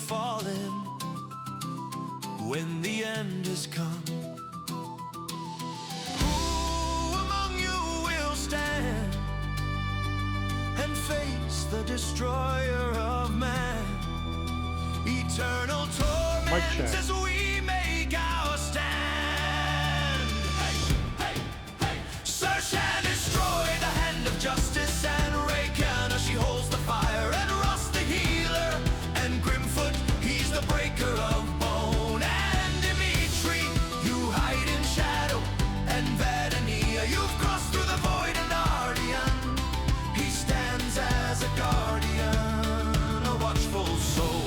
falling when the end has come. Who among you will stand and face the destroyer of man? Eternal torment as we make our stand. Hey, hey, hey. Search and destroy the hand of justice, and Vecna, she holds the fire, and Rust the healer, and Grimfoot, he's the breaker of bone, and Dimitri, you hide in shadow, and Vecna, you've crossed through the void, and Ardian, he stands as a guardian, a watchful soul.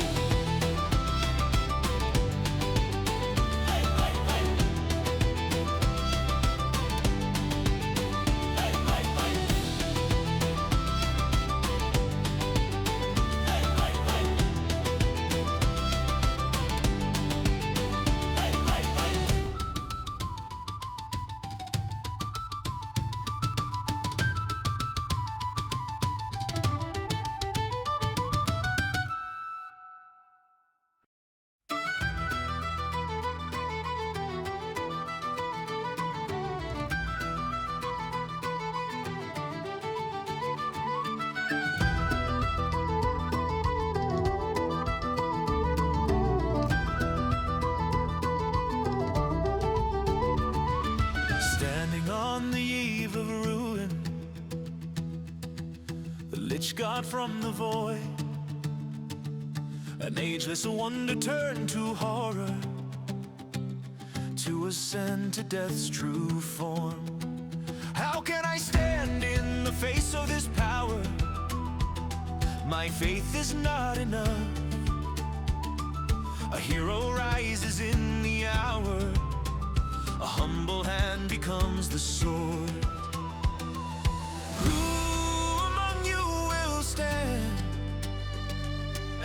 Standing on the eve of ruin, the Lich God from the void, an ageless wonder turned to horror, to ascend to death's true form. How can I stand in the face of this power? My faith is not enough. A hero rises in the hour, a humble hand becomes the sword. Who among you will stand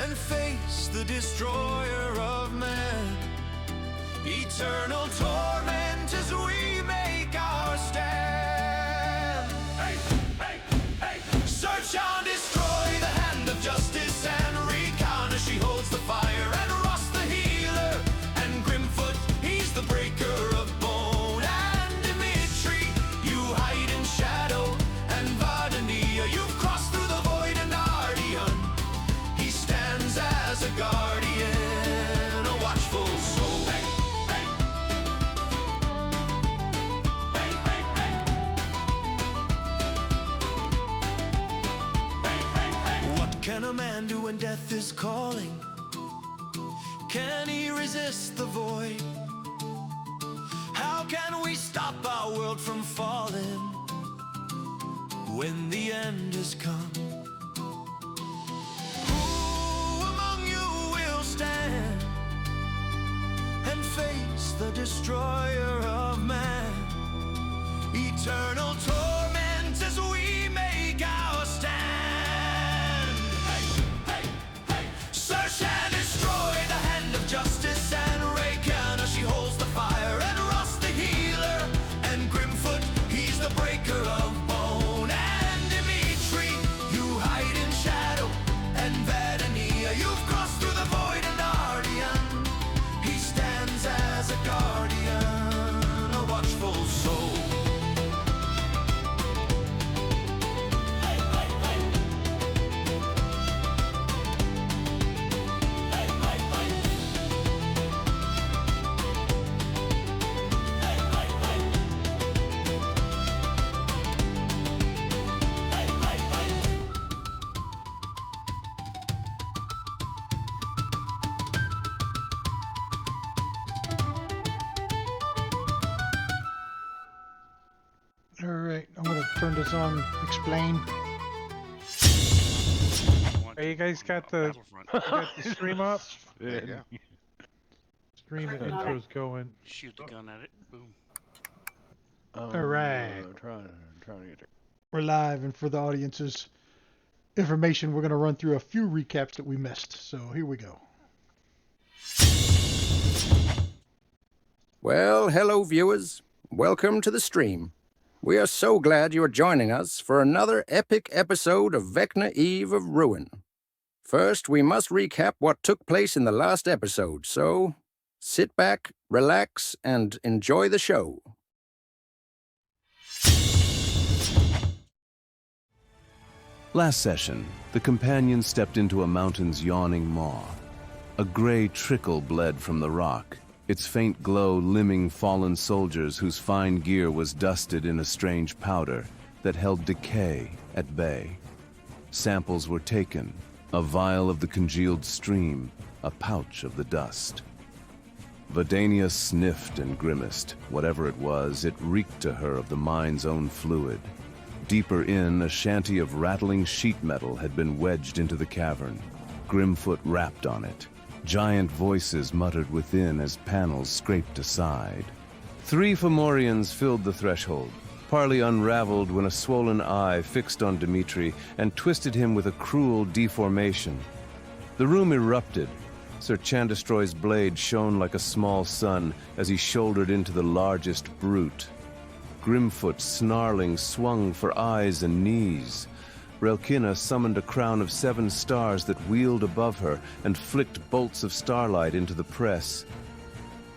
and face the destroyer of man? Eternal torment as we make our stand. Hey, hey, hey. Search and destroy the hand of justice, and Vecna, she holds the fire, and Rust the healer, and Grimfoot, he's the breaker of bone, and Dimitri, you hide in shadow, and Vecna, you've crossed through the void, and Ardian, he stands as a guardian, a watchful soul. Hey, hey. Hey, hey, hey. Hey, hey, hey. What can a man do when death is calling? Can he resist the void? How can we stop our world from falling when the end has come? Who among you will stand and face the destroyer of man? Eternal torment as we make our stand. Hey, hey, hey. Search and destroy the hand of justice, and Vecna, she holds the fire, and Rust the healer, and Grimfoot, he's the breaker of bone, and Dimitri, you hide in shadow, and Vecna, you've crossed through the void, and Ardian, he stands as a guardian, a watchful soul. Alright, I'm gonna turn this on, explain. Hey, you guys got the, stream up? There you go. Stream intro's going. Shoot the gun at it. Boom. Alright. Trying to get there. We're live, and for the audience's information, we're gonna run through a few recaps that we missed. So here we go. Well, hello viewers. Welcome to the stream. We are so glad you are joining us for another epic episode of Vecna Eve of Ruin. First, we must recap what took place in the last episode, so sit back, relax, and enjoy the show. Last session, the companions stepped into a mountain's yawning maw. A gray trickle bled from the rock, its faint glow limning fallen soldiers whose fine gear was dusted in a strange powder that held decay at bay. Samples were taken, a vial of the congealed stream, a pouch of the dust. Vadania sniffed and grimaced. Whatever it was, it reeked to her of the mine's own fluid. Deeper in, a shanty of rattling sheet metal had been wedged into the cavern. Grimfoot rapped on it. Giant voices muttered within as panels scraped aside. 3 Fomorians filled the threshold, partly unraveled when a swollen eye fixed on Dmitri and twisted him with a cruel deformation. The room erupted. Sir Chandestroy's blade shone like a small sun as he shouldered into the largest brute. Grimfoot, snarling, swung for eyes and knees. Relkina summoned a crown of 7 stars that wheeled above her and flicked bolts of starlight into the press.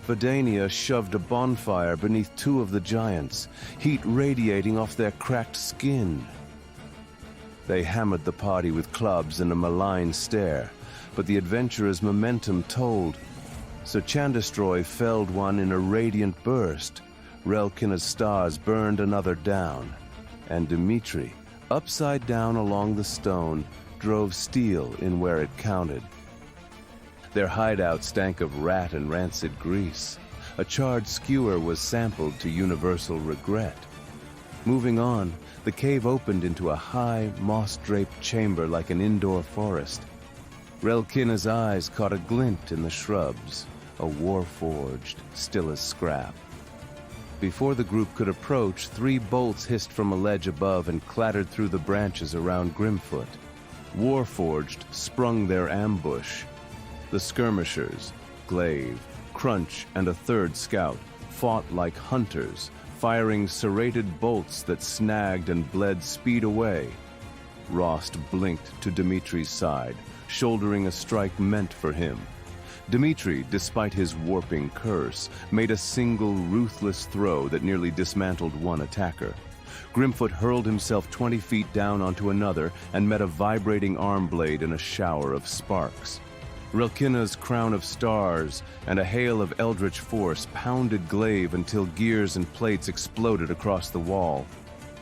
Vadania shoved a bonfire beneath 2 of the giants, heat radiating off their cracked skin. They hammered the party with clubs and a malign stare, but the adventurers' momentum told. Sir Chandestroy felled one in a radiant burst. Relkina's stars burned another down, and Dmitri, upside down along the stone, drove steel in where it counted. Their hideout stank of rat and rancid grease. A charred skewer was sampled to universal regret. Moving on, the cave opened into a high, moss-draped chamber like an indoor forest. Relkina's eyes caught a glint in the shrubs, a war-forged, still as scrap. Before the group could approach, 3 bolts hissed from a ledge above and clattered through the branches around Grimfoot. Warforged sprung their ambush. The skirmishers, Glaive, Crunch, and a 3rd scout, fought like hunters, firing serrated bolts that snagged and bled speed away. Rost blinked to Dimitri's side, shouldering a strike meant for him. Dmitri, despite his warping curse, made a single ruthless throw that nearly dismantled one attacker. Grimfoot hurled himself 20 feet down onto another and met a vibrating arm blade in a shower of sparks. Relkina's crown of stars and a hail of eldritch force pounded Glaive until gears and plates exploded across the wall.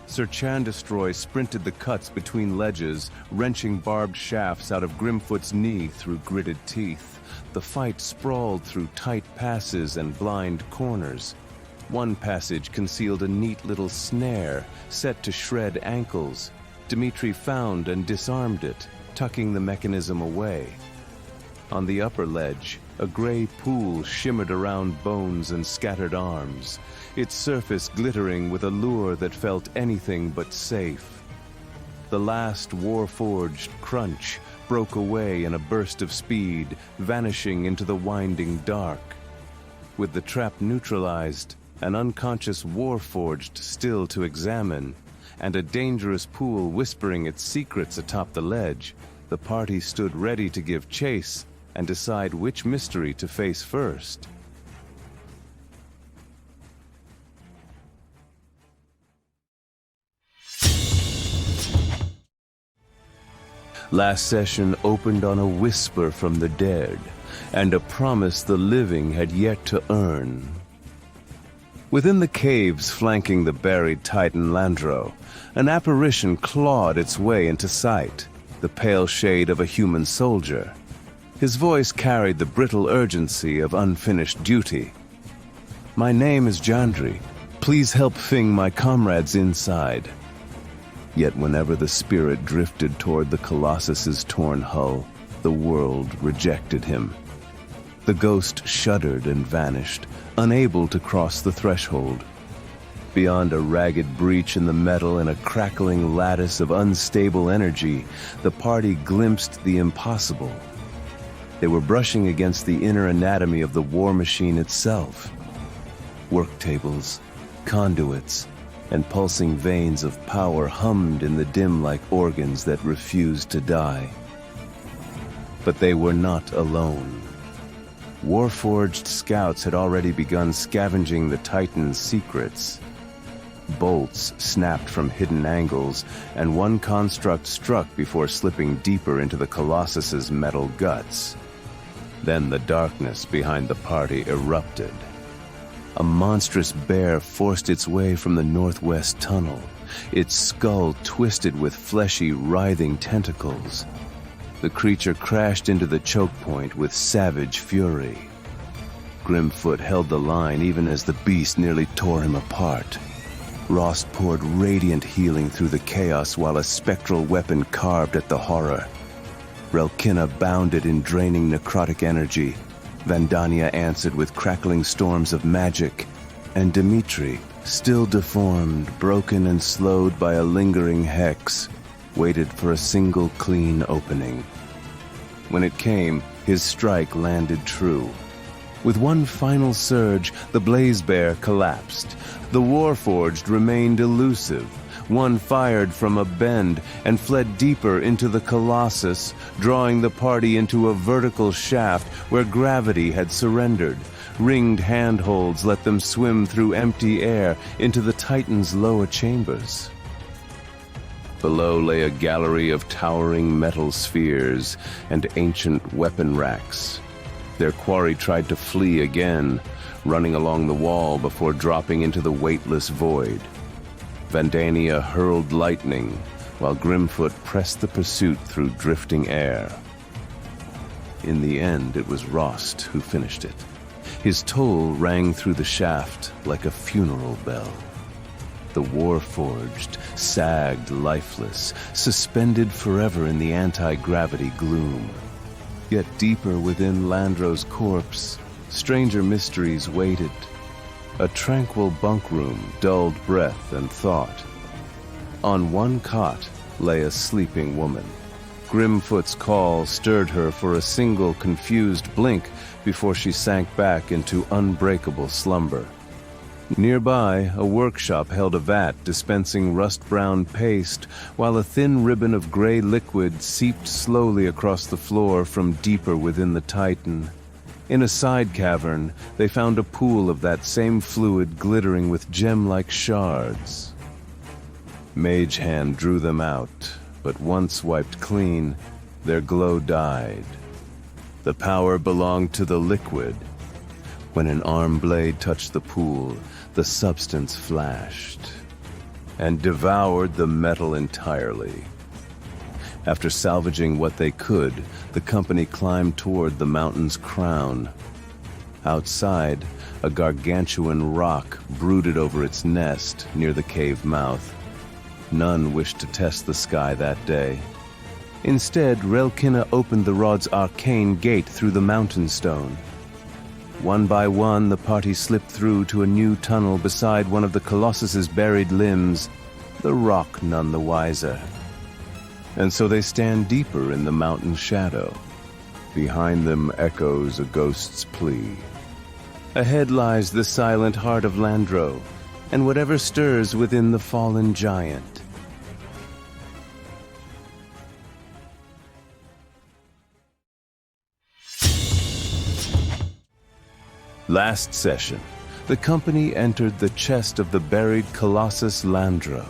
Sir Chandestroy sprinted the cuts between ledges, wrenching barbed shafts out of Grimfoot's knee through gritted teeth. The fight sprawled through tight passes and blind corners. One passage concealed a neat little snare set to shred ankles. Dmitri found and disarmed it, tucking the mechanism away. On the upper ledge, a gray pool shimmered around bones and scattered arms, its surface glittering with a lure that felt anything but safe. The last war-forged Crunch broke away in a burst of speed, vanishing into the winding dark. With the trap neutralized, an unconscious Warforged still to examine, and a dangerous pool whispering its secrets atop the ledge, the party stood ready to give chase and decide which mystery to face first. Last session opened on a whisper from the dead, and a promise the living had yet to earn. Within the caves flanking the buried Titan Landro, an apparition clawed its way into sight, the pale shade of a human soldier. His voice carried the brittle urgency of unfinished duty. "My name is Jandri. Please help Fing my comrades inside." Yet whenever the spirit drifted toward the Colossus's torn hull, the world rejected him. The ghost shuddered and vanished, unable to cross the threshold. Beyond a ragged breach in the metal and a crackling lattice of unstable energy, the party glimpsed the impossible. They were brushing against the inner anatomy of the war machine itself. Work tables, conduits, and pulsing veins of power hummed in the dim like organs that refused to die. But they were not alone. Warforged scouts had already begun scavenging the Titan's secrets. Bolts snapped from hidden angles, and one construct struck before slipping deeper into the Colossus's metal guts. Then the darkness behind the party erupted. A monstrous bear forced its way from the northwest tunnel, its skull twisted with fleshy, writhing tentacles. The creature crashed into the choke point with savage fury. Grimfoot held the line even as the beast nearly tore him apart. Rost poured radiant healing through the chaos while a spectral weapon carved at the horror. Relkina bounded in draining necrotic energy. Vandania answered with crackling storms of magic. And Dimitri, still deformed, broken and slowed by a lingering hex, waited for a single clean opening. When it came, his strike landed true. With one final surge, the Blaze Bear collapsed. The Warforged remained elusive. One fired from a bend and fled deeper into the Colossus, drawing the party into a vertical shaft where gravity had surrendered. Ringed handholds let them swim through empty air into the Titan's lower chambers. Below lay a gallery of towering metal spheres and ancient weapon racks. Their quarry tried to flee again, running along the wall before dropping into the weightless void. Vandania hurled lightning, while Grimfoot pressed the pursuit through drifting air. In the end, it was Rost who finished it. His toll rang through the shaft like a funeral bell. The Warforged sagged lifeless, suspended forever in the anti-gravity gloom. Yet deeper within Landro's corpse, stranger mysteries waited. A tranquil bunk room dulled breath and thought. On one cot lay a sleeping woman. Grimfoot's call stirred her for a single confused blink before she sank back into unbreakable slumber. Nearby, a workshop held a vat dispensing rust-brown paste, while a thin ribbon of gray liquid seeped slowly across the floor from deeper within the Titan. In a side cavern, they found a pool of that same fluid glittering with gem-like shards. Mage Hand drew them out, but once wiped clean, their glow died. The power belonged to the liquid. When an arm blade touched the pool, the substance flashed and devoured the metal entirely. After salvaging what they could, the company climbed toward the mountain's crown. Outside, a gargantuan rock brooded over its nest near the cave mouth. None wished to test the sky that day. Instead, Relkina opened the rod's arcane gate through the mountain stone. One by one, the party slipped through to a new tunnel beside one of the Colossus's buried limbs, the rock none the wiser. And so they stand deeper in the mountain shadow. Behind them echoes a ghost's plea. Ahead lies the silent heart of Landro, and whatever stirs within the fallen giant. Last session, the company entered the chest of the buried Colossus Landro.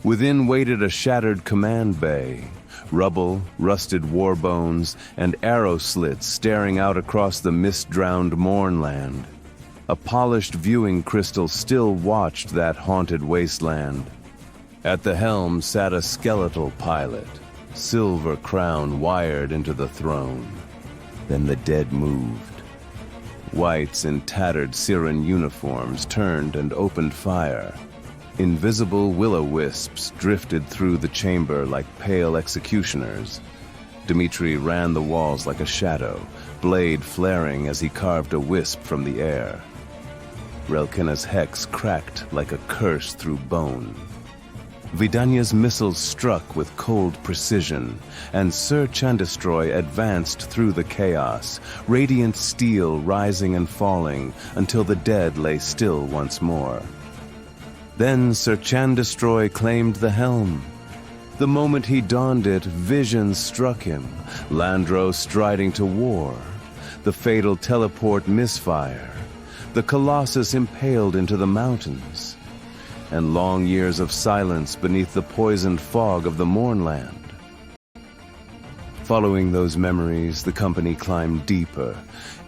Within waited a shattered command bay, rubble, rusted war bones, and arrow slits staring out across the mist-drowned Mournland. A polished viewing crystal still watched that haunted wasteland. At the helm sat a skeletal pilot, silver crown wired into the throne. Then the dead moved. Whites in tattered Siren uniforms turned and opened fire. Invisible will-o-wisps drifted through the chamber like pale executioners. Dimitri ran the walls like a shadow, blade flaring as he carved a wisp from the air. Relkina's hex cracked like a curse through bone. Vidania's missiles struck with cold precision, and Sir Chandestroy advanced through the chaos, radiant steel rising and falling until the dead lay still once more. Then Sir Chandestroy claimed the helm. The moment he donned it, vision struck him, Landro striding to war, the fatal teleport misfire, the Colossus impaled into the mountains, and long years of silence beneath the poisoned fog of the Mournland. Following those memories, the company climbed deeper.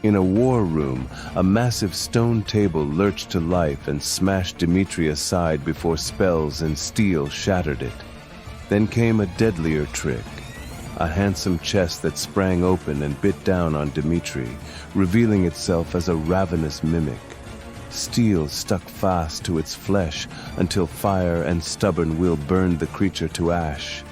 In a war room, a massive stone table lurched to life and smashed Dimitri aside before spells and steel shattered it. Then came a deadlier trick, a handsome chest that sprang open and bit down on Dimitri, revealing itself as a ravenous mimic. Steel stuck fast to its flesh until fire and stubborn will burned the creature to ash.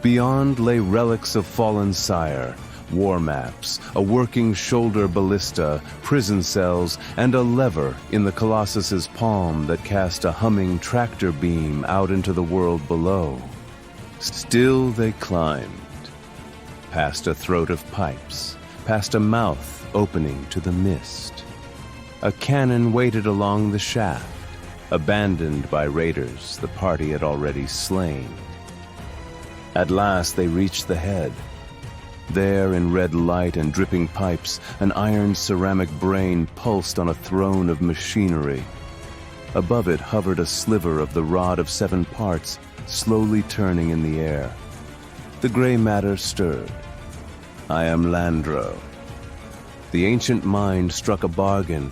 Beyond lay relics of fallen sire, war maps, a working shoulder ballista, prison cells, and a lever in the Colossus's palm that cast a humming tractor beam out into the world below. Still they climbed, past a throat of pipes, past a mouth opening to the mist. A cannon waited along the shaft, abandoned by raiders the party had already slain. At last they reached the head. There, in red light and dripping pipes, an iron ceramic brain pulsed on a throne of machinery. Above it hovered a sliver of the rod of 7 parts, slowly turning in the air. The gray matter stirred. I am Landro. The ancient mind struck a bargain.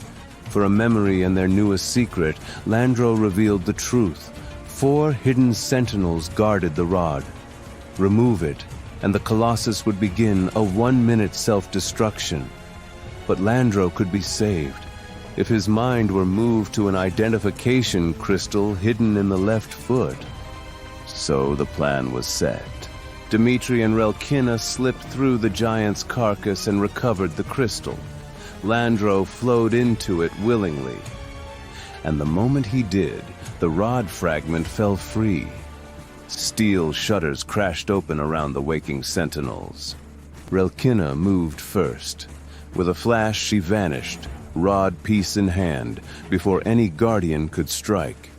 For a memory and their newest secret, Landro revealed the truth. 4 hidden sentinels guarded the rod. Remove it, and the Colossus would begin a 1-minute self-destruction. But Landro could be saved if his mind were moved to an identification crystal hidden in the left foot. So the plan was set. Dimitri and Relkina slipped through the giant's carcass and recovered the crystal. Landro flowed into it willingly. And the moment he did, the rod fragment fell free. Steel shutters crashed open around the waking sentinels. Relkina moved first. With a flash, she vanished, rod piece in hand, before any guardian could strike.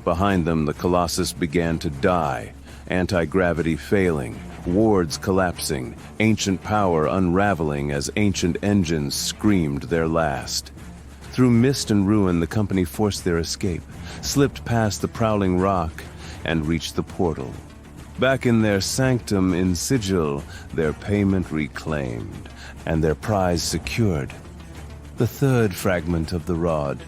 Behind them, the Colossus began to die, anti-gravity failing, wards collapsing, ancient power unraveling as ancient engines screamed their last. Through mist and ruin, the company forced their escape, slipped past the prowling rock, and reached the portal. Back in their sanctum in Sigil, their payment reclaimed, and their prize secured. The 3rd fragment of the rod,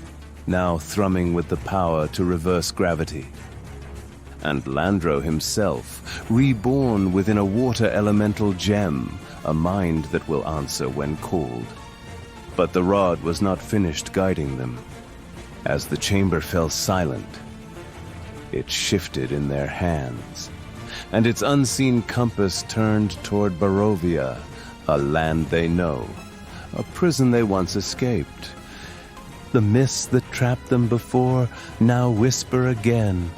now thrumming with the power to reverse gravity. And Landro himself, reborn within a water elemental gem, a mind that will answer when called. But the rod was not finished guiding them. As the chamber fell silent, it shifted in their hands, and its unseen compass turned toward Barovia, a land they know, a prison they once escaped. The mists that trapped them before now whisper again.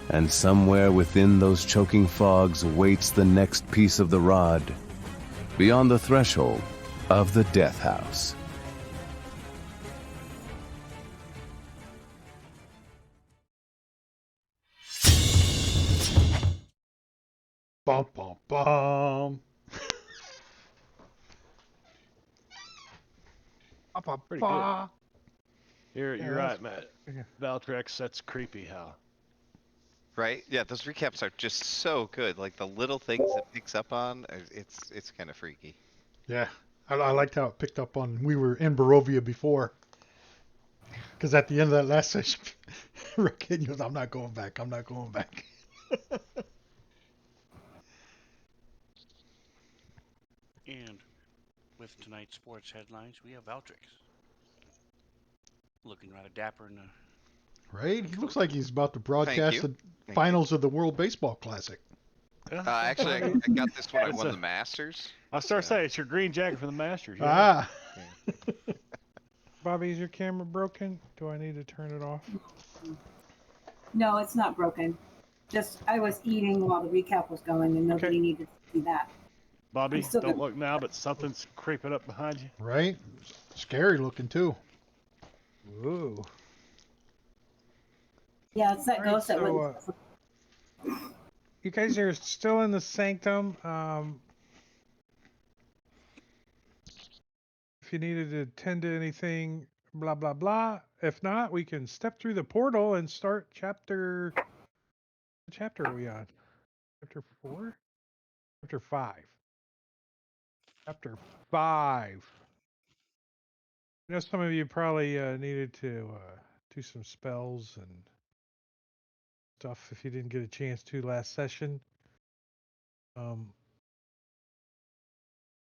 And somewhere within those choking fogs waits the next piece of the rod, beyond the threshold of the Death House. Bum, bum, bum. Pretty good. You're Yeah, right, Matt. yeah. Valtrex, that's creepy how. Right? Yeah, those recaps are just so good. Like the little things it picks up on, it's kind of freaky. Yeah, I liked how it picked up on. We were in Barovia before, because at the end of that last session, Rick goes, "I'm not going back. I'm not going back." And with tonight's sports headlines, we have Valtrix looking rather dapper in the. Right? He looks like he's about to broadcast the finals of the World Baseball Classic. Actually, I got this when I won the Masters. I was starting to say, it's your green jacket for the Masters. Yeah. Ah. Bobby, is your camera broken? Do I need to turn it off? No, it's not broken. Just I was eating while the recap was going, and nobody needed to see that. Bobby, don't look now, but something's creeping up behind you. Right? Scary looking too. Ooh. Yeah, it's that Alright, ghost that so, went. You guys are still in the sanctum. If you needed to attend to anything, blah blah blah. If not, we can step through the portal and start chapter. What chapter are we on? Chapter 4? Chapter 5. Chapter 5. I know some of you probably needed to do some spells and stuff if you didn't get a chance to last session.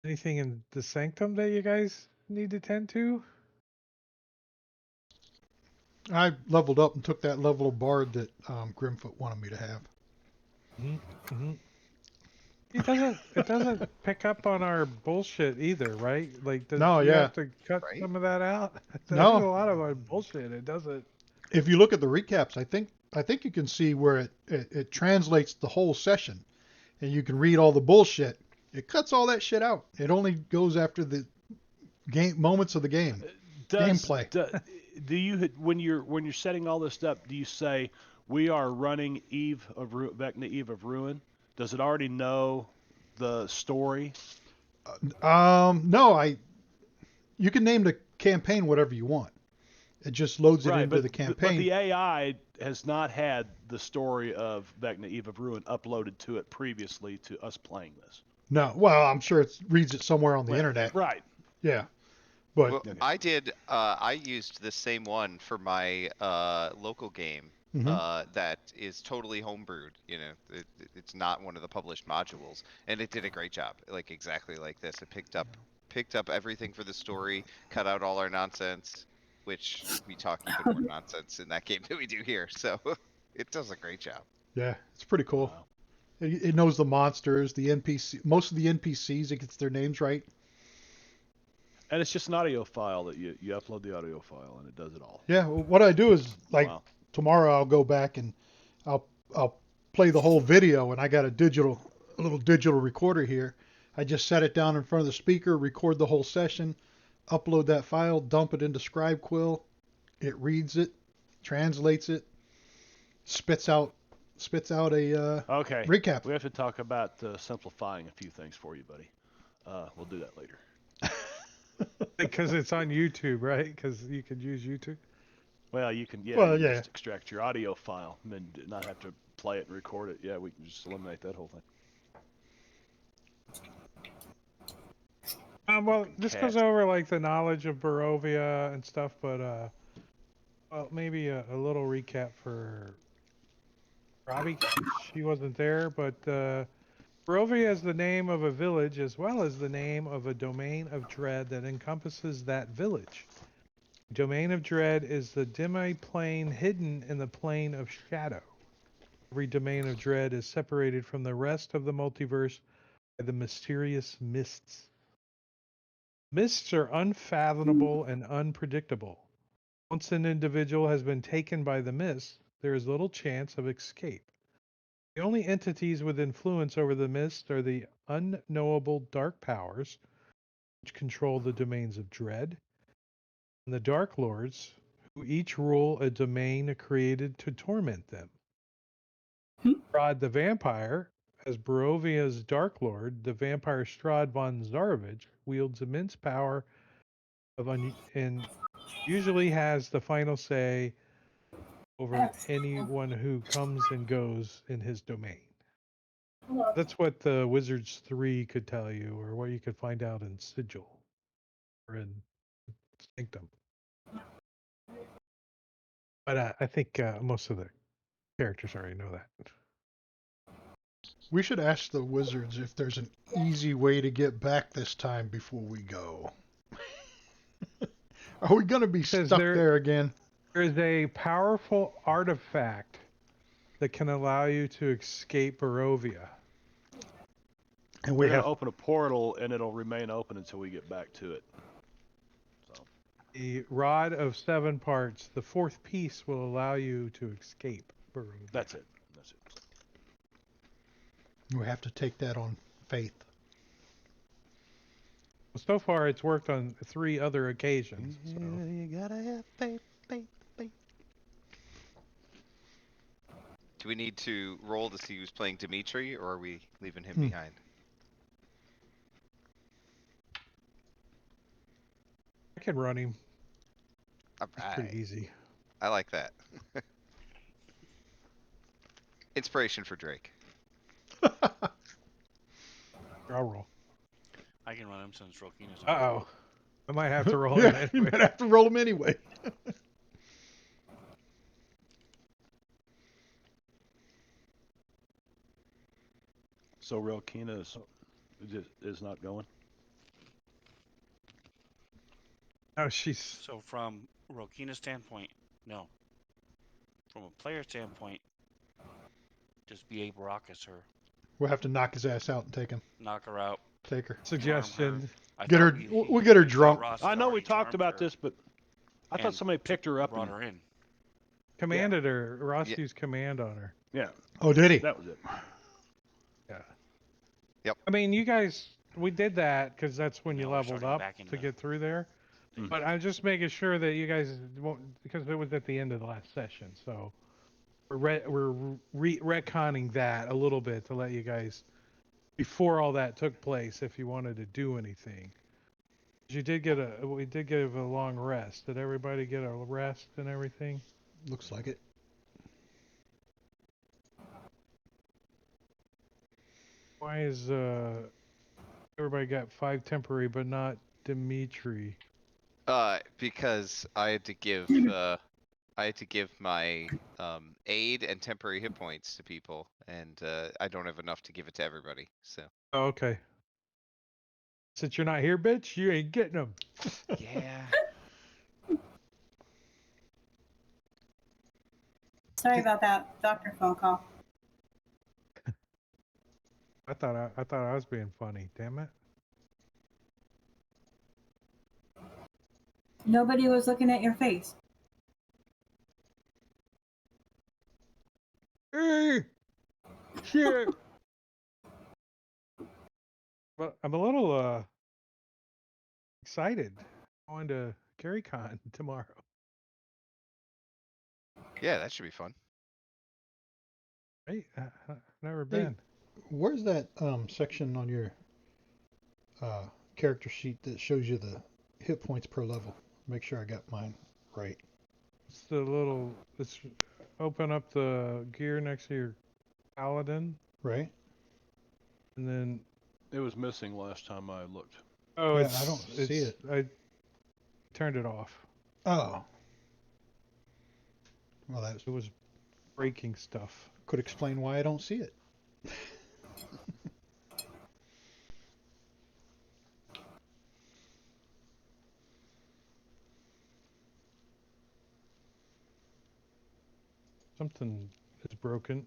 Anything in the sanctum that you guys need to tend to? I leveled up and took that level of bard that Grimfoot wanted me to have. Mm-hmm. It doesn't pick up on our bullshit either, right? Like, do No, you yeah. have to cut Right? some of that out? There's No. a lot of our bullshit. It doesn't. If you look at the recaps, I think you can see where it translates the whole session, and you can read all the bullshit. It cuts all that shit out. It only goes after the game moments of the game. Gameplay. Do you, when you're setting all this up, do you say we are running Vecna Eve of Ruin? Does it already know the story? No, you can name the campaign whatever you want. It just loads it Right, into but the but campaign. the AI has not had the story of Vecna Eve of Ruin uploaded to it previously to us playing this. No, well, I'm sure it reads it somewhere on the internet. Right. Yeah, but Well, I did. I used the same one for my local game. That is totally homebrewed. You know, it's not one of the published modules, and it did a great job. Like exactly like this. It picked up everything for the story, cut out all our nonsense, which we talk even more nonsense in that game than we do here. So it does a great job. yeah, it's pretty cool. Wow. It knows the monsters, the NPC, most of the NPCs. It gets their names right. And it's just an audio file that you upload the audio file and it does it all. Yeah, well, what I do is like Wow. tomorrow I'll go back and I'll play the whole video, and I got a little digital recorder here. I just set it down in front of the speaker, record the whole session, upload that file, dump it into ScribeQuill. It reads it, translates it, spits out a Okay. recap. We have to talk about simplifying a few things for you, buddy. We'll do that later. Because it's on YouTube, right? Because you could use YouTube. Well, you can just extract your audio file and not have to play it and record it. Yeah, we can just eliminate that whole thing. Well, this goes over like the knowledge of Barovia and stuff, but well, maybe a little recap for Robbie. She wasn't there, but Barovia is the name of a village as well as the name of a domain of dread that encompasses that village. Domain of dread is the demi-plane hidden in the plane of shadow. Every domain of dread is separated from the rest of the multiverse by the mysterious mists. Mists are unfathomable and unpredictable. Once an individual has been taken by the mist, there is little chance of escape. The only entities with influence over the mist are the unknowable dark powers, which control the domains of dread, and the Dark Lords, who each rule a domain created to torment them. Strahd the Vampire, as Barovia's Dark Lord, the vampire Strahd von Zarovich wields immense power and usually has the final say over anyone who comes and goes in his domain. That's what the Wizards 3 could tell you, or what you could find out in Sigil or in Sanctum. But I think most of the characters already know that. We should ask the wizards if there's an easy way to get back this time before we go. Are we going to be stuck there again? There is a powerful artifact that can allow you to escape Barovia. And We're going to open a portal, and it'll remain open until we get back to it. So. The Rod of 7 parts, the 4th piece, will allow you to escape Barovia. That's it. We have to take that on faith. So far, it's worked on 3 other occasions. Yeah, so. you gotta have faith. Do we need to roll to see who's playing Dimitri, or are we leaving him Hmm. behind? I can run him. All It's right. pretty easy. I like that. Inspiration for Drake. I'll roll. I can run him since Rokina's Uh on. oh. I might have to roll him Yeah, you anyway. might have to roll him anyway. So Real Kina is not going. Oh, she's. So from Rokina's standpoint, no. From a player standpoint, just be Abe Rockus her. We'll have to knock his ass out and take him. Knock her out. Take her. Suggestion. Get her. We'll get her drunk. I know we talked about this, but I thought and somebody picked her up brought and her in. Commanded her. Ross used command on her. yeah, Oh, did he? that was it. Yeah. Yep. I mean, you guys, we did that because that's when you Now we're leveled starting up back in to the- get through there. Mm. But I'm just making sure that you guys won't, because it was at the end of the last session. So we're retconning that a little bit to let you guys, before all that took place, if you wanted to do anything. We did give a long rest. Did everybody get a rest and everything? Looks like it. Why is everybody got 5 temporary but not Dimitri? Because I had to give my aid and temporary hit points to people, and I don't have enough to give it to everybody. So Oh, okay. Since you're not here, bitch, you ain't getting them. yeah. Sorry about that doctor phone call. I thought I was being funny. Damn it. Nobody was looking at your face. Hey, shit. But I'm a little excited. Going to CarryCon tomorrow. Yeah, that should be fun. Right? I've never Hey, been. Where's that section on your character sheet that shows you the hit points per level? Make sure I got mine right. It's the little. It's open up the gear next to your paladin, Right? and then It was missing last time I looked. oh, Yeah, I don't see it. I turned it off. Oh. Well, that It was breaking stuff. could explain why I don't see it. Something is broken.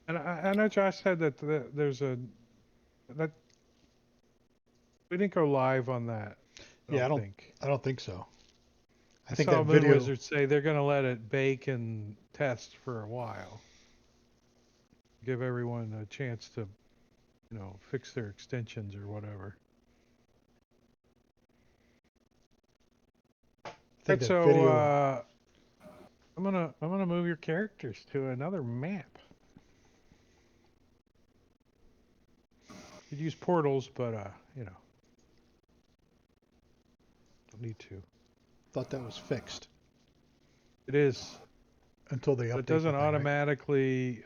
And I know Josh said that there's that we didn't go live on that. Yeah, I don't think so. I think saw that Moon video. Wizard say they're going to let it bake and test for a while. Give everyone a chance to, fix their extensions or whatever. I think Right, that so video. I'm gonna move your characters to another map. You'd use portals, but don't need to. Thought that was fixed It is. until they update. It doesn't the thing, right? automatically,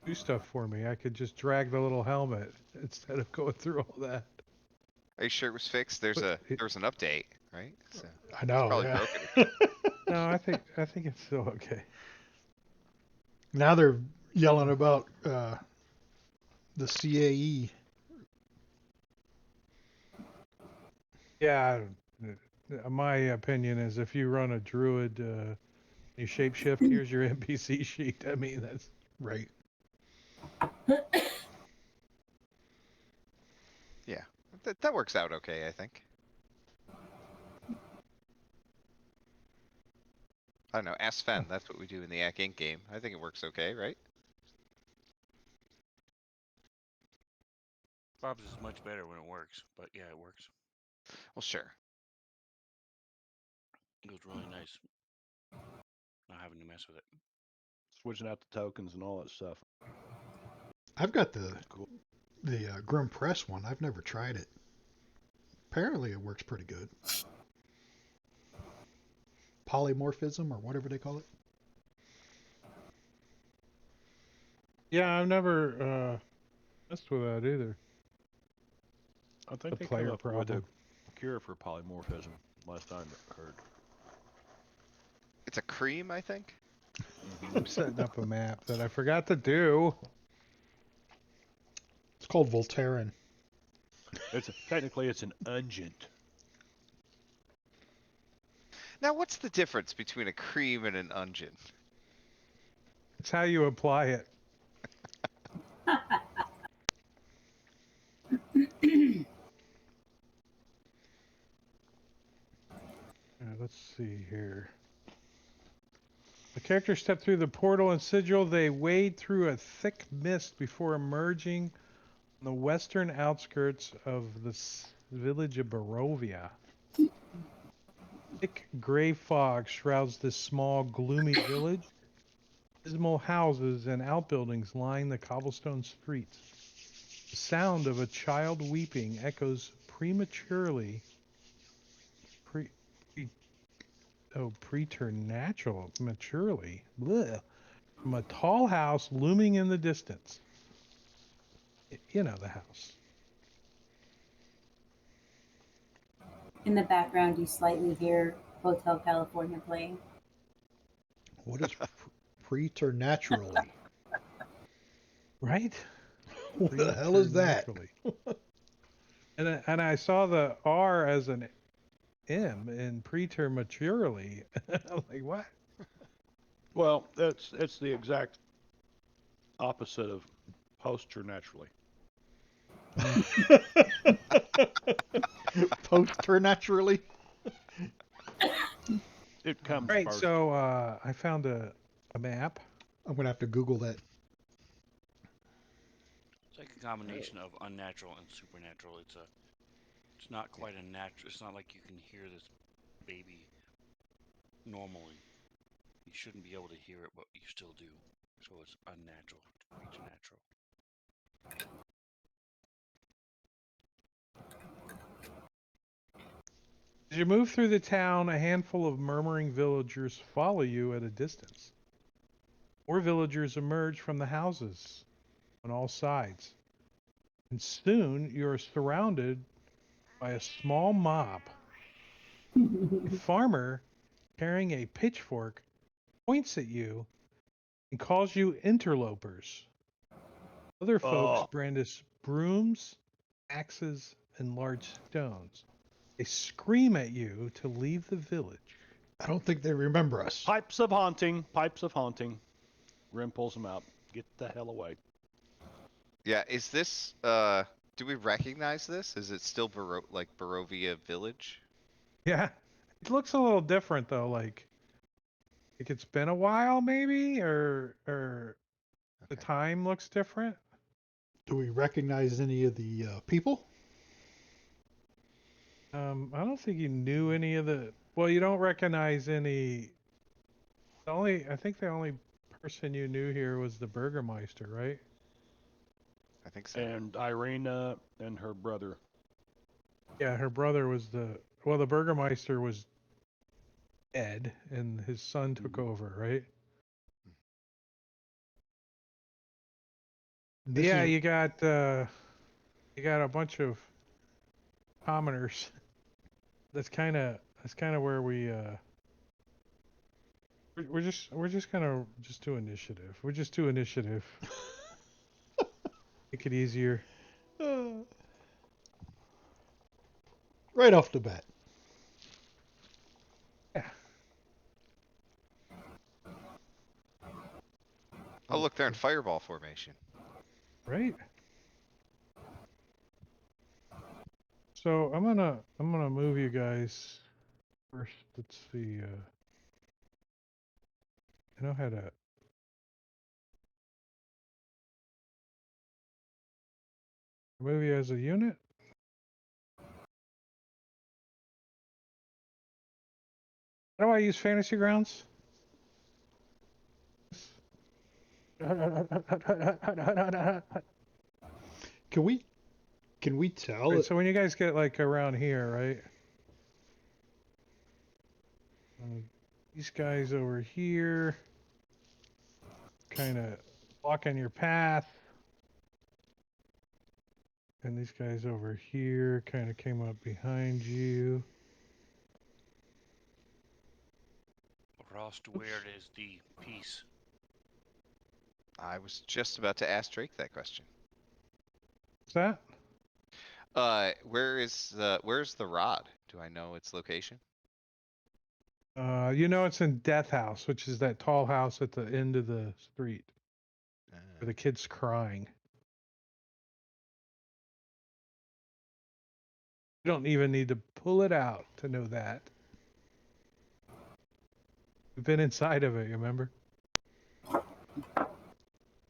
do stuff for me. I could just drag the little helmet instead of going through all that. Are you sure it was fixed? There was an update, right? So I know. probably Yeah. broken. No, I think it's still okay. Now they're yelling about the CAE. Yeah, my opinion is if you run a druid, you shapeshift. Here's your NPC sheet. I mean, that's Right. Yeah, that works out okay, I think. I don't know. Ask Sven. That's what we do in the Ack Inc. game. I think it works okay, right? Bob's is much better when it works, but yeah, it works. Well, sure. It was really nice. not having to mess with it. Switching out the tokens and all that stuff. I've got the Cool. Grim Press one. I've never tried it. Apparently, it works pretty good. Polymorphism or whatever they call it. Yeah, I've never messed with that either. I think The they player came up with problem. a cure for polymorphism last time I heard. It's a cream, I think. I'm setting up a map that I forgot to do. It's called Voltaren. Technically it's an ungent. Now, what's the difference between a cream and an unguent? It's how you apply it. Let's see here. The characters step through the portal and sigil. They wade through a thick mist before emerging on the western outskirts of the village of Barovia. Thick gray fog shrouds this small, gloomy village. Dismal houses and outbuildings line the cobblestone streets. The sound of a child weeping echoes preternaturally bleh, from a tall house looming in the distance. You know the house. In the background, you slightly hear Hotel California playing. What is preternaturally? Right? What the hell is that? And I saw the R as an M in preternaturally. I'm like, what? Well, it's the exact opposite of posternaturally. Posternaturally? It comes Right, first. so I found a map. I'm going to have to Google that. It's like a combination of unnatural and supernatural. It's not quite a natural. It's not like you can hear this baby normally. You shouldn't be able to hear it, but you still do. So it's unnatural, preternatural. As you move through the town, a handful of murmuring villagers follow you at a distance. More villagers emerge from the houses on all sides. And soon you are surrounded by a small mob. A farmer carrying a pitchfork points at you and calls you interlopers. Other folks brandish brooms, axes, and large stones. They scream at you to leave the village. I don't think they remember us. Pipes of haunting. Grim pulls them out. Get the hell away. Yeah, is this, do we recognize this? Is it still Barovia Village? Yeah, it looks a little different though. Like it's been a while, maybe, or the time looks different. Do we recognize any of the people? I don't think you knew any of the. Well, you don't recognize any. I think the only person you knew here was the Burgermeister, right? I think so. And Irina and her brother. Yeah, her brother was the Burgermeister was dead, and his son took over, right? Yeah, you got a bunch of commoners. That's kind of where we're just gonna do initiative. We're just do initiative. Make it easier. Right off the bat. Yeah. Oh, look, they're in fireball formation. Right. So I'm gonna move you guys first. Let's see. I know how to. Move you as a unit. How do I use Fantasy Grounds? Can we tell Right, it? so when you guys get like around here, right? These guys over here kind of blocking your path. And these guys over here kind of came up behind you. Rost, where is the piece? I was just about to ask Drake that question. What's that? Where's the rod? Do I know its location? You know it's in Death House, which is that tall house at the end of the street where the kid's crying. You don't even need to pull it out to know that. You've been inside of it, you remember?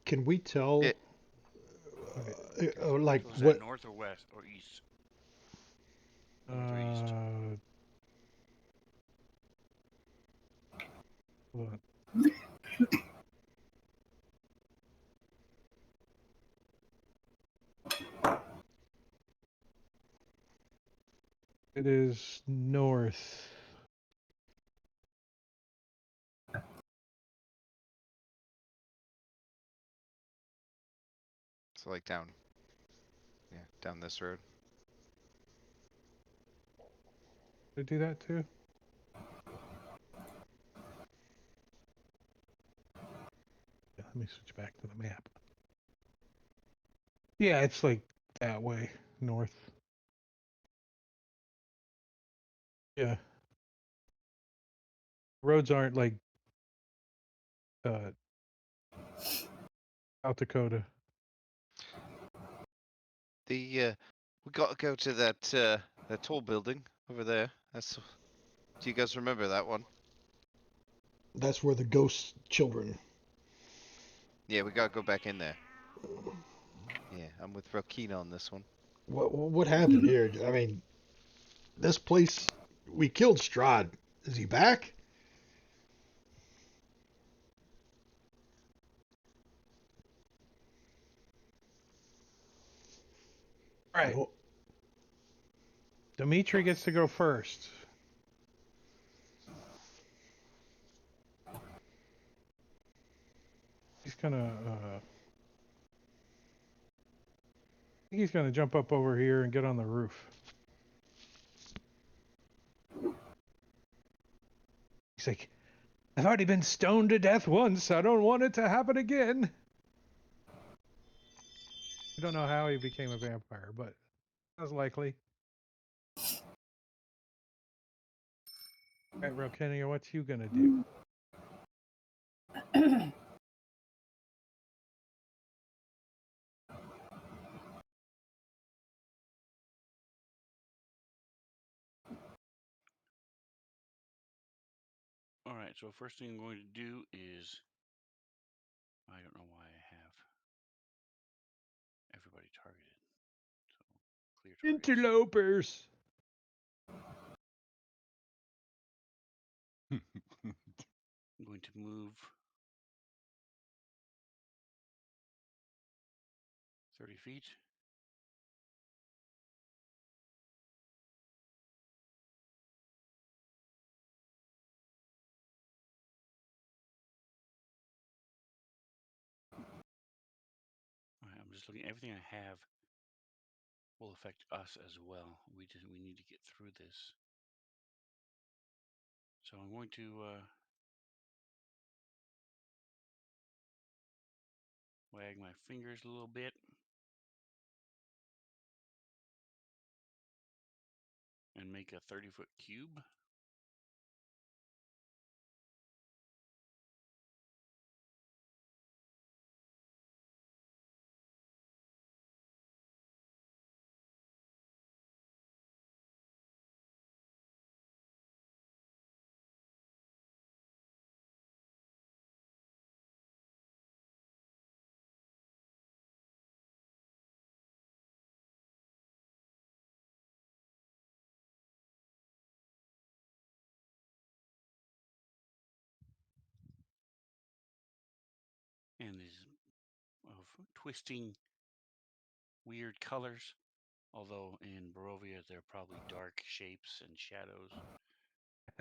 Can we tell? It, Like So is what? that north or west or east? North or east? Hold on. It is north. so like down this road. Did it do that too? Yeah, let me switch back to the map. Yeah, it's like that way, north. Yeah. Roads aren't like South Dakota. We got to go to that tall building over there. Do you guys remember that one? That's where the ghost children. Yeah, we gotta go back in there. Yeah, I'm with real keen on this one. What happened here? I mean, this place. We killed Strahd. Is he back? All right. No. Dimitri gets to go first. He's gonna I think he's gonna jump up over here and get on the roof. He's like, I've already been stoned to death once. I don't want it to happen again. I don't know how he became a vampire, but that's likely. All right, Rokenia, what you gonna do? All right. So first thing I'm going to do is, I don't know why I have everybody targeted. So clear targets. Interlopers. I'm going to move 30 feet. All right, I'm just looking. Everything I have will affect us as well. We need to get through this. So I'm going to wag my fingers a little bit and make a 30-foot cube. and these of twisting weird colors. Although in Barovia they're probably dark shapes and shadows.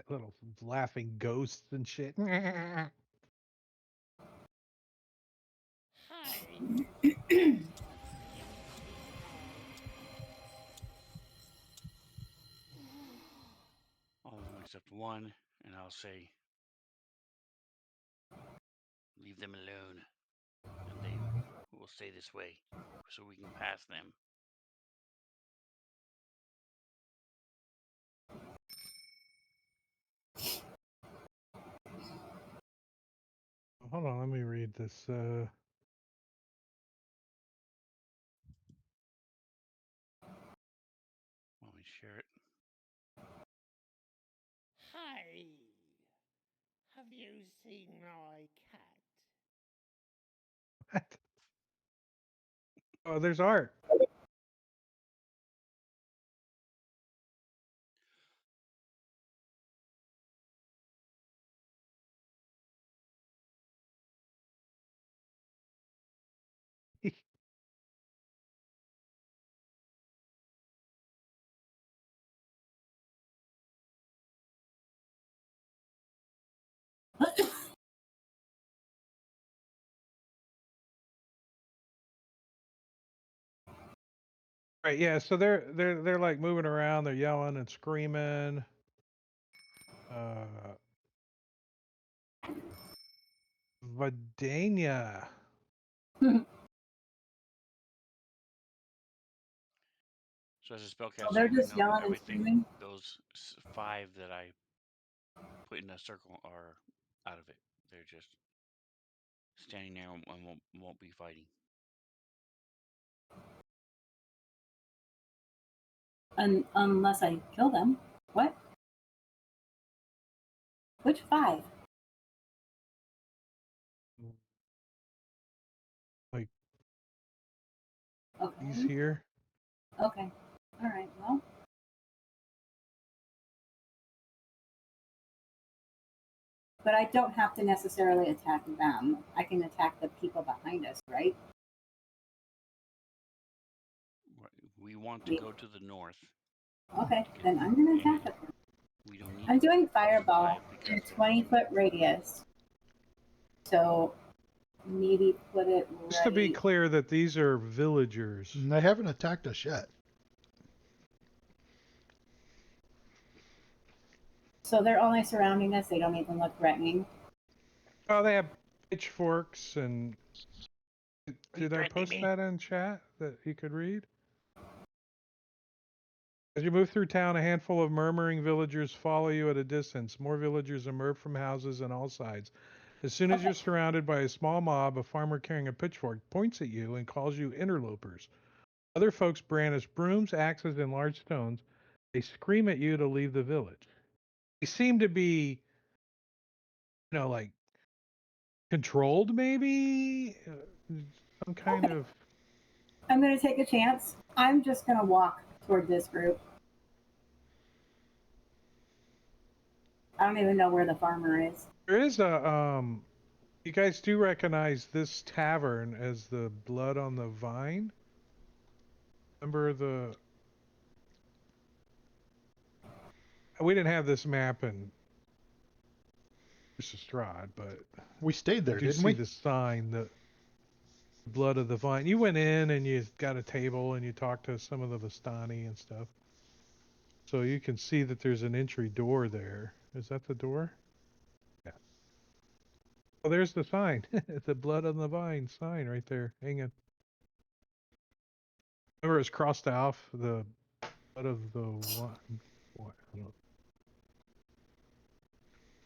Little laughing ghosts and shit. All of them except one, and I'll say, leave them alone, and they will stay this way, so we can pass them. Hold on, let me read this. Want me to share it? Hey, have you seen my cat? What? Oh, there's art. Right, yeah. So they're like moving around. They're yelling and screaming. Vidania. So as a So spellcaster, they're you would just know yelling and everything. screaming. Those 5 that I put in a circle are out of it. They're just standing there and won't be fighting. Unless I kill them. What? Which 5? Like Okay. he's here. Okay. All right. Well. But I don't have to necessarily attack them. I can attack the people behind us, right? We want to go to the north. Okay, then I'm going to attack them. We don't need. I'm doing fireball in a because 20-foot radius. So maybe put it ready. Just to be clear that these are villagers. And they haven't attacked us yet. So they're only surrounding us. They don't even look threatening. Oh, they have pitchforks and. Did I post that in chat that you could read? As you move through town, a handful of murmuring villagers follow you at a distance. More villagers emerge from houses on all sides. As soon as you're surrounded by a small mob, a farmer carrying a pitchfork points at you and calls you interlopers. Other folks brandish brooms, axes, and large stones. They scream at you to leave the village. They seem to be, like controlled, maybe? Some kind of. I'm going to take a chance. I'm just going to walk toward this group. I don't even know where the farmer is. There is a, you guys do recognize this tavern as the Blood on the Vine? Remember we didn't have this map in Strahd, but We stayed there, you didn't see we? the sign, the Blood of the Vine. You went in and you got a table and you talked to some of the Vistani and stuff. So you can see that there's an entry door there. Is that the door? Yeah. Oh, there's the sign. The Blood on the Vine sign right there. Hanging. Remember, it's crossed off the blood of the one. What?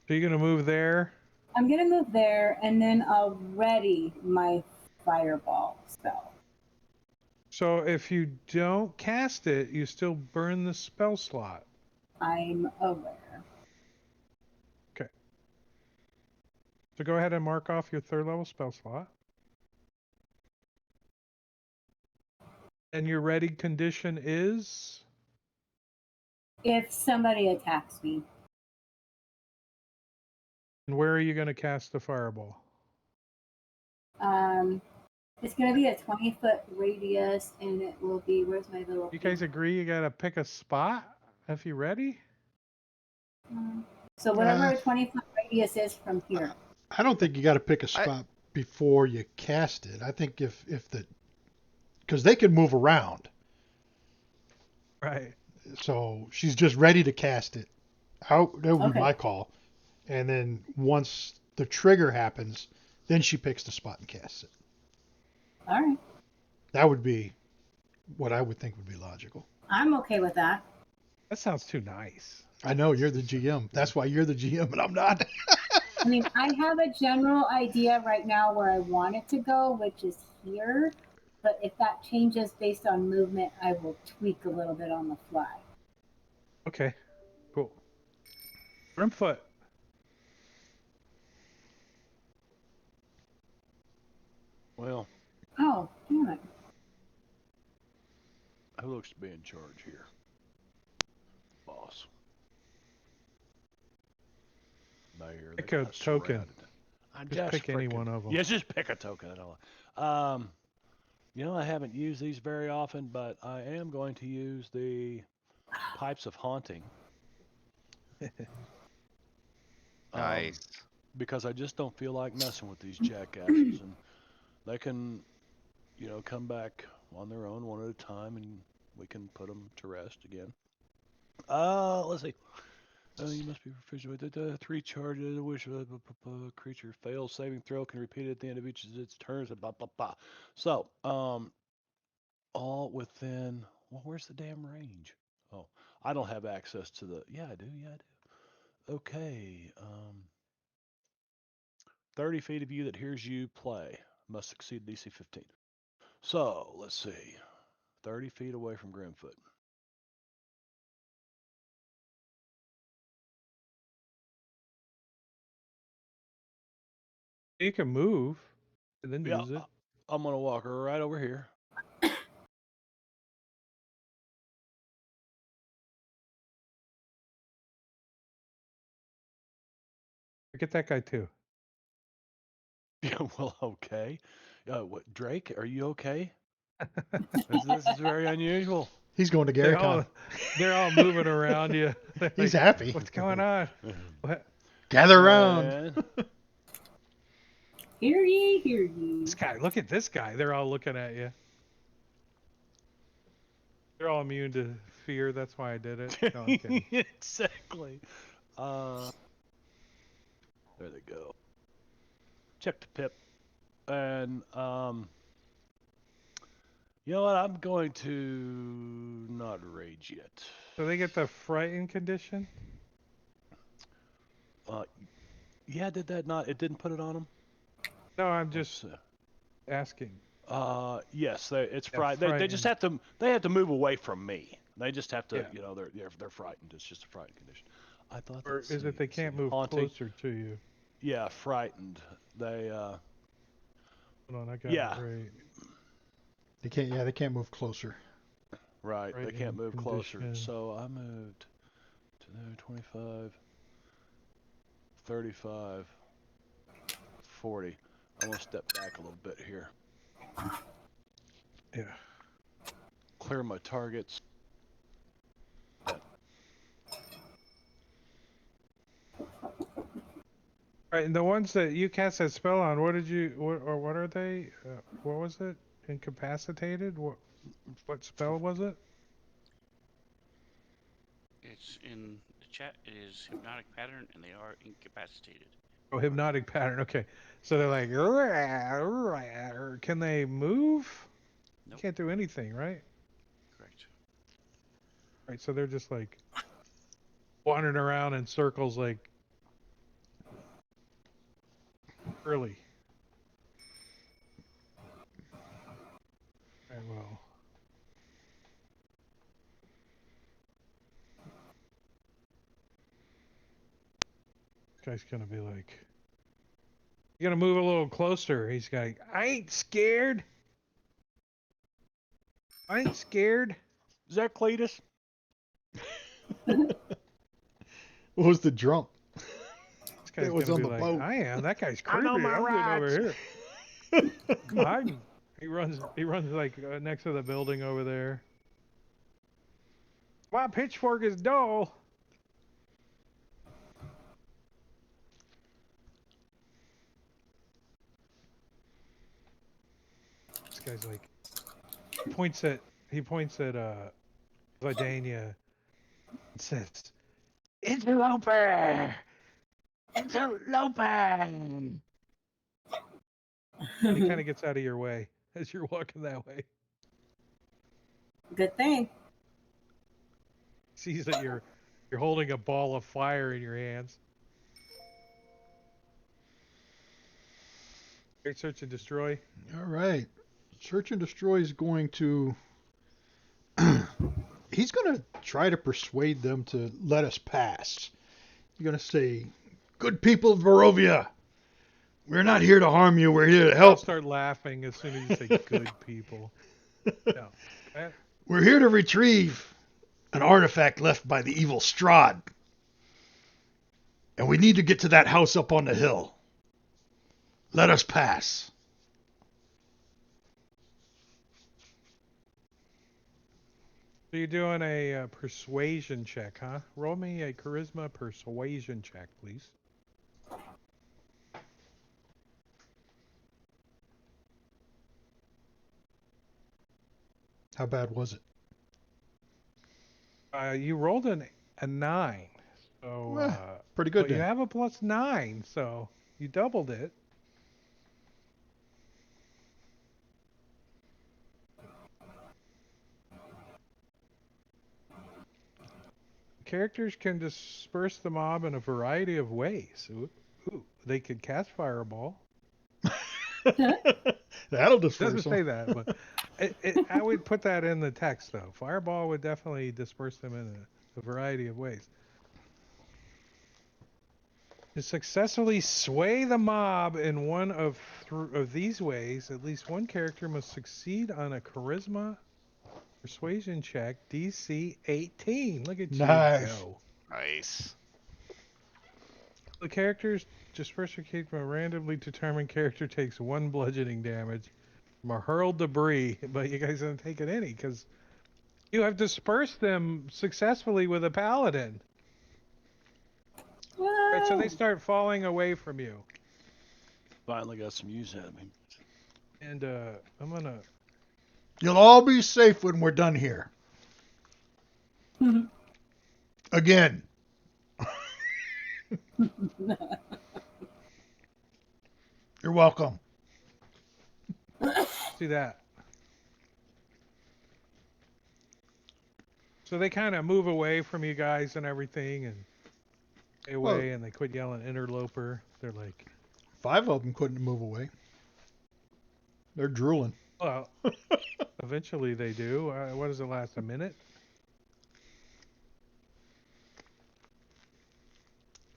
So you're gonna move there? I'm going to move there, and then I'll ready my fireball spell. So if you don't cast it, you still burn the spell slot. I'm aware. Okay. So go ahead and mark off your 3rd level spell slot. And your ready condition is? If somebody attacks me. And where are you going to cast the fireball? It's going to be a 20-foot radius, and it will be. Where's my little? You guys agree? You gotta pick a spot if you're ready. So whatever a 20-foot radius is from here. I don't think you got to pick a spot before you cast it. I think if because they can move around. Right. So she's just ready to cast it. That would be Okay. my call. And then once the trigger happens, then she picks the spot and casts it. All right. That would be what I would think would be logical. I'm okay with that. That sounds too nice. I know you're the GM. That's why you're the GM and I'm not. I mean, I have a general idea right now where I want it to go, which is here. But if that changes based on movement, I will tweak a little bit on the fly. Okay. Cool. Grimfoot. Well, Oh, damn it. who looks to be in charge here? Boss. Mayor. Pick a token. I Just pick any one of them. Yeah, just pick a token. You know, I haven't used these very often, but I am going to use the Pipes of Haunting. Nice. Because I just don't feel like messing with these jackasses, and they can, you know, come back on their own one at a time, and we can put them to rest again. Let's see. You must be proficient with 3 charges, which a creature fails saving throw can repeat it at the end of each of its turns. Blah blah blah. So, all within. Well, where's the damn range? Oh, I don't have access to the. Yeah, I do. Yeah, I do. Okay. 30 feet of you that hears you play must succeed DC 15. So let's see. 30 feet away from Grimfoot. You can move and then use it. I'm gonna walk right over here. Get that guy too. Yeah, well, okay. What, Drake? Are you okay? This is very unusual. He's going to GaryCon. They're all moving around you. He's happy. What's going on? What? Gather around. Hear ye, hear ye. This guy, look at this guy. They're all looking at you. They're all immune to fear. That's why I did it. No, I'm kidding. Exactly. There they go. Check the pip. And, you know what? I'm going to not rage yet. So they get the frightened condition? Yeah, did that not? It didn't put it on them? No, I'm just asking. Yes, it's frightened. They just have to. They have to move away from me. They just have to. You know, they're frightened. It's just a frightened condition. I thought. Or is it they can't move closer to you? Yeah, frightened. They. Hold on, I got it right. They can't. Yeah, they can't move closer. Right, they can't move closer. So I moved to there. 25, 35, 40. I'm gonna step back a little bit here. Yeah. Clear my targets. Right, and the ones that you cast that spell on, what are they? What was it? Incapacitated? What spell was it? It's in the chat. It is hypnotic pattern, and they are incapacitated. Oh, hypnotic pattern. Okay, so they're like, can they move? Nope. Can't do anything, right? Correct. Right, so they're just like wandering around in circles, like early. Right, well. This guy's gonna be like, you gotta move a little closer. He's going, I ain't scared. I ain't scared. Is that Cletus? What was the drum? This guy's It was gonna on be the like, boat. I am. That guy's creepy. know my I'm getting over rights. here. Behind. He runs like next to the building over there. My pitchfork is dull. This guy's like he points at Vidania and says, "Interloper! Interloper!" He kind of gets out of your way as you're walking that way. Good thing. Sees that you're holding a ball of fire in your hands. Great search and destroy. All right. Search and destroy is going to. He's going to try to persuade them to let us pass. He's going to say, "Good people of Barovia, we're not here to harm you. We're here to I'll help. start laughing as soon as you say "good people." No. We're here to retrieve an artifact left by the evil Strahd. And we need to get to that house up on the hill. Let us pass." So you're doing a persuasion check, huh? Roll me a charisma persuasion check, please. How bad was it? You rolled a 9. So Pretty good but you then. have a +9, so you doubled it. Characters can disperse the mob in a variety of ways. Ooh, they could cast Fireball. That'll It disperse doesn't them. say that, but I would put that in the text, though. Fireball would definitely disperse them in a variety of ways. To successfully sway the mob in one of these ways, at least one character must succeed on a charisma persuasion check DC 18. Look at Nice. you go. Nice. The characters disperse from a randomly determined character takes 1 bludgeoning damage from a hurled debris, but you guys haven't taken any because you have dispersed them successfully with a paladin. Right, so they start falling away from you. Finally got some use out of me. And I'm gonna. You'll all be safe when we're done here. Again. You're welcome. See that. So they kind of move away from you guys and everything and stay away, and they quit yelling interloper. They're like, 5 of them couldn't move away. They're drooling. well, eventually they do. What does it last, a minute?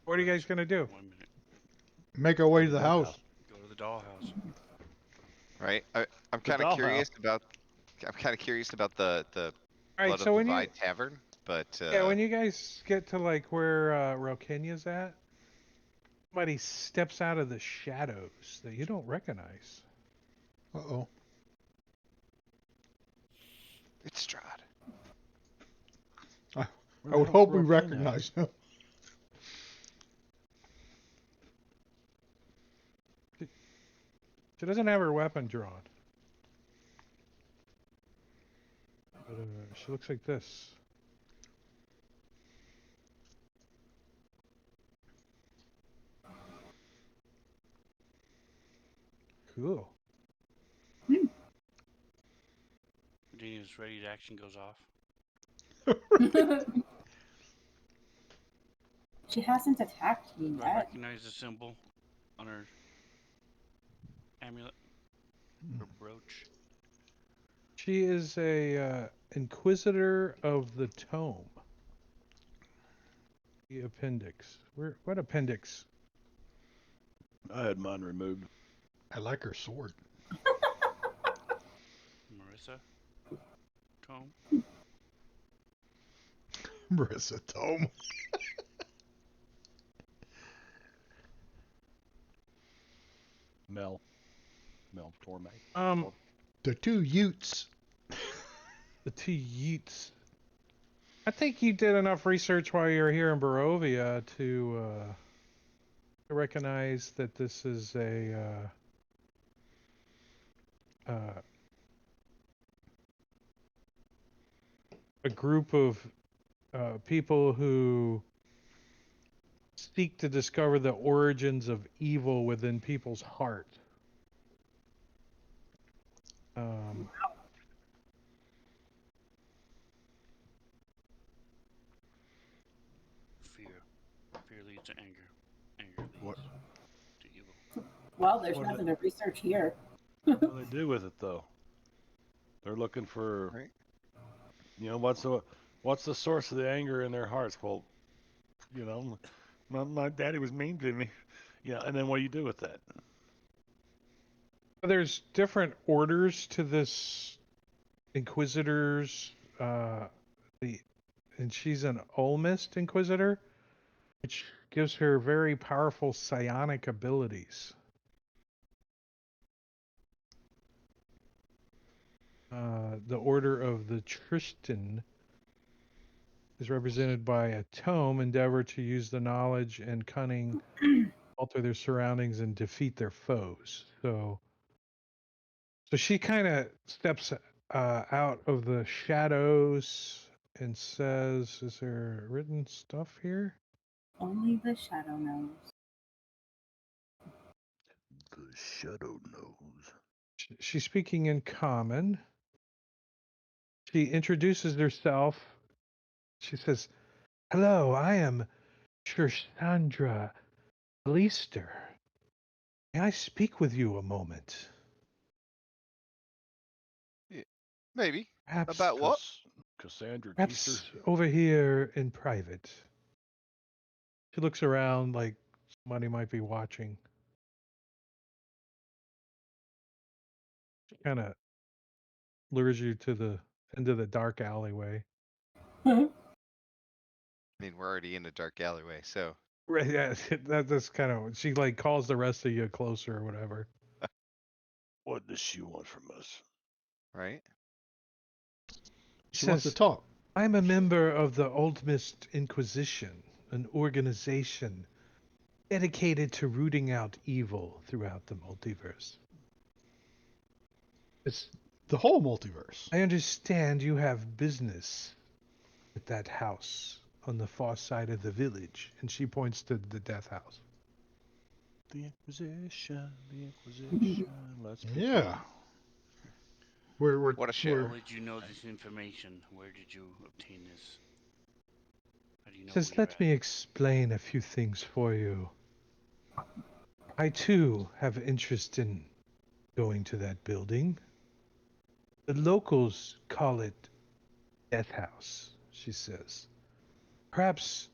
What are you guys going to do? 1 minute. Make our way to the house. Go to the dollhouse. Right. I'm kind of curious about. I'm kind of curious about the All right, Blood so of when the you Vide Tavern, but yeah, when you guys get to like where Rokenya's at, somebody steps out of the shadows that you don't recognize. Uh-oh. it's Strahd. I would hope we recognize him. She doesn't have her weapon drawn. But she looks like this. Cool. Daniel's ready to action goes off. She hasn't attacked me Do I yet. recognize the symbol on her amulet or brooch? She is a Inquisitor of the Tome. The appendix. What appendix? I had mine removed. I like her sword. Marissa? Tome? Marissa Tome. Mel. Torme. The two Utes. The two Yeats. I think you did enough research while you were here in Barovia to recognize that this is a group of people who seek to discover the origins of evil within people's heart. Fear leads to anger. Anger leads to evil. Well, there's What nothing to research here. What do they do with it though? They're looking for, Right. What's the source of the anger in their hearts? Well, my daddy was mean to me. Yeah, and then what do you do with that? There's different orders to this Inquisitors. And she's an Olmist Inquisitor, which gives her very powerful psionic abilities. The Order of the Tristan is represented by a tome, endeavor to use the knowledge and cunning, alter their surroundings, and defeat their foes. So she kind of steps out of the shadows and says, "Is there written stuff here?" Only the shadow knows. The shadow knows. She's speaking in common. She introduces herself. She says, "Hello, I am Shandra Leaster. May I speak with you a moment?" Maybe. Perhaps, About what? Cassandra perhaps Keister. over here in private. She looks around like somebody might be watching. She kind of lures you to the end of the dark alleyway. I mean, we're already in a dark alleyway, so. Right, yeah, that's kind of, she like calls the rest of you closer or whatever. What does she want from us? Right? She wants to Says, talk. "I'm a member of the Ultimate Inquisition, an organization dedicated to rooting out evil throughout the multiverse. The whole multiverse. I understand you have business at that house on the far side of the village," and she points to the death house. The Inquisition. Let's begin. Yeah. We're What a How show. did you know this information? Where did you obtain this? How do you know Says, where you're "Let at?" me explain a few things for you. I too have interest in going to that building. The locals call it Death House," she says. "Perhaps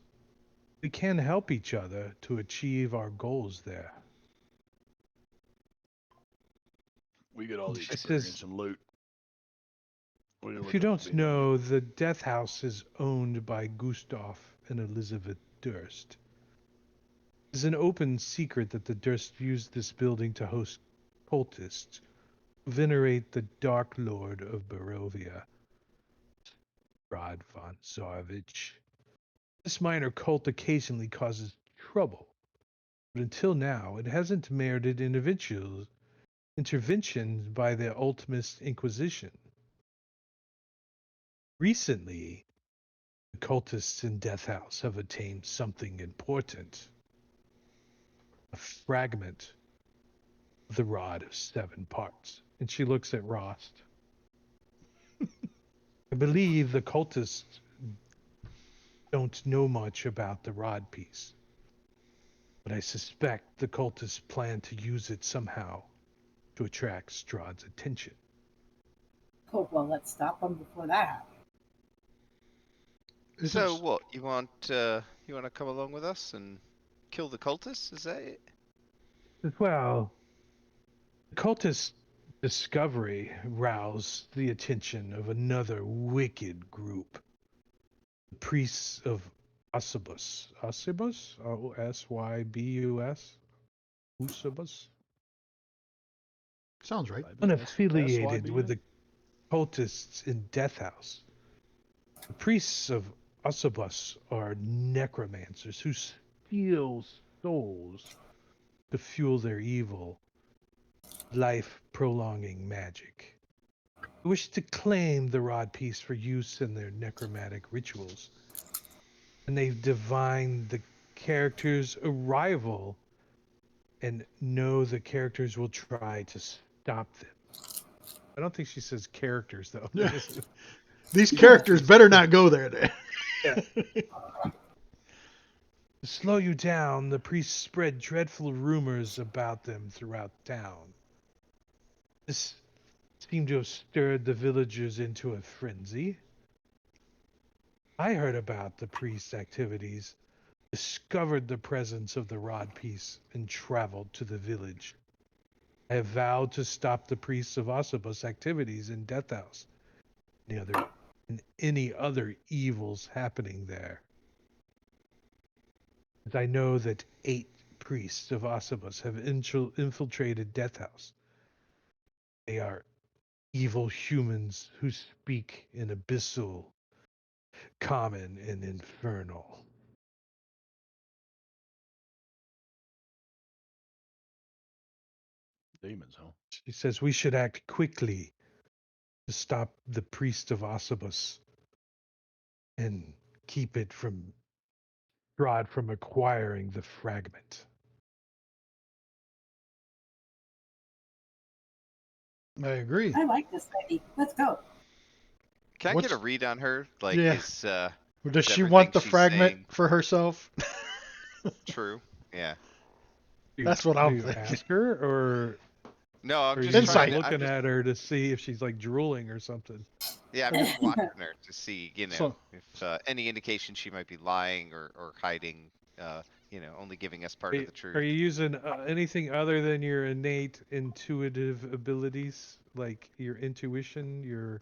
we can help each other to achieve our goals there." We get all the She experience says, and loot. "If you don't know, the Death House is owned by Gustav and Elizabeth Durst. It's an open secret that the Durst used this building to host cultists who venerate the Dark Lord of Barovia, Rod von Zarvich. This minor cult occasionally causes trouble, but until now it hasn't merited intervention by the Ultimate Inquisition. Recently, the cultists in Death House have attained something important. A fragment of the Rod of Seven Parts." And she looks at Rost. "I believe the cultists don't know much about the Rod piece, but I suspect the cultists plan to use it somehow to attract Strahd's attention." Oh, well, let's stop them before that happens. So what? You want to come along with us and kill the cultists? Is that it? Well, the cultists' discovery roused the attention of another wicked group, the priests of Osybus. Osybus? Osybus? Usibus? Sounds right. Unaffiliated with the cultists in Death House. The priests of Osubus are necromancers who steal souls to fuel their evil, life-prolonging magic. They wish to claim the rod piece for use in their necromantic rituals, and they've divined the character's arrival and know the characters will try to stop them. I don't think she says characters, though. Yeah. These characters better not go there. Yeah. To slow you down, the priests spread dreadful rumors about them throughout town. This seemed to have stirred the villagers into a frenzy. I heard about the priest's activities, discovered the presence of the rod piece, and traveled to the village. I have vowed to stop the priests of Osubus activities in Death House and any other evils happening there. As I know that 8 priests of Osubus have infiltrated Death House. They are evil humans who speak in abyssal, common, and infernal. Demons, huh? She says we should act quickly to stop the priest of Osubus and keep it from Strahd from acquiring the fragment. I agree. I like this lady. Let's go. Can I get a read on her? Like, Yeah. is Does she everything want the she's fragment saying for herself? true? Yeah. That's what I'm Do you thinking. ask her, or No, I'm are just you Insight. trying to, looking at her to see if she's like drooling or something? yeah, I'm just watching her to see, So- if any indication she might be lying or hiding, only giving us part of the truth. Are you using anything other than your innate intuitive abilities, like your intuition, your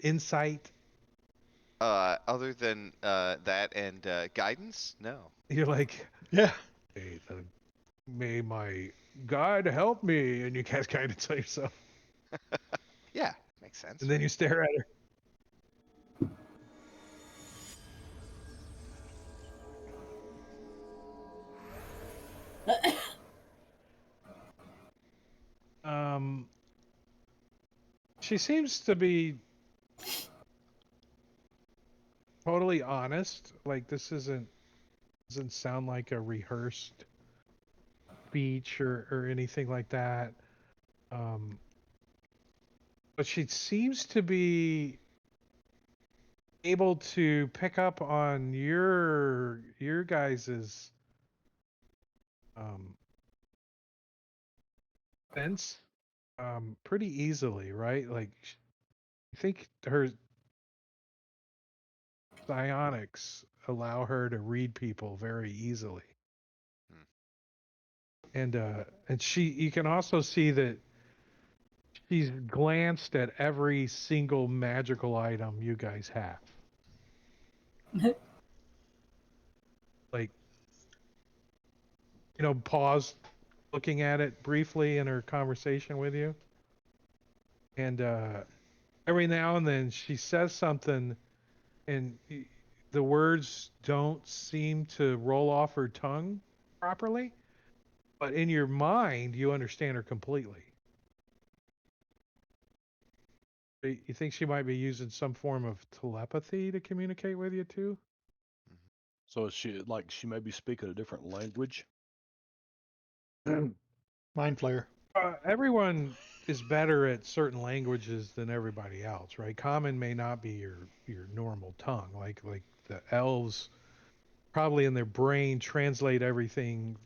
insight? Other than that and guidance, no. You're like, Yeah. may my God help me, and you can't kind of tell yourself, Yeah, makes sense. and then you stare at her. She seems to be totally honest. Like this doesn't sound like a rehearsed speech or anything like that. But she seems to be able to pick up on your guys's sense pretty easily, right? Like I think her psionics allow her to read people very easily. And she, you can also see that she's glanced at every single magical item you guys have. Like, pause looking at it briefly in her conversation with you. And every now and then she says something and the words don't seem to roll off her tongue properly, but in your mind you understand her completely. You think she might be using some form of telepathy to communicate with you too? So is she may be speaking a different language? Mind flayer. Everyone is better at certain languages than everybody else, right? Common may not be your normal tongue. Like the elves probably in their brain translate everything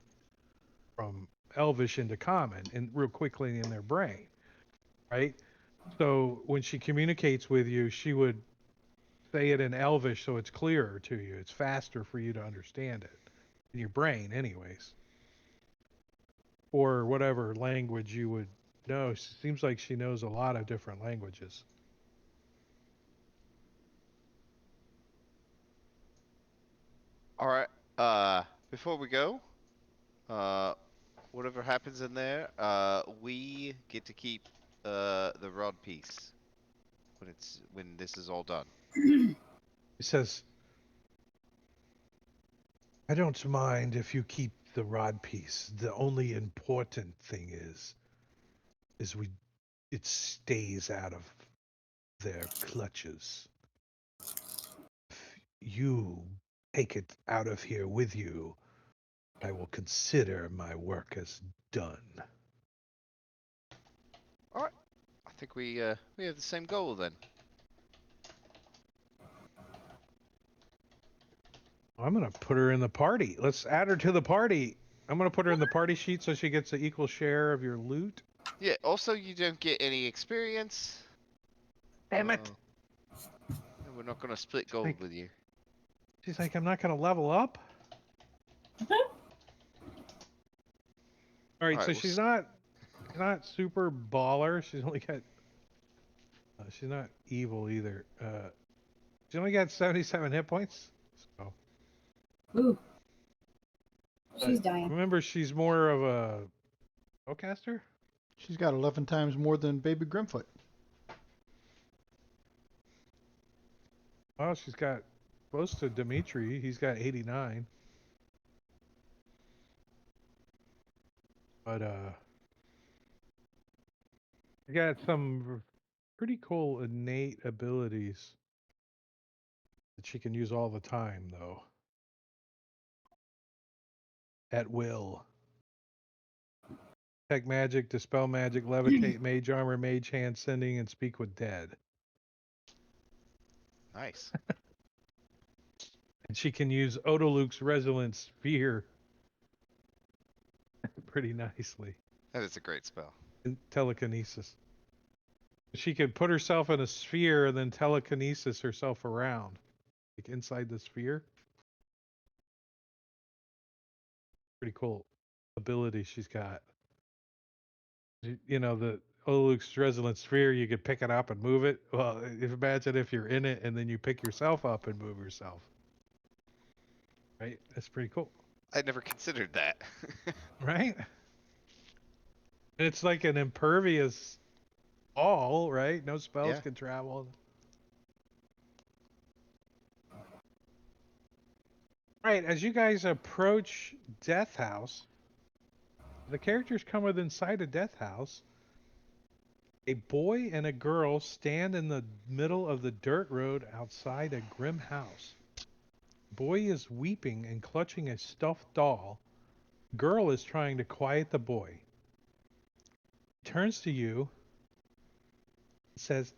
from elvish into common and real quickly in their brain, right? So when she communicates with you, she would say it in elvish so it's clearer to you. It's faster for you to understand it in your brain anyways. Or whatever language you would know. It seems like she knows a lot of different languages. All right. Before we go, whatever happens in there, we get to keep the rod piece when this is all done. He says, I don't mind if you keep the rod piece. The only important thing is it stays out of their clutches. If you take it out of here with you, I will consider my work as done. All right. I think we have the same goal then. I'm gonna put her in the party. Let's add her to the party. I'm gonna put her in the party sheet so she gets an equal share of your loot. Yeah. Also, you don't get any experience. Damn it! And we're not gonna split gold with you. She's like, I'm not gonna level up. All right, so she's not super baller. She's only got. She's not evil either. She only got 77 hit points. So. Ooh. She's dying. Remember, she's more of a spellcaster. She's got 11 times more than Baby Grimfoot. Well, she's got close to Dimitri. He's got 89. But I got some pretty cool innate abilities that she can use all the time, though. At will. Detect magic, dispel magic, levitate, mage armor, mage hand, sending, and speak with dead. Nice. And she can use Odoluke's resonant sphere pretty nicely. That is a great spell. And telekinesis. She could put herself in a sphere and then telekinesis herself around, like inside the sphere. Pretty cool ability she's got. You know, the Oluk's resonant sphere, you could pick it up and move it. Well, imagine if you're in it and then you pick yourself up and move yourself. Right? That's pretty cool. I never considered that. Right? And it's like an impervious all, right? No spells can travel. Right, as you guys approach Death House, the characters come within sight of Death House. A boy and a girl stand in the middle of the dirt road outside a grim house. Boy is weeping and clutching a stuffed doll. Girl is trying to quiet the boy. Turns to you and says,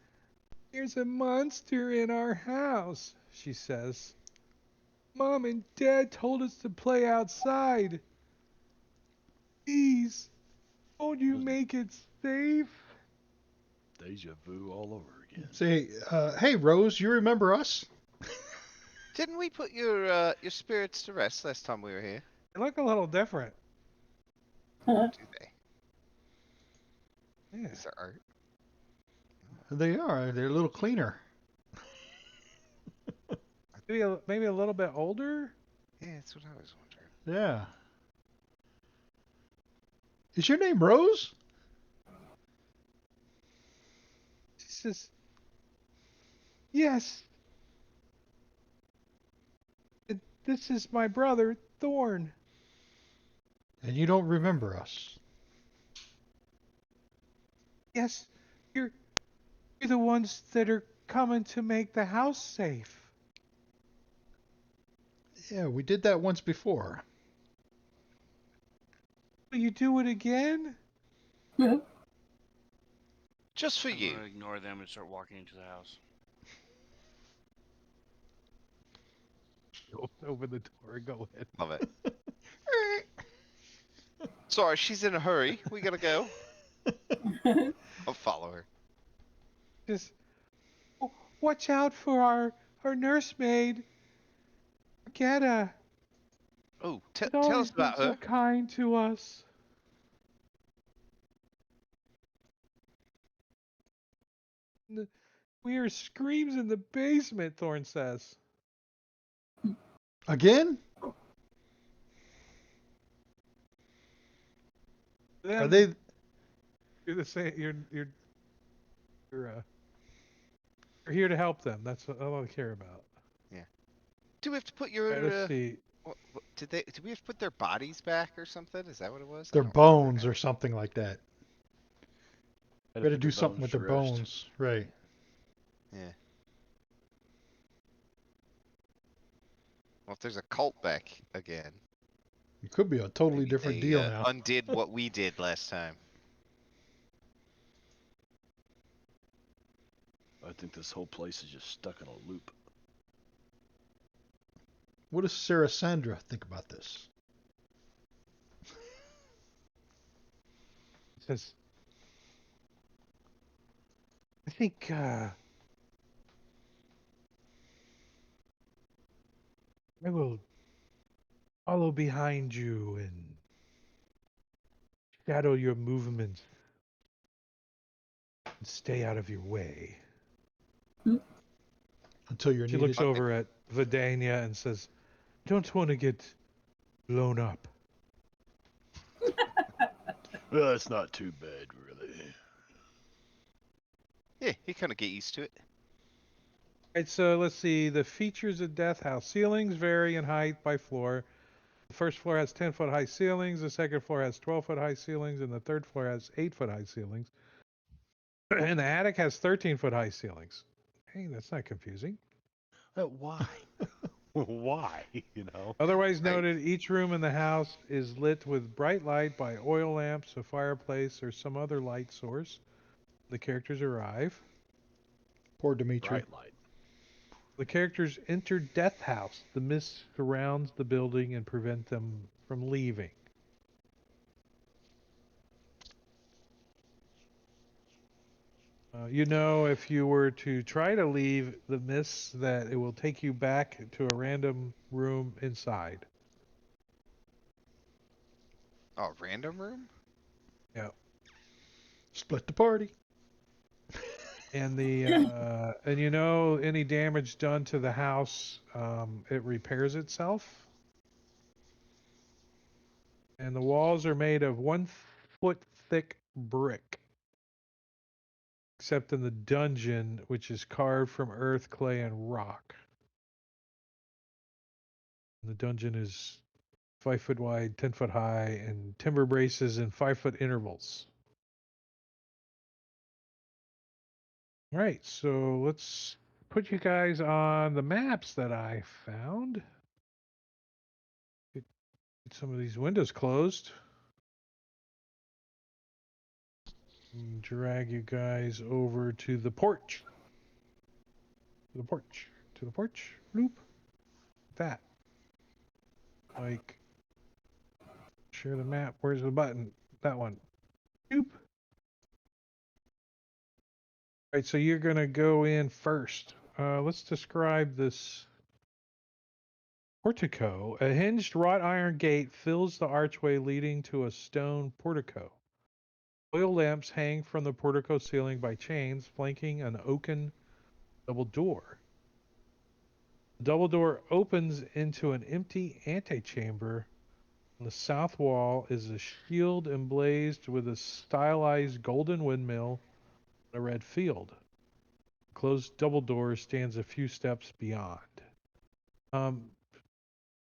"There's a monster in our house," she says. "Mom and Dad told us to play outside. Please, won't you make it safe?" Deja vu all over again. Say, hey Rose, you remember us? Didn't we put your spirits to rest last time we were here? They look a little different. Do they? Yeah. Is there art? They are. They're a little cleaner. Maybe a little bit older? Yeah, that's what I was wondering. Yeah. Is your name Rose? She says, "Yes. This is my brother, Thorn." And you don't remember us? "Yes, you're the ones that are coming to make the house safe." Yeah, we did that once before. "Will you do it again?" Just for I'm you. gonna ignore them and start walking into the house. Open the door and go in. Love it. Sorry, she's in a hurry. We gotta go. I'll follow her. Just watch out for our nursemaid, Geta. Oh, She's tell always us about been her. so kind to us. We hear screams in the basement, Thorn says. Again? Are they? You're the same. You're here to help them. That's all I care about. Yeah. Do we have to put All right, let's your see. did we have to put their bodies back or something? Is that what it was? I Their don't remember bones now. or something like that. Had We had to put do their something with to their rest. bones, right? Yeah. Well, if there's a cult back again, It could be a totally maybe different they deal now. undid what we did last time. I think this whole place is just stuck in a loop. What does Sarah Sandra think about this? It says, I think I will follow behind you and shadow your movements and stay out of your way. Until you're She needed. looks over at Vidania and says, don't want to get blown up. Well, it's not too bad, really. Yeah, you kind of get used to it. Right, so let's see. The features of Death House. Ceilings vary in height by floor. The first floor has 10-foot high ceilings. The second floor has 12-foot high ceilings. And the third floor has 8-foot high ceilings. And the attic has 13-foot high ceilings. Hey, that's not confusing. Why? Why? You know? Otherwise noted, each room in the house is lit with bright light by oil lamps, a fireplace, or some other light source. The characters arrive. Poor Dimitri. Bright light. The characters enter Death House. The mist surrounds the building and prevent them from leaving. You know, if you were to try to leave the mist, that it will take you back to a random room inside. Oh, random room? Yeah. Split the party. And and you know, any damage done to the house, it repairs itself. And the walls are made of 1-foot thick brick. Except in the dungeon, which is carved from earth, clay, and rock. The dungeon is 5-foot wide, 10-foot high, and timber braces in 5-foot intervals. All right, so let's put you guys on the maps that I found. Get some of these windows closed. And drag you guys over to the porch. To the porch. To the porch. Bloop. That. Like, share the map. Where's the button? That one. Bloop. All right, so you're going to go in first. Let's describe this portico. A hinged wrought iron gate fills the archway leading to a stone portico. Oil lamps hang from the portico ceiling by chains, flanking an oaken double door. The double door opens into an empty antechamber. On the south wall is a shield emblazed with a stylized golden windmill and a red field. The closed double door stands a few steps beyond.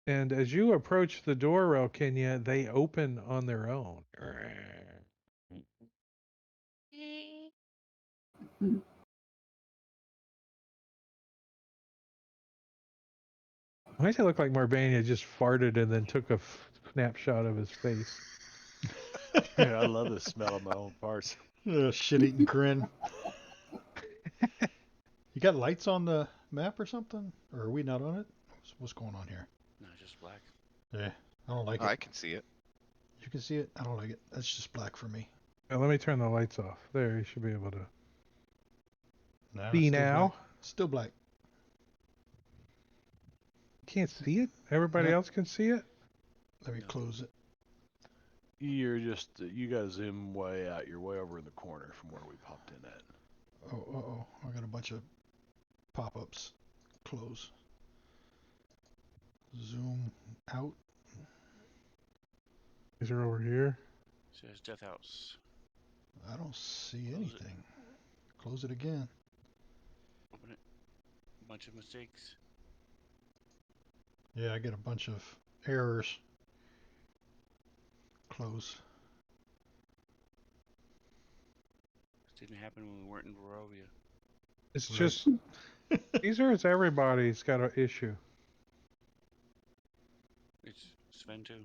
And as you approach the door, Relkenya, they open on their own. Why does it look like Marbania just farted and then took a snapshot of his face? Yeah, I love the smell of my own farts. Shit-eating grin. You got lights on the map or something? Or are we not on it? What's going on here? No, just black. Yeah, I don't like Oh, it. I can see it. You can see it? I don't like it. That's just black for me. Now, let me turn the lights off. There, you should be able to No, see still now. black. Still black. Can't see it? Everybody Yeah. else can see it? Let me close it. You're just, you gotta zoom way out. You're way over in the corner from where we popped in at. Oh. I got a bunch of pop-ups. Close. Zoom out. These are over here. Says Death House. I don't see Close it. anything. Close it again. Open it. A bunch of mistakes. Yeah, I get a bunch of errors. Close. This didn't happen when we weren't in Barovia. It's Right. just Caesar is everybody's got an issue. It's Sven too.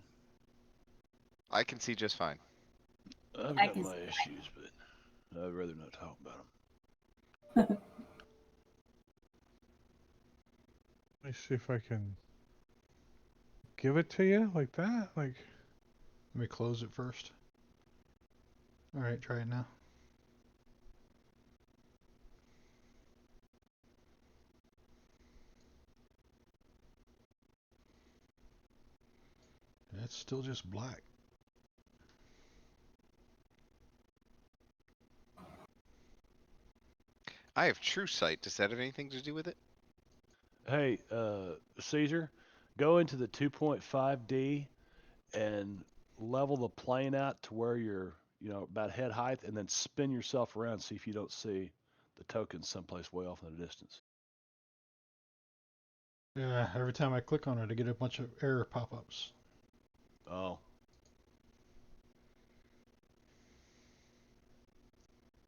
I can see just fine. I've I got can my see that. issues, but I'd rather not talk about them. Let me see if I can give it to you like that. Like, Let me close it first. All right, try it now. It's still just black. I have True Sight. Does that have anything to do with it? Hey, Caesar, go into the 2.5D and level the plane out to where you're, about head height, and then spin yourself around. See if you don't see the tokens someplace way off in the distance. Yeah, every time I click on it, I get a bunch of error pop-ups. Oh,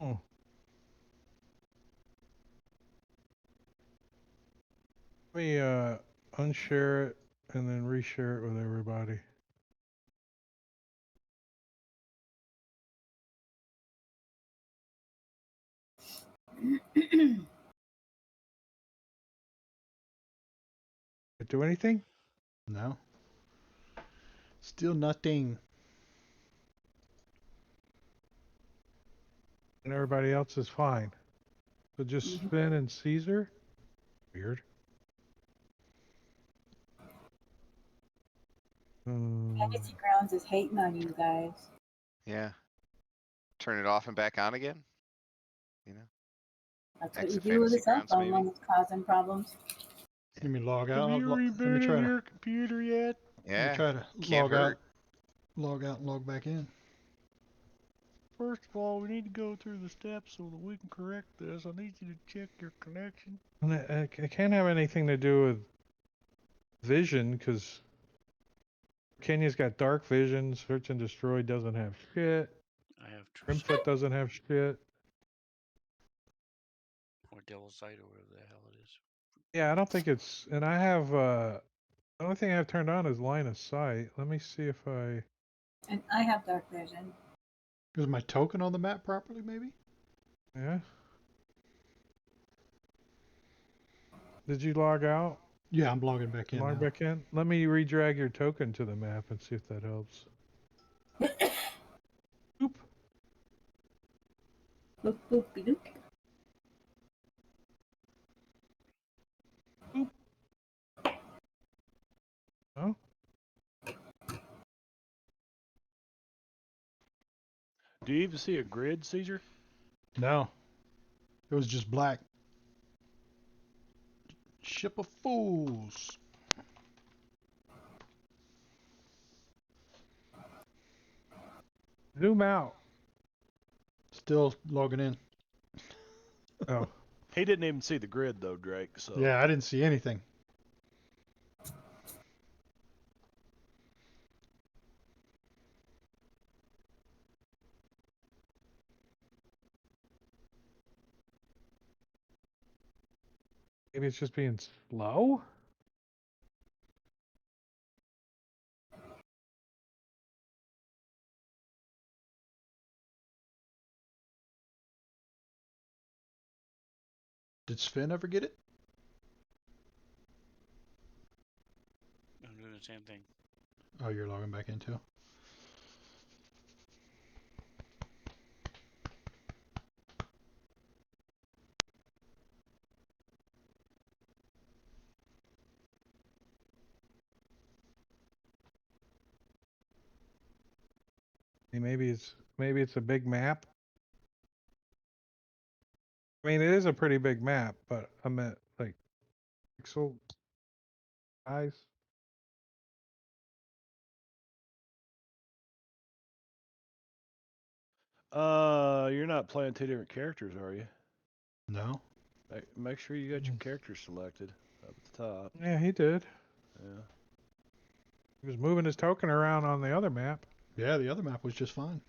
oh, let me unshare it and then reshare it with everybody. Do anything? No. Still nothing. And everybody else is fine. So just Sven and Caesar? Weird. Fantasy Grounds is hating on you guys. Yeah. Turn it off and back on again? You know? That's what Exit you do with a Fantasy cell Grounds, phone maybe? when it's causing problems. Let me log out. have you Let me rebooted try to. your computer yet? Let me Yeah. try to Can't hurt. log out, and log back in. First of all, we need to go through the steps so that we can correct this. I need you to check your connection. And it can't have anything to do with vision because Kenya's got dark vision. Search and Destroy doesn't have shit. I have True Sight Grimfoot doesn't have shit. or Devil's Sight or whatever the hell it is. Yeah, I don't think it's. And I have. The only thing I have turned on is line of sight. Let me see if I. And I have dark vision. Is my token on the map properly, maybe? Yeah. Did you log out? Yeah, I'm logging back in Log now. back in? Let me redrag your token to the map and see if that helps. Oop. Boop, boop, doop. Oh. Do you even see a grid, Caesar? No. It was just black. Ship of fools. Zoom out. Still logging in. Oh. He didn't even see the grid though, Drake. So Yeah, I didn't see anything. Maybe it's just being slow? Did Sven ever get it? I'm doing the same thing. Oh, you're logging back in too? Maybe it's a big map. I mean, it is a pretty big map, but I meant like pixel size. You're not playing two different characters, are you? No. Make sure you got your characters selected up at the top. Yeah, he did. Yeah. He was moving his token around on the other map. Yeah, the other map was just fine.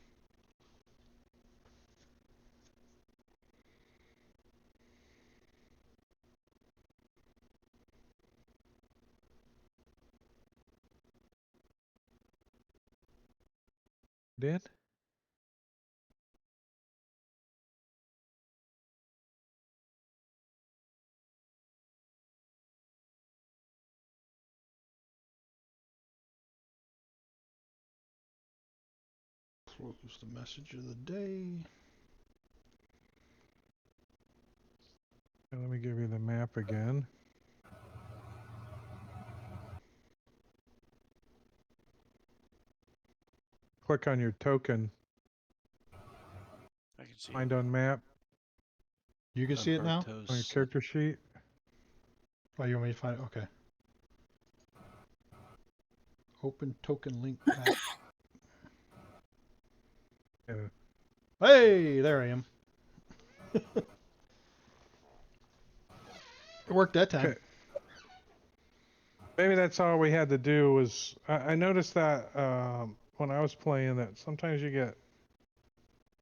Did? Close the message of the day. Let me give you the map again. Click on your token. I can see. Find on map You can see it now? on your character sheet. Oh, you want me to find it? Okay. Open token link map. Yeah. Hey, there I am. It worked that time. Okay. Maybe that's all we had to do was... I noticed that when I was playing that sometimes you get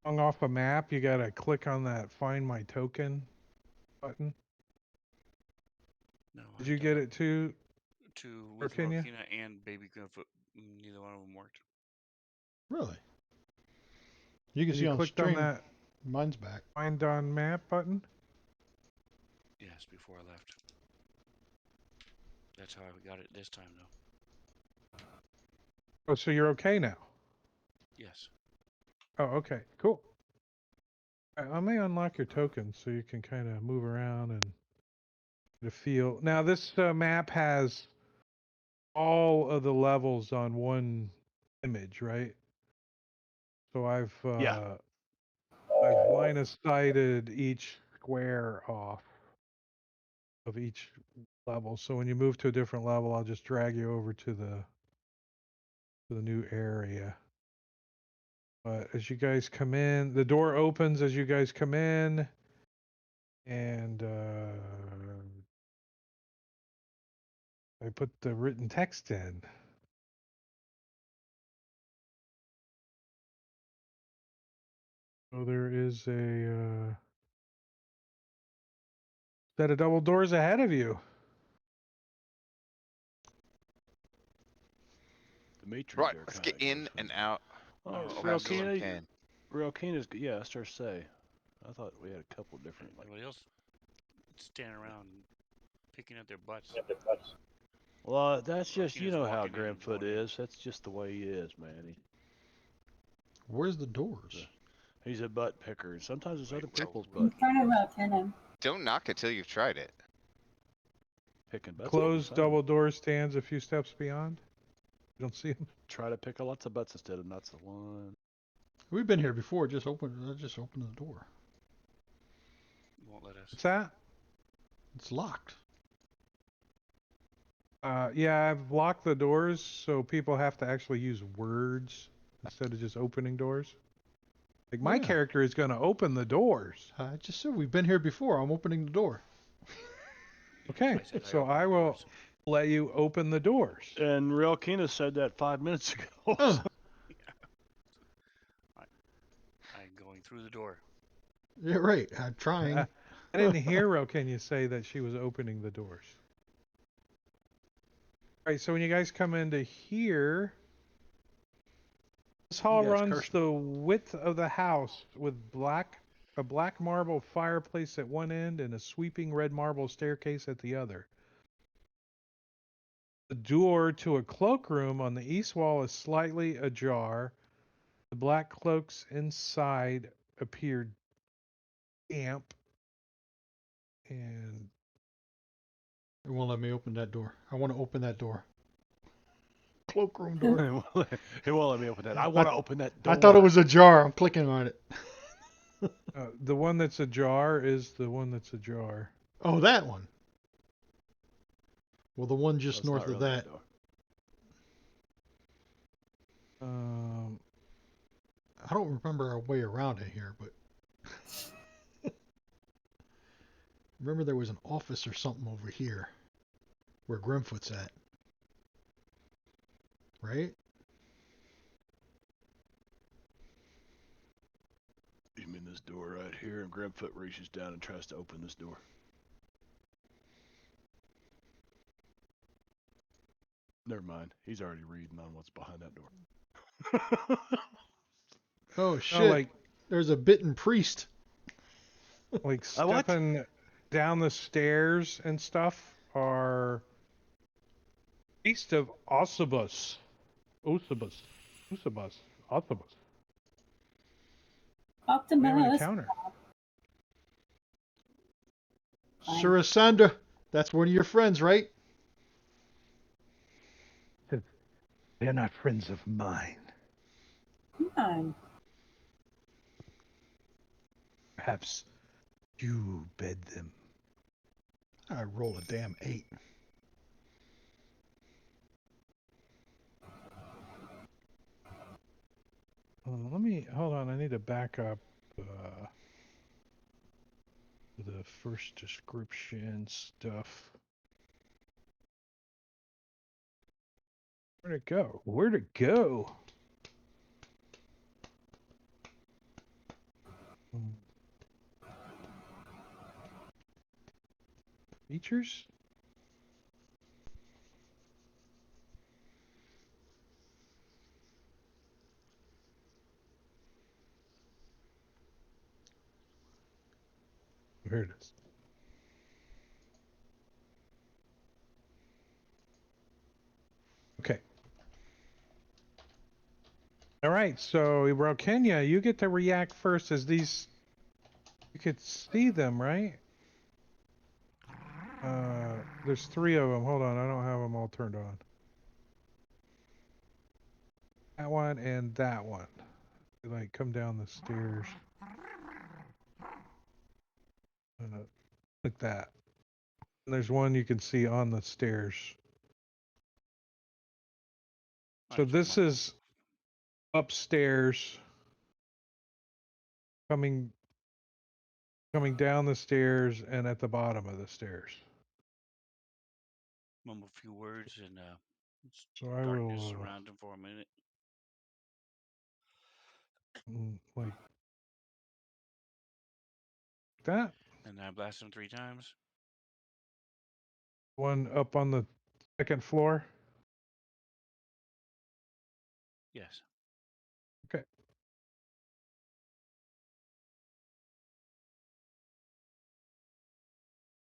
hung off a map. You got to click on that Find My Token button. No. Did you get it too? With Rokina and Baby Greenfoot, neither one of them worked. Really? You can see you on clicked stream, on that mine's back. Find on Map button? Yes, before I left. That's how I got it this time, though. Oh, so you're okay now? Yes. Oh, okay. Cool. I may unlock your token so you can kind of move around and get a feel. Now, this map has all of the levels on one image, right? So I've line of sighted each square off of each level. So when you move to a different level, I'll just drag you over to the new area. But as you guys come in, the door opens as you guys come in, and I put the written text in. So there is a set of double doors ahead of you. Dimitri Right, there let's kinda get in goes and with- out Oh, as Real fast as we Kina, can. Real Kina's yeah. I start to say. I thought we had a couple different like. Everybody else standing around picking up their butts. Well, that's just you Kina's know how walking in and Grandfoot going in. is. That's just the way he is, man. Where's the doors? He's a butt picker, and sometimes it's Wait, other well, people's we're- butt In front of Lieutenant. Don't knock it till you've tried it. picking butts. Closed double door stands a few steps beyond. You don't see him. Try to pick lots of butts instead of nuts of one. We've been here before. Just open the door. Won't let us. What's that? It's locked. Yeah, I've locked the doors so people have to actually use words instead of just opening doors. Like my Yeah. character is going to open the doors. I just said we've been here before. I'm opening the door. Okay, I said so opened I the will doors. let you open the doors. And Real Kina said that 5 minutes ago. Oh, I'm going through the door. yeah, right. I'm trying. I didn't hear Rokenya say that she was opening the doors. All right, so when you guys come into here, this hall You guys runs cursed. the width of the house with a black marble fireplace at one end and a sweeping red marble staircase at the other. The door to a cloakroom on the east wall is slightly ajar. The black cloaks inside appear damp, and It won't let me open that door. I want to open that door. Cloakroom door. He won't let me open that. I want to open that door. I thought it was ajar. I'm clicking on it. the one that's ajar is the one that's ajar. Oh, that one. Well, the one just That's north not of really that. a door. I don't remember our way around in here, but remember there was an office or something over here where Grimfoot's at, right? You mean this door right here? And Grimfoot reaches down and tries to open this door. Never mind. He's already reading on what's behind that door. Oh No, shit! There's a bitten priest. like what? stepping down the stairs and stuff are Feast of Osibus. Osibus. Osibus. Osibus. We have an Optimus. encounter. Fine. Surasanda, that's one of your friends, right? They're not friends of mine. Come on. Perhaps you bed them. I roll a damn 8. Let me hold on. I need to back up the first description stuff. Where'd it go? Where'd it go? Features? Here it is. Okay. All right, so Ibro Kenya, you get to react first as these. You could see them, right? There's 3 of them. Hold on, I don't have them all turned on. That one and that one. They, like, come down the stairs. Like that. And there's one you can see on the stairs. So this is upstairs, coming down the stairs and at the bottom of the stairs. Mumble a few words and So I darkness will around him for a minute. like that. And I blast him 3 times. One up on the second floor. Yes. Okay.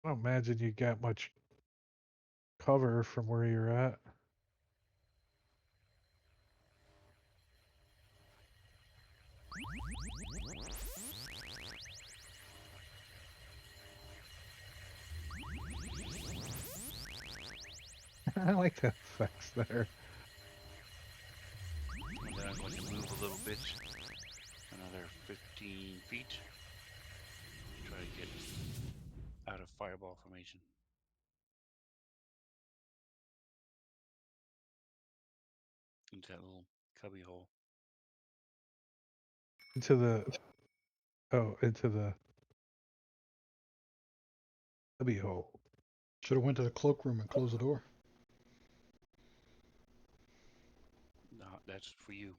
I don't imagine you got much cover from where you're at. I like the effects there. And then I'm going to move a little bit, another 15 feet, to try to get out of fireball formation. Into that little cubby hole. Into the cubby hole. Should have went to the cloakroom and closed the door. No, that's for you.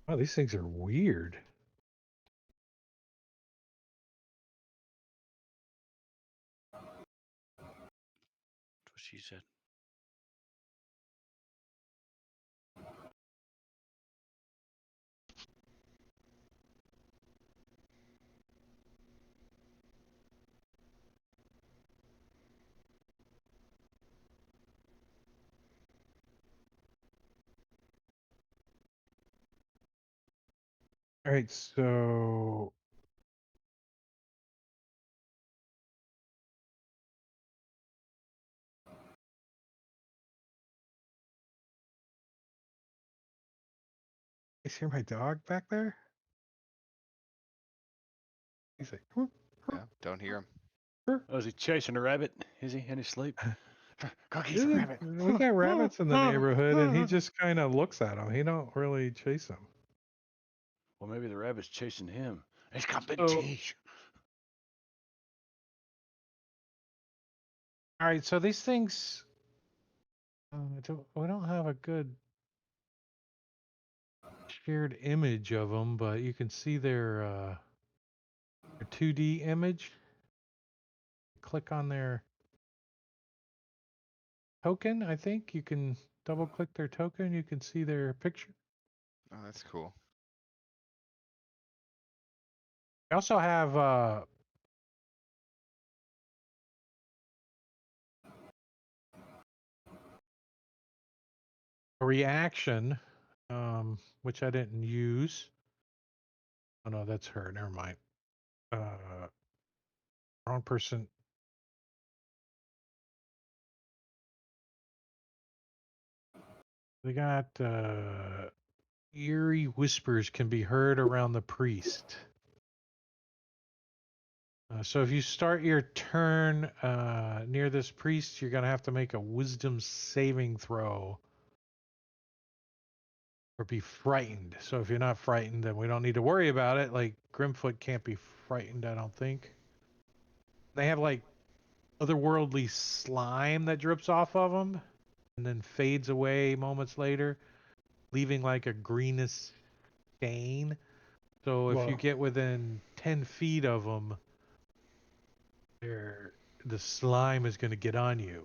Wow, these things are weird. That's what she said. All right, so is here my dog back there? He's like, Yeah, don't hear him. Oh, is he chasing a rabbit? Is he in his sleep? Go get "This some is- rabbit. we got rabbits in the neighborhood, and he just kind of looks at them. He don't really chase them. Well, maybe the rabbit's chasing him. He's got big So- teeth. All right, so these things, we don't have a good shared image of them, but you can see their 2D image. Click on their token. I think you can double click their token. You can see their picture. Oh, that's cool. We also have a reaction, which I didn't use. Oh no, that's her. Never mind. Wrong person. They got eerie whispers can be heard around the priest. So if you start your turn near this priest, you're going to have to make a wisdom saving throw or be frightened. So if you're not frightened, then we don't need to worry about it. Like Grimfoot can't be frightened, I don't think. They have like otherworldly slime that drips off of them and then fades away moments later, leaving like a greenish stain. So if you Whoa. get within 10 feet of them, the slime is going to get on you.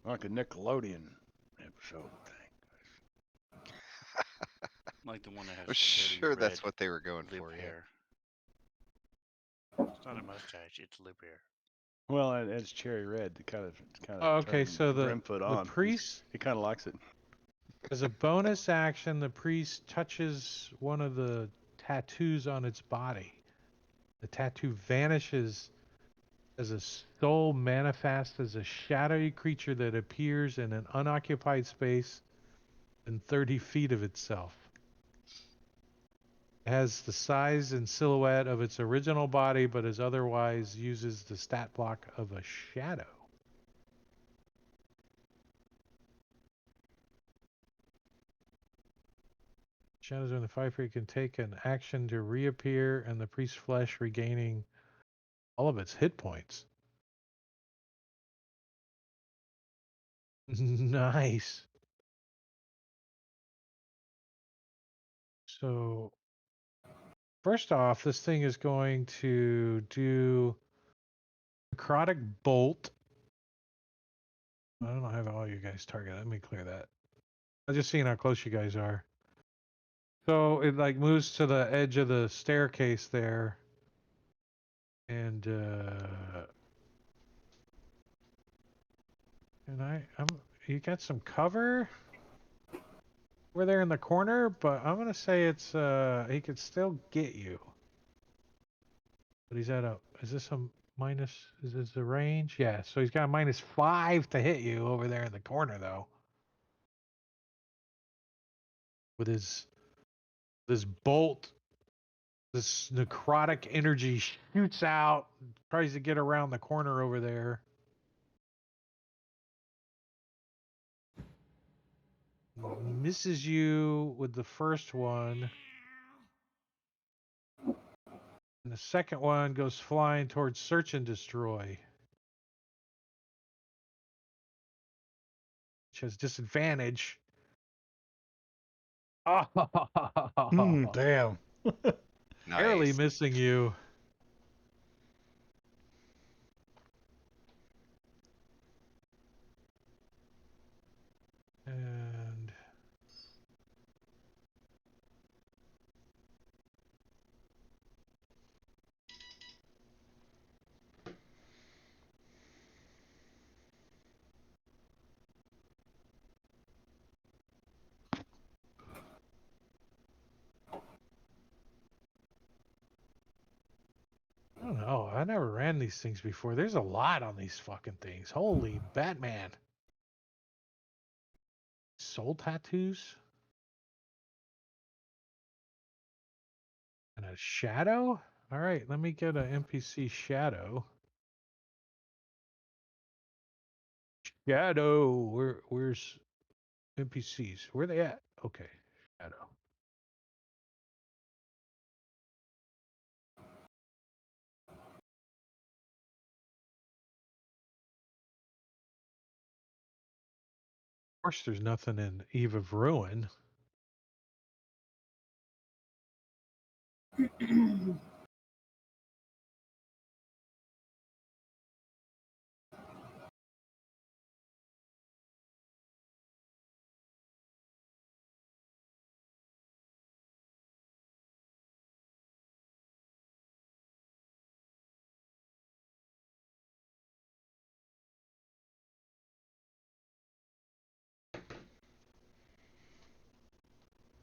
Like a Nickelodeon episode thing. Like the one that has I'm cherry sure red that's what they were going lip for. Yeah. hair. It's not a mustache, it's lip hair. Well, and it's cherry red to kind of Oh, okay, turn so Grimfoot the on. priest, He kind of likes it. as a bonus action, the priest touches one of the tattoos on its body. The tattoo vanishes as a soul manifests as a shadowy creature that appears in an unoccupied space in 30 feet of itself. It has the size and silhouette of its original body, but is otherwise uses the stat block of a shadow. Shadows in the fight free can take an action to reappear and the priest's flesh regaining all of its hit points. Nice. So first off, this thing is going to do necrotic bolt. I don't have all you guys targeted. Let me clear that. I'm just seeing how close you guys are. So it like moves to the edge of the staircase there. And you got some cover over there in the corner, but I'm gonna say it's he could still get you. But he's at is this a minus, is this the range? Yeah, so he's got a -5 to hit you over there in the corner though. With this bolt, this necrotic energy shoots out, tries to get around the corner over there. Misses you with the first one. And the second one goes flying towards search and destroy. Which has disadvantage. Oh, Damn. barely Nice. missing you. And I don't know. I never ran these things before. There's a lot on these fucking things. Holy Batman. Soul tattoos? And a shadow? All right, let me get an NPC shadow. Shadow, where's NPCs? Where they at? Okay, shadow. Of course, there's nothing in Eve of Ruin.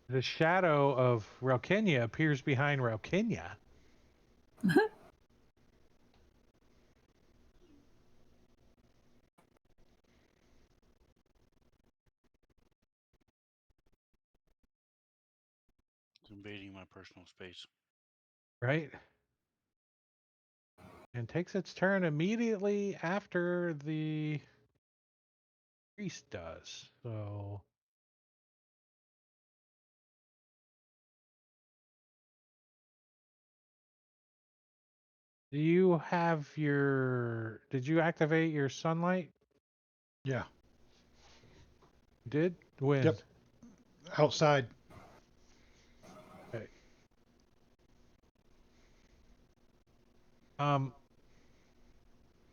The shadow of Relkenia appears behind Relkenia. It's invading my personal space. Right? And takes its turn immediately after the priest does. So do you have your did you activate your sunlight? Yeah. Did? When? Yep. Outside. Okay.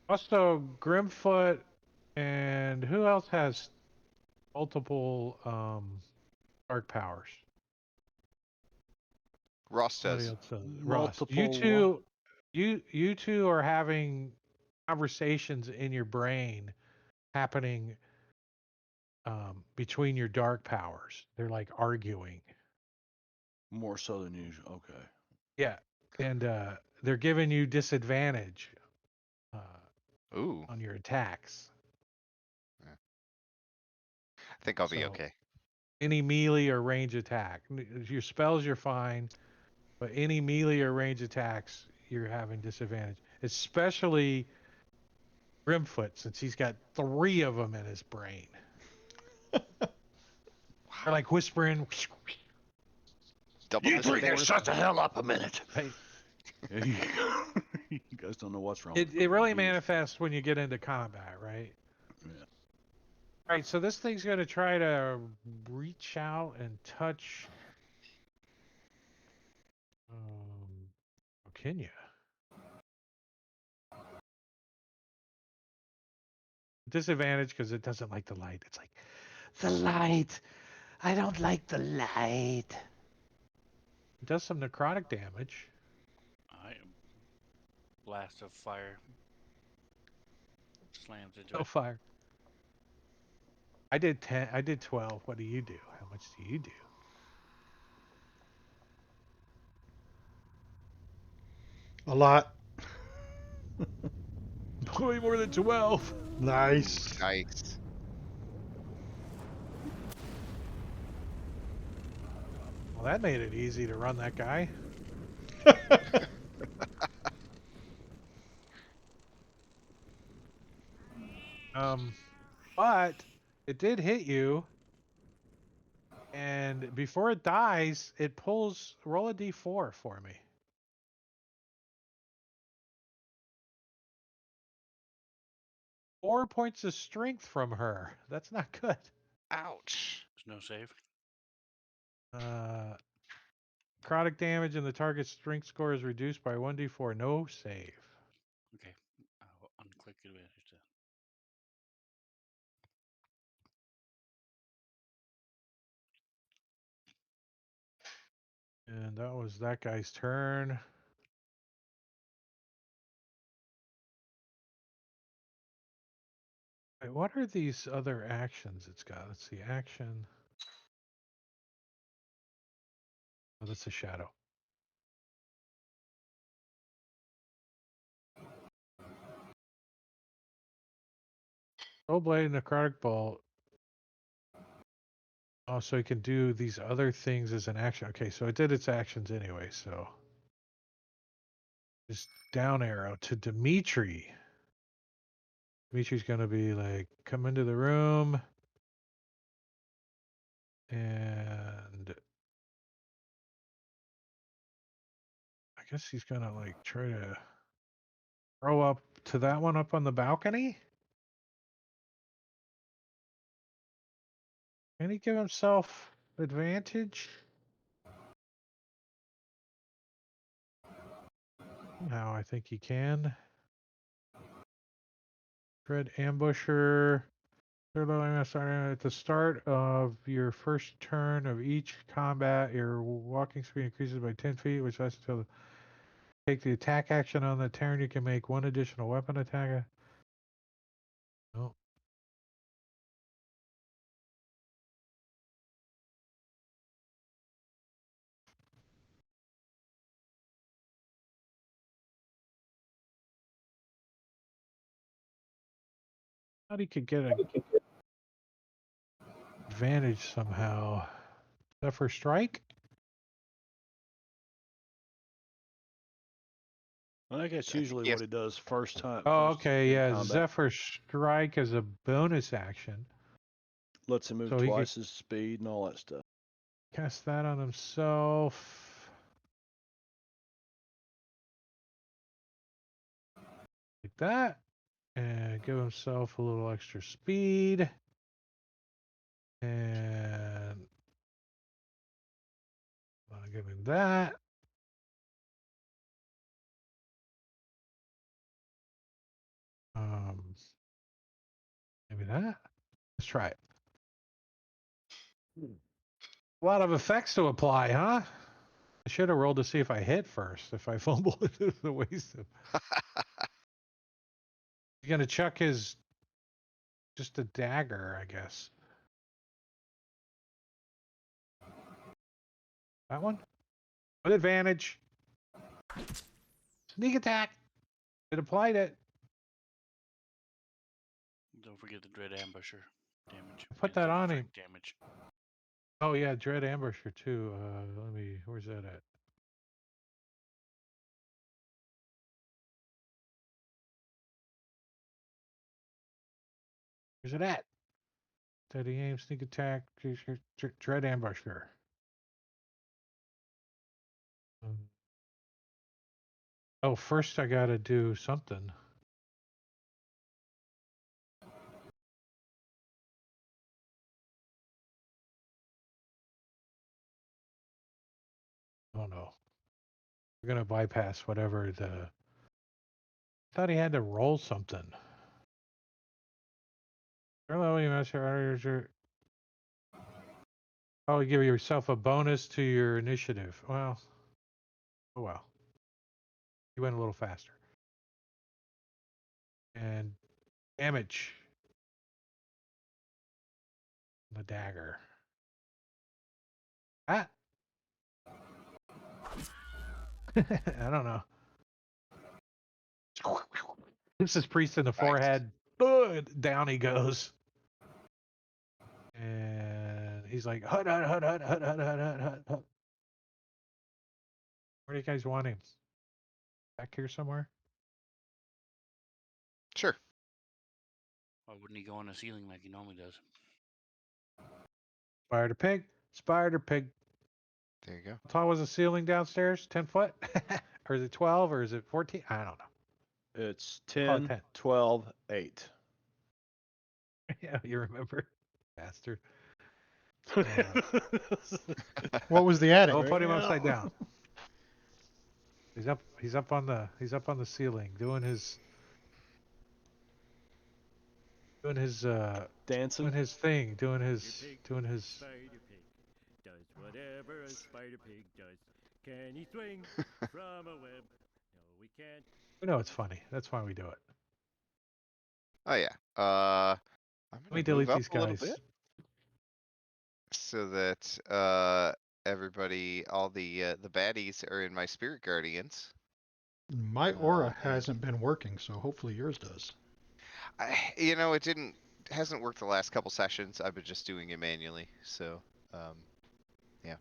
Also Grimfoot and who else has multiple dark powers? Ross Somebody does. else does. Ross. Multiple. You two are having conversations in your brain happening between your dark powers. They're like arguing. More so than usual. Okay. Yeah. And they're giving you disadvantage uh, Ooh. on your attacks. I think I'll be So okay. any melee or range attack. Your spells you're fine, but any melee or range attacks you're having disadvantage. Especially Grimfoot, since he's got 3 of them in his brain. They're like whispering. Double disadvantage. Shut the hell up a minute. Right? you guys don't know what's wrong. It really manifests when you get into combat, right? Yeah. All right, so this thing's going to try to reach out and touch Kenya. Disadvantage because it doesn't like the light. It's like, the light. I don't like the light. It does some necrotic damage. Blast of fire slams into No it. fire. I did 10. I did 12. What do you do? How much do you do? A lot. Way more than 12. Nice. Nice. Well, that made it easy to run that guy. But it did hit you. And before it dies, it pulls, roll a d4 for me. 4 points of strength from her. That's not good. Ouch. There's no save. Necrotic damage and the target's strength score is reduced by 1d4. No save. Okay. I'll unclick advantage to. And that was that guy's turn. Wait, what are these other actions it's got? Let's see. Action. Oh, that's a shadow. Soul Blade, Necrotic Bolt. Oh, so it can do these other things as an action. Okay, so it did its actions anyway, so. Just down arrow to Dimitri. Dimitri's gonna be like, come into the room, and I guess he's gonna like try to throw up to that one up on the balcony. Can he give himself advantage? Somehow, I think he can. Dread ambusher. At the start of your first turn of each combat, your walking speed increases by 10 feet, which lasts until take the attack action on the turn. You can make one additional weapon attack. Oh. Thought he could get an advantage somehow. Zephyr Strike? I think that's usually what he does first time. Oh, first okay, in yeah. combat. Zephyr Strike is a bonus action. Lets him move So he twice his speed and all that stuff. Cast that on himself. Like that. And give himself a little extra speed. And I'll give him that. Maybe that. Let's try it. A lot of effects to apply, huh? I should have rolled to see if I hit first. If I fumble, it's a waste of. He's gonna chuck his just a dagger, I guess. That one? With advantage. Sneak attack. It applied it. Don't forget the Dread Ambusher damage. Put and that Zephyr on Strike him. Damage. Oh yeah, Dread Ambusher too. Let me. Where's that at? Where's it at? Steady aim, sneak attack, Dread Ambusher. Oh, first I gotta do something. Oh no. We're gonna bypass whatever the. I thought he had to roll something. Oh, you give yourself a bonus to your initiative. Well, oh well. You went a little faster. And damage. The dagger. Ah. I don't know. This is priest in the forehead. Down he goes. And he's like, hut, hut, hut, hut, hut, hut, hut, hut, hut, hut. Where do you guys want him? Back here somewhere? Sure. Why wouldn't he go on the ceiling like he normally does? Spider pig. Spider pig. There you go. How tall was the ceiling downstairs? 10 foot? Or is it 12 or is it 14? I don't know. It's Call it 10, 10. 12, 8. Yeah, you remember. Bastard. What was the attic? Don't put him upside down. He's up on the ceiling doing his dancing. doing his thing, doing his Spider pig does whatever a spider pig does. Can he swing from a web? No, we can't. We know it's funny. That's why we do it. Oh yeah. I'm Let me gonna move delete up these a little guys. bit so that everybody, all the baddies are in my spirit guardians. My aura hasn't been working, so hopefully yours does. It hasn't worked the last couple sessions. I've been just doing it manually, so yeah.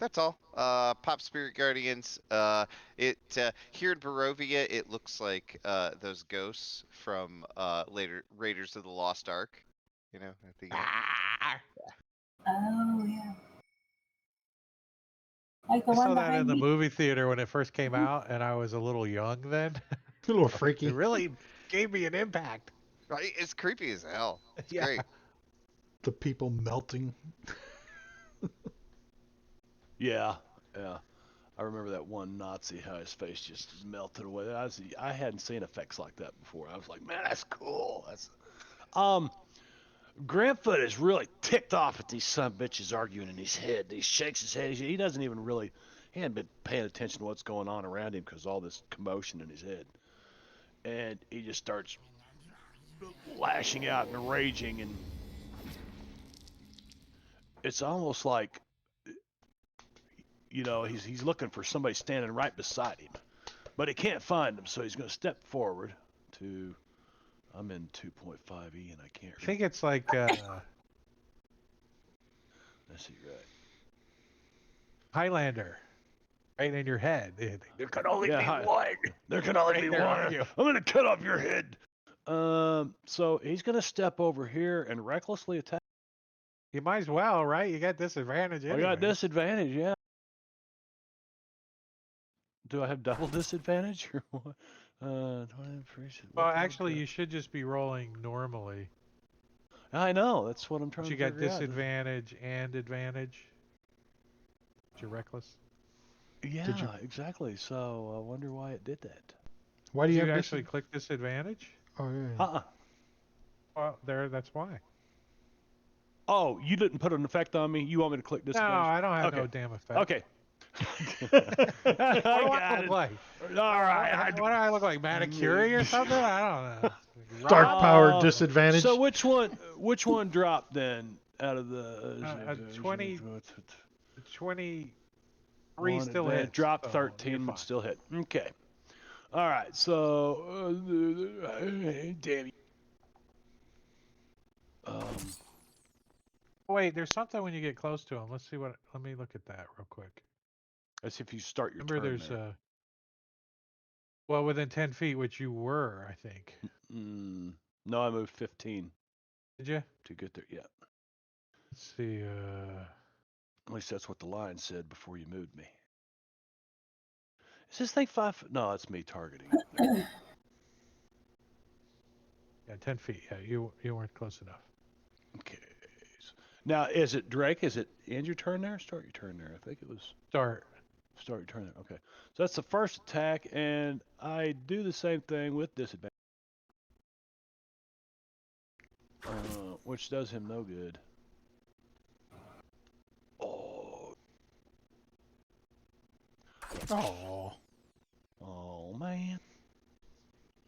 That's all. Pop Spirit Guardians. Here in Barovia, it looks like those ghosts from later Raiders of the Lost Ark. You know, I think. Oh yeah. Like the I one saw that in behind the me. movie theater when it first came out, and I was a little young then. A little It freaky. really gave me an impact. Right? It's creepy as hell. It's Yeah. great. The people melting. Yeah, yeah. I remember that one Nazi how his face just melted away. I hadn't seen effects like that before. I was like, man, that's cool. That's Grandfoot is really ticked off at these son bitches arguing in his head. He shakes his head. He doesn't even really. He hadn't been paying attention to what's going on around him because all this commotion in his head, and he just starts lashing out and raging, and it's almost like he's looking for somebody standing right beside him, but he can't find him, so he's going to step forward to. I'm in 2.5e and I can't I read. think it's like Let's see, right. Highlander, right in your head. There can only Yeah, be hi. one. There can only Right be there on one. you. I'm going to cut off your head. So he's going to step over here and recklessly attack. You might as well, right? You got disadvantage I anyway. got disadvantage, yeah. Do I have double disadvantage or what? 20 Well, actually, you should just be rolling normally. I know. That's what I'm trying But you to got figure out. disadvantage and advantage. You're reckless. Yeah, exactly. So I wonder why it did that. Why do Did you you have actually click disadvantage? Oh yeah. Uh-uh. Well, that's why. Oh, you didn't put an effect on me? You want me to click No, disadvantage? I don't have Okay. no damn effect. Okay. What do I I got look it. like? All right. What do I look like? Manicure or something? I don't know. Dark power Uh, disadvantage. So which one dropped then out of the 23 one still advantage hits. dropped So 13 you're would fine. still hit. Okay. All right. So damn you. Wait, there's something when you get close to him. Let me look at that real quick. That's if you start your Remember, turn there's there. well, within 10 feet, which you were, I think. No, I moved 15 Did you? to get there. Yeah. Let's see. At least that's what the line said before you moved me. Is this thing 5? No, it's me targeting it. Yeah, 10 feet. Yeah, you weren't close enough. Okay. Now, is it Drake? Is it end your turn there? Start your turn there. I think it was Start your turn there. Okay. So that's the first attack, and I do the same thing with disadvantage, which does him no good. Oh man.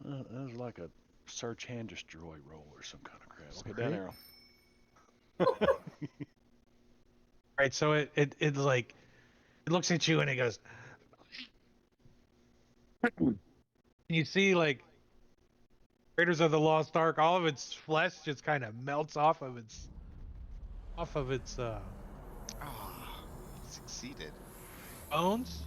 That was like a search and destroy roll or some kind of crap. Okay, down arrow. Right, so it's like it looks at you and it goes. And you see like Raiders of the Lost Ark, all of its flesh just kind of melts off of its Succeeded. bones.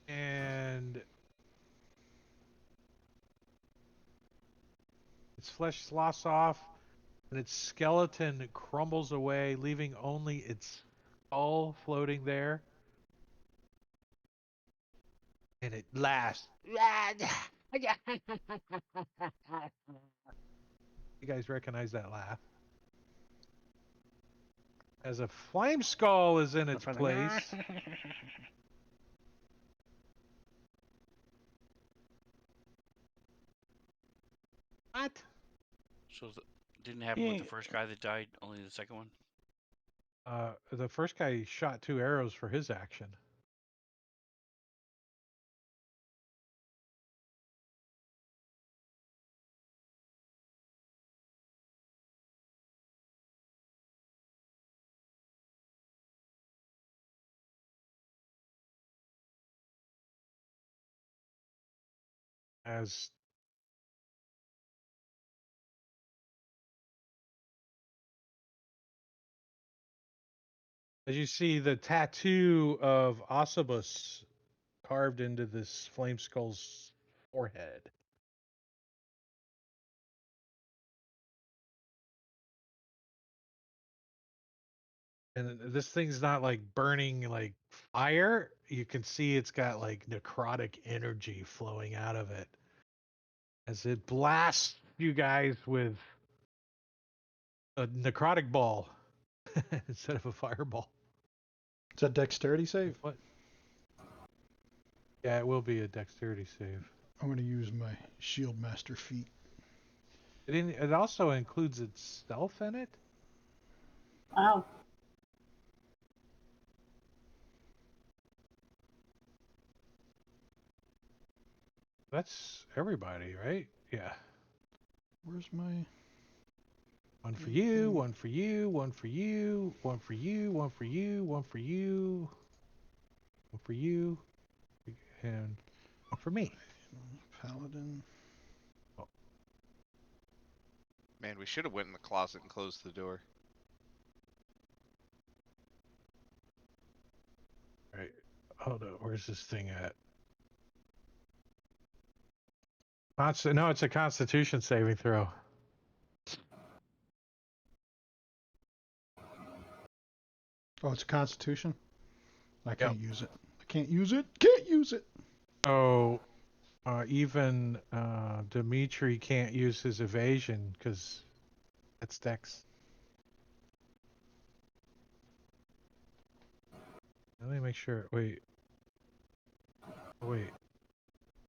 And its flesh sloughs off, and its skeleton crumbles away, leaving only its skull floating there. And it laughs. You guys recognize that laugh? As a flame skull is in its place. What? So didn't happen with the first guy that died, only the second one? The first guy shot 2 arrows for his action. As As you see, the tattoo of Osibus carved into this flame skull's forehead. And this thing's not like burning like fire. You can see it's got like necrotic energy flowing out of it as it blasts you guys with a necrotic ball instead of a fireball. Is that dexterity save? What? Yeah, it will be a dexterity save. I'm going to use my shield master feat. It also includes itself in it. Wow. That's everybody, right? Yeah. Where's my... One for you, one for you, one for you, one for you, one for you, one for you, one for you, and one for me. Paladin. Oh. Man, we should have went in the closet and closed the door. Right. Hold on. Where's this thing at? No, it's a Constitution saving throw. Oh, it's a Constitution? I can't use it. I can't use it. Can't use it. Oh, even Dimitri can't use his evasion because that's Dex. Let me make sure. Wait. Wait.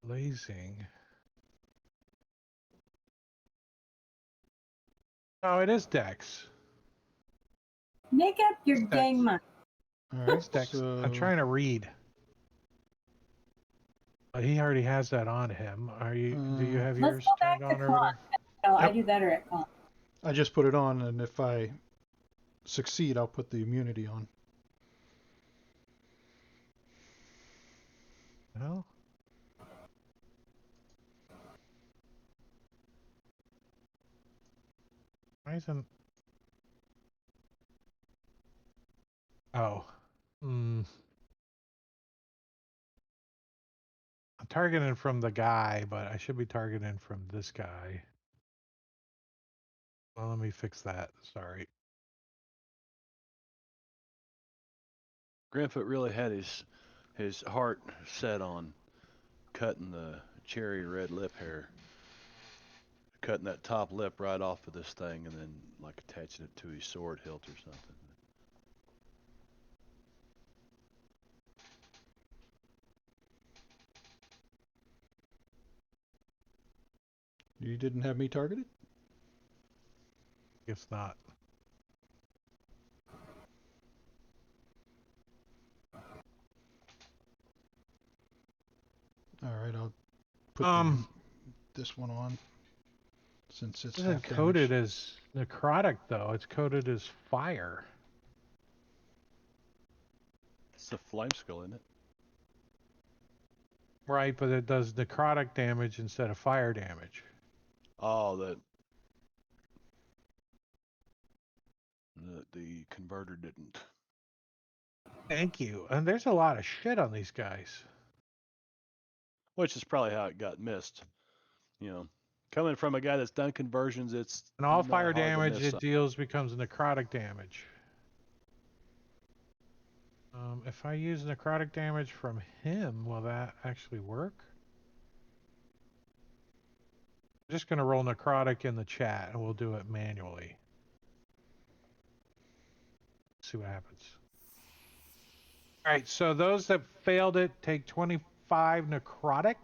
Blazing. Oh, it is Dex. Make up your dang mind. All right, It's Dex. so... I'm trying to read. He already has that on him. Do you have Let's yours go turned back to on or con. whatever? No, I Yep. do better at con. I just put it on, and if I succeed, I'll put the immunity on. No. Why isn't... Oh. I'm targeting from the guy, but I should be targeting from this guy. Well, let me fix that. Sorry. Grimfoot really had his heart set on cutting the cherry red lip hair, cutting that top lip right off of this thing, and then like attaching it to his sword hilt or something. You didn't have me targeted? Guess not. All right, I'll put this one on since it's It isn't half coded damage. as necrotic though. It's coded as fire. It's a flame skull, isn't it? Right, but it does necrotic damage instead of fire damage. Oh, the converter didn't. Thank you. And there's a lot of shit on these guys. Which is probably how it got missed. You know, coming from a guy that's done conversions, it's And all not fire hard to damage miss it something. deals becomes necrotic damage. If I use necrotic damage from him, will that actually work? I'm just going to roll necrotic in the chat and we'll do it manually. See what happens. All right, so those that failed it take 25 necrotic,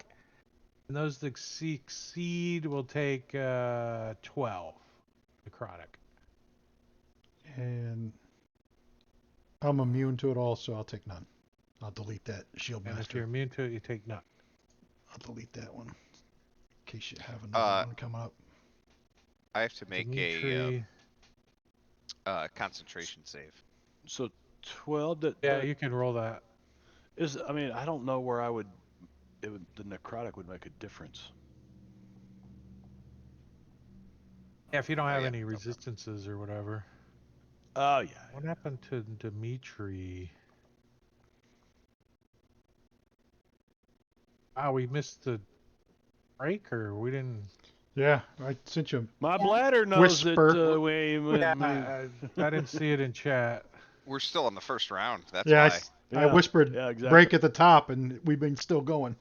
and those that succeed will take 12 necrotic. And I'm immune to it all, so I'll take none. I'll delete that shield And if master. you're immune to it, you take none. I'll delete that one in case you have another one come up. I have to make Dimitri. a concentration save. So 12. Yeah, you can roll that. I mean, I don't know where the necrotic would make a difference. Yeah, if you don't have yeah, any no problem. resistances or whatever. Oh yeah. What happened to Dimitri? Wow, we missed the break, or we didn't. Yeah, I sent you. My Yeah. bladder knows Whisper. that we Yeah, moved. I didn't see it in chat. We're still on the first round. That's Yeah, why. I whispered Yeah, exactly. break at the top, and we've been still going.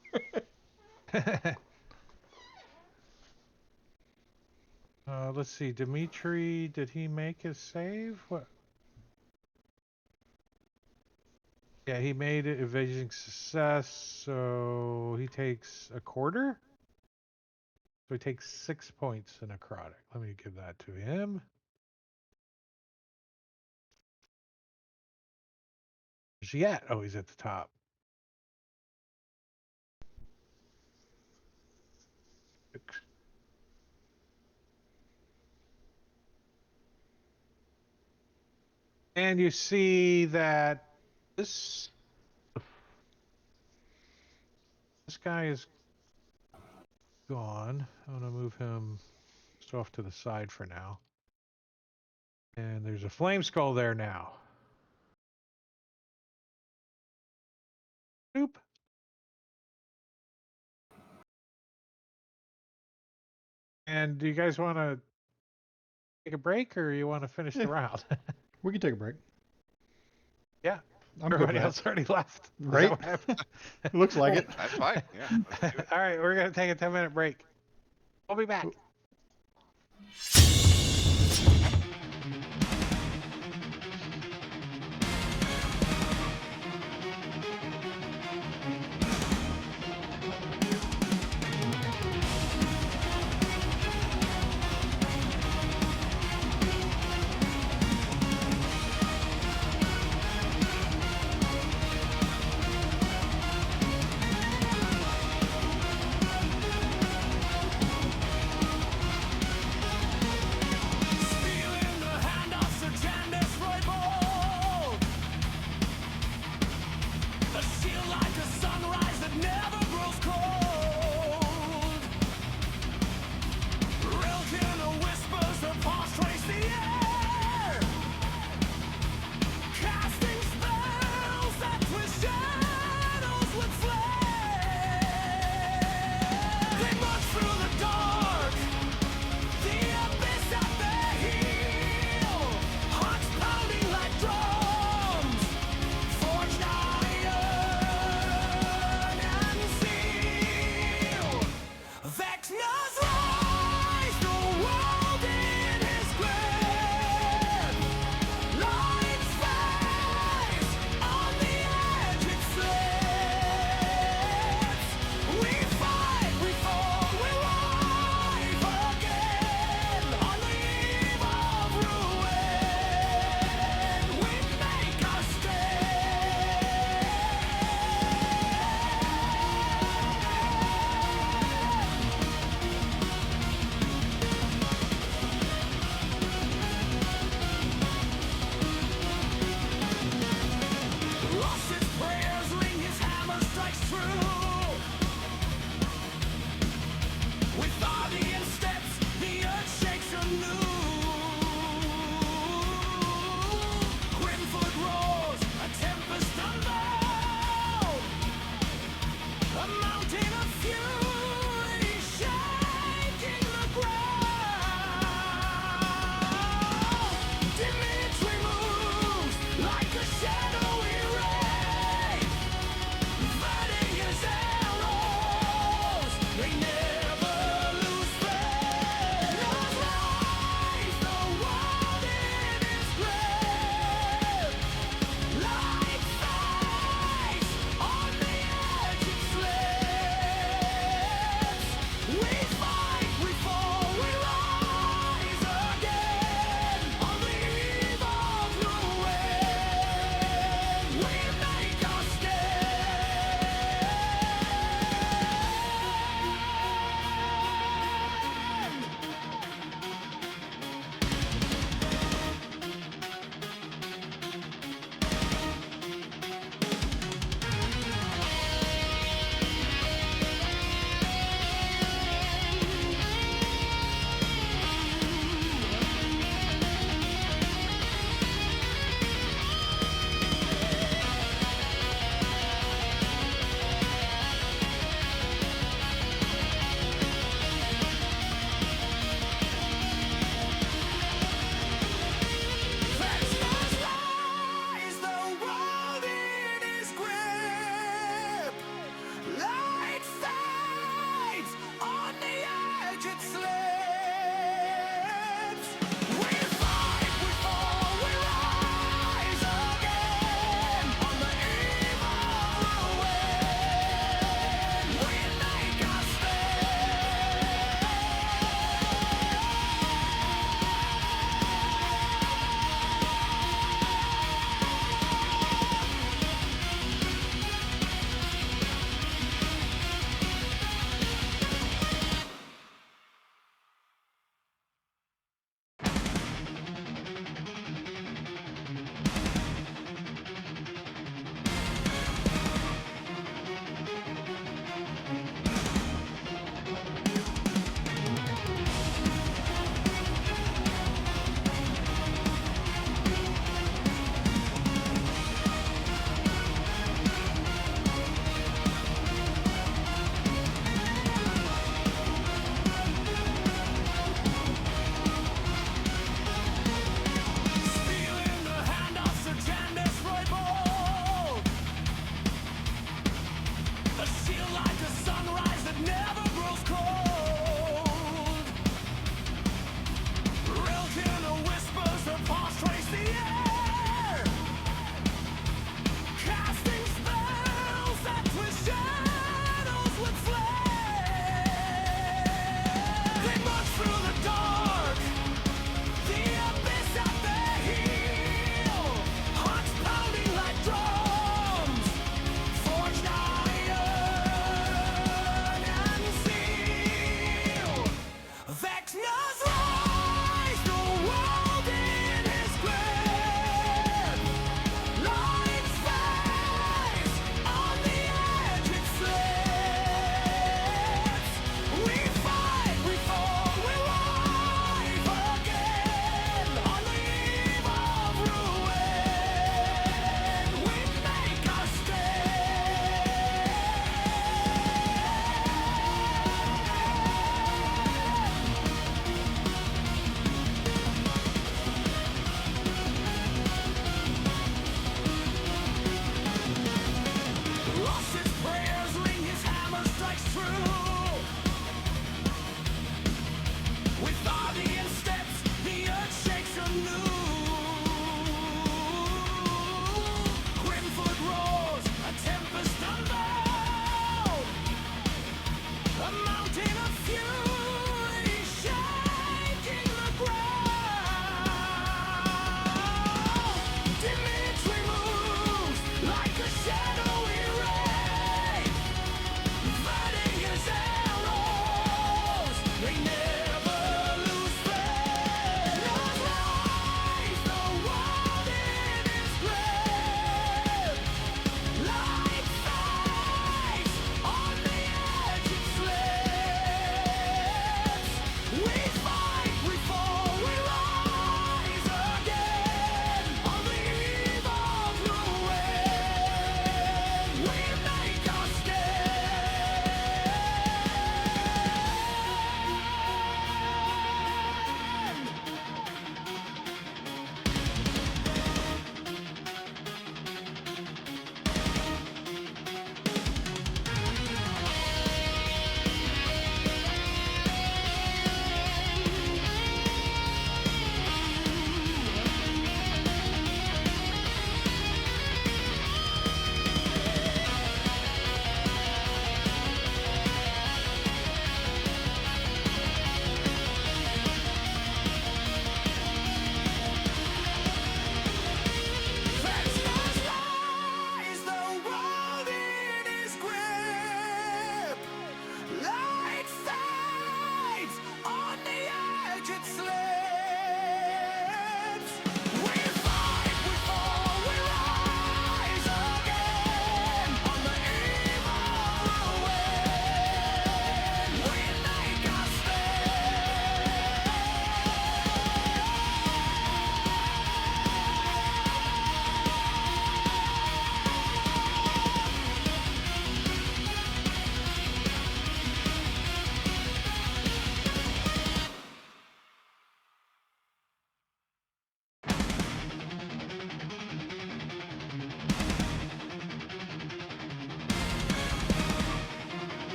Let's see. Dimitri, did he make his save? What? Yeah, he made it evasion success, so he takes a quarter. So he takes 6 points in necrotic. Let me give that to him. Where's he at? Oh, he's at the top. And you see that this guy is gone. I'm gonna move him just off to the side for now. And there's a flame skull there now. Boop. And do you guys want to take a break, or you want to finish the round? We can take a break. Yeah. I'm good Everybody with else that. already left. Is that Right? what happened? Looks like it. That's fine. Yeah. Let's do it. All right, we're gonna take a 10-minute break. We'll be back. slips. We fight, we fall, we rise again. On the eve of ruin, we make a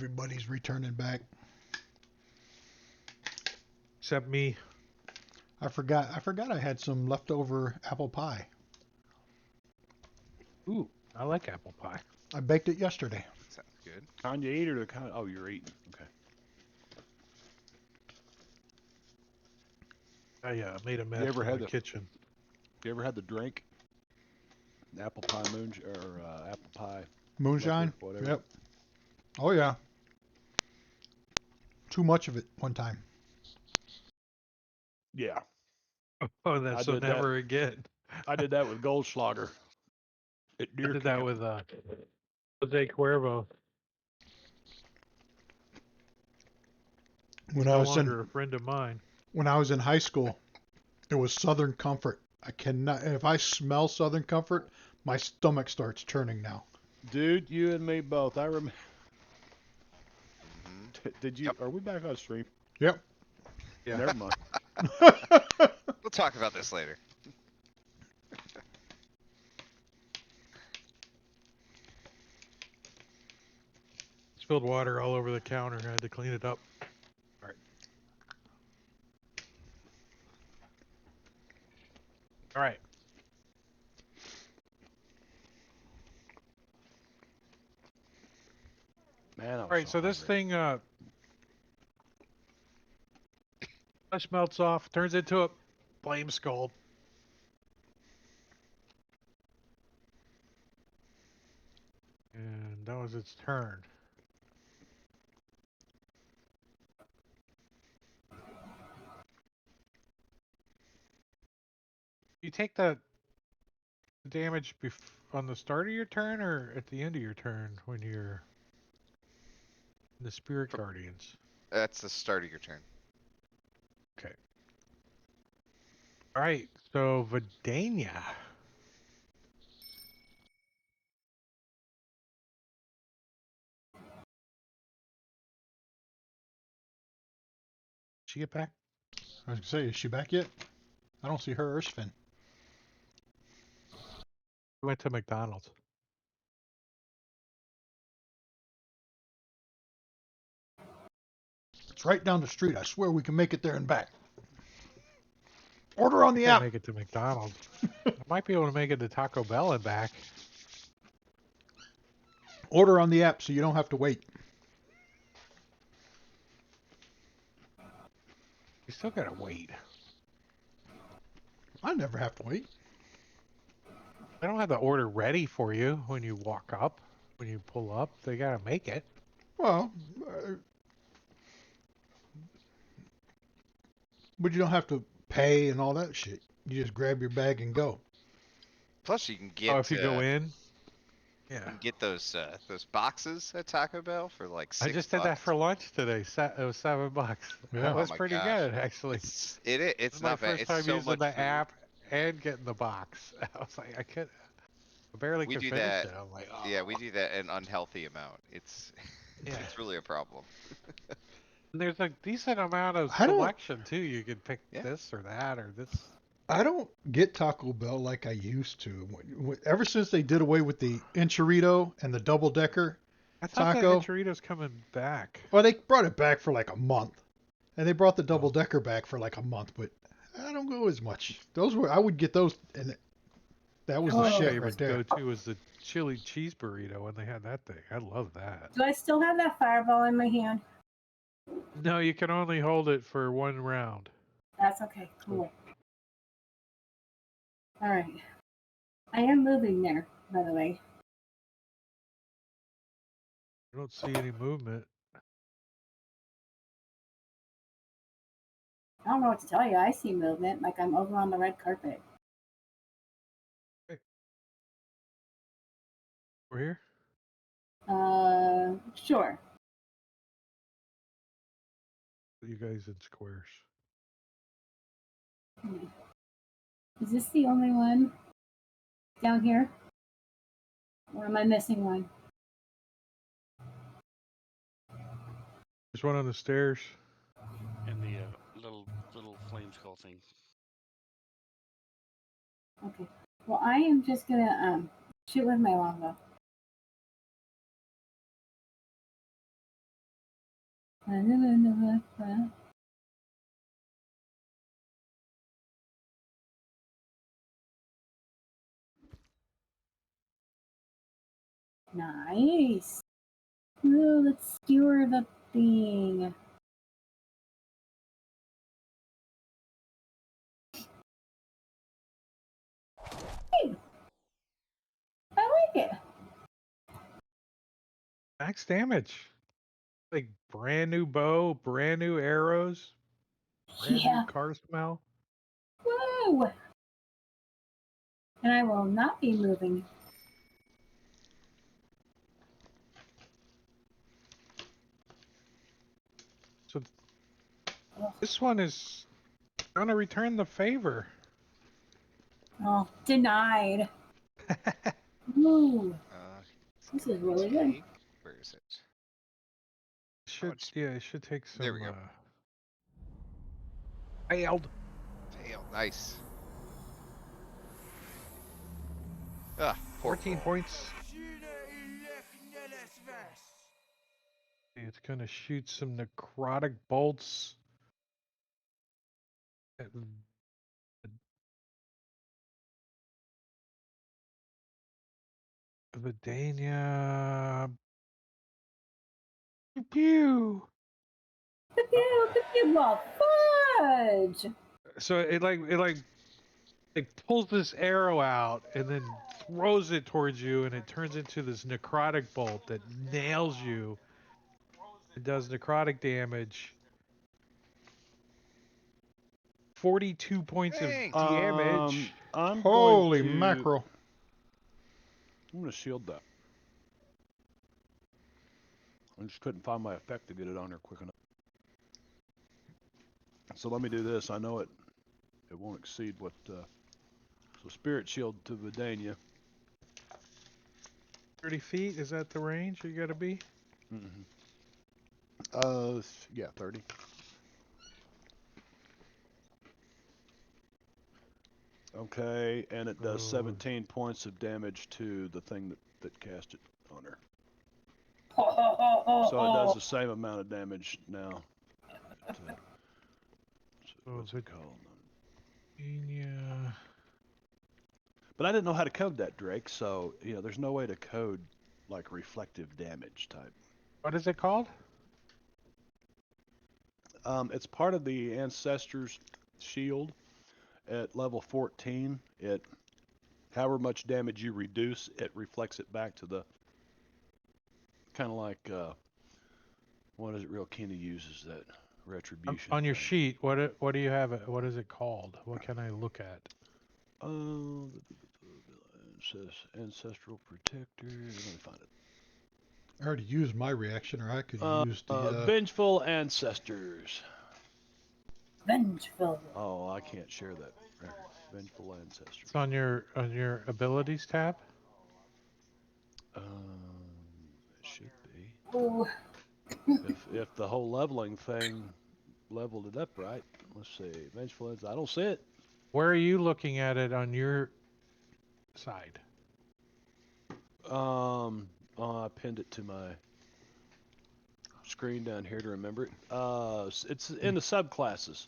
Everybody's returning back. Except me. I forgot I had some leftover apple pie. Ooh, I like apple pie. I baked it yesterday. Sounds good. Kind you eat or the kind? Oh, you're eating. Okay. I made a mess ever in had the the- kitchen. You ever had the drink? The apple pie or apple pie Moonshine? liquor, whatever. Yep. Oh yeah. Too much of it one time. Yeah. Oh, that's I so did that. never again. I did that with Goldschlager. At I deer did that camp. with Jose Cuervo. When No I was longer a friend of mine. when I was in high school, it was Southern Comfort. I cannot. If I smell Southern Comfort, my stomach starts churning now. Dude, you and me both. I remember. Mm-hmm. Did you? Yep. Are we back on stream? Yep. Yeah. Never mind. We'll talk about this later. Spilled water all over the counter. I had to clean it up. All right. All right. Man, All right. So this thing, flesh melts off, turns into a flame skull. And that was its turn. You take the damage on the start of your turn or at the end of your turn when you're in the Spirit Guardians? That's the start of your turn. Okay. All right. So Vidania. She get back? I was gonna say, is she back yet? I don't see her or Sven. We went to McDonald's. It's right down the street. I swear we can make it there and back. Order on the Can't app. make it to McDonald's. I might be able to make it to Taco Bell and back. Order on the app so you don't have to wait. You still gotta wait. I never have to wait. They don't have the order ready for you when you walk up. When you pull up, they gotta make it. Well, but you don't have to pay and all that shit. You just grab your bag and go. Plus, you can get. Oh, if you go in? You Yeah. can get those boxes at Taco Bell for like $6. I just did that for lunch today. It was $7. Yeah. That was Oh my pretty gosh. good, actually. It's This is my not bad. first It's time so using much the food. app and getting the box. I was like, I barely We could do finish that. it. I'm like, oh. Yeah, we do that an unhealthy amount. It's Yeah. it's really a problem. And there's a decent amount of I don't- selection too. You can pick Yeah. this or that or this. I don't get Taco Bell like I used to. Ever since they did away with the enchilito and the double decker I thought taco. that Chorito's coming back. Well, they brought it back for like a month, and they brought the double decker back for like a month. But I don't go as much. I would get those, and that was the Oh. shit Favorite right there. go-to was the chili cheese burrito when they had that thing. I love that. Do I still have that fireball in my hand? No, you can only hold it for one round. That's okay. Cool. All right. I am moving there, by the way. I don't see any movement. I don't know what to tell you. I see movement, like I'm over on the red carpet. We're here? Sure. You guys in squares. Is this the only one down here? Or am I missing one? There's one on the stairs. And the little flame skull thing. Okay. Well, I am just gonna shoot with my longbow. Nice. Ooh, let's skewer the thing. Hey, I like it. Max damage. Like brand new bow, brand new arrows, brand Yeah. new car smell. Whoa. And I will not be moving. So this one is gonna return the favor. Oh, denied. Ooh, this is really good. Take. Where is it? It should take some. There we go. Failed. Fail. Nice. Ah, 14 points. It's gonna shoot some necrotic bolts at Vidania. Pew pew. Pew, well, fudge. So it pulls this arrow out and then throws it towards you, and it turns into this necrotic bolt that nails you. It does necrotic damage. 42 points of damage. Holy mackerel. I'm going to shield that. I just couldn't find my effect to get it on her quick enough. So let me do this. I know it won't exceed what... so Spirit Shield to Vidania. 30 feet, is that the range you gotta be? Yeah, 30. Okay, and it does 17 points of damage to the thing that cast it on her. So it does the same amount of damage now. What's it called? Yeah. But I didn't know how to code that, Drake, so, there's no way to code, like, reflective damage type. What is it called? It's part of the Ancestor's Shield. At level 14, however much damage you reduce, it reflects it back to the, kind of like, what is it Real Keenly uses, that retribution On your thing. sheet, what do you have? What is it called? What can I look at? Ancestral Protector. Let me find it. I already used my reaction, or I could use the... Vengeful Ancestors. Vengeful. Oh, I can't share that. Vengeful Ancestors. It's on your abilities tab. It should be. Ooh. If the whole leveling thing leveled it up right. Let's see. Vengeful Ancestors. I don't see it. Where are you looking at it on your side? I pinned it to my screen down here to remember it. It's in the subclasses.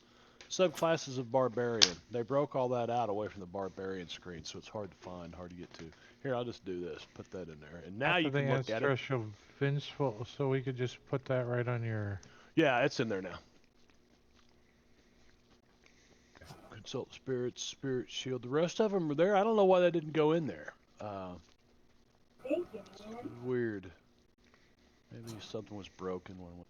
Subclasses of Barbarian. They broke all that out away from the Barbarian screen, so it's hard to find, hard to get to. Here, I'll just do this. Put that in there. And now you can look at it. Ancestral Vengeful, so we could just put that right on your... Yeah, it's in there now. Consult the Spirits, Spirit Shield. The rest of them are there. I don't know why they didn't go in there. Thank you, man. Weird. Maybe something was broken when we...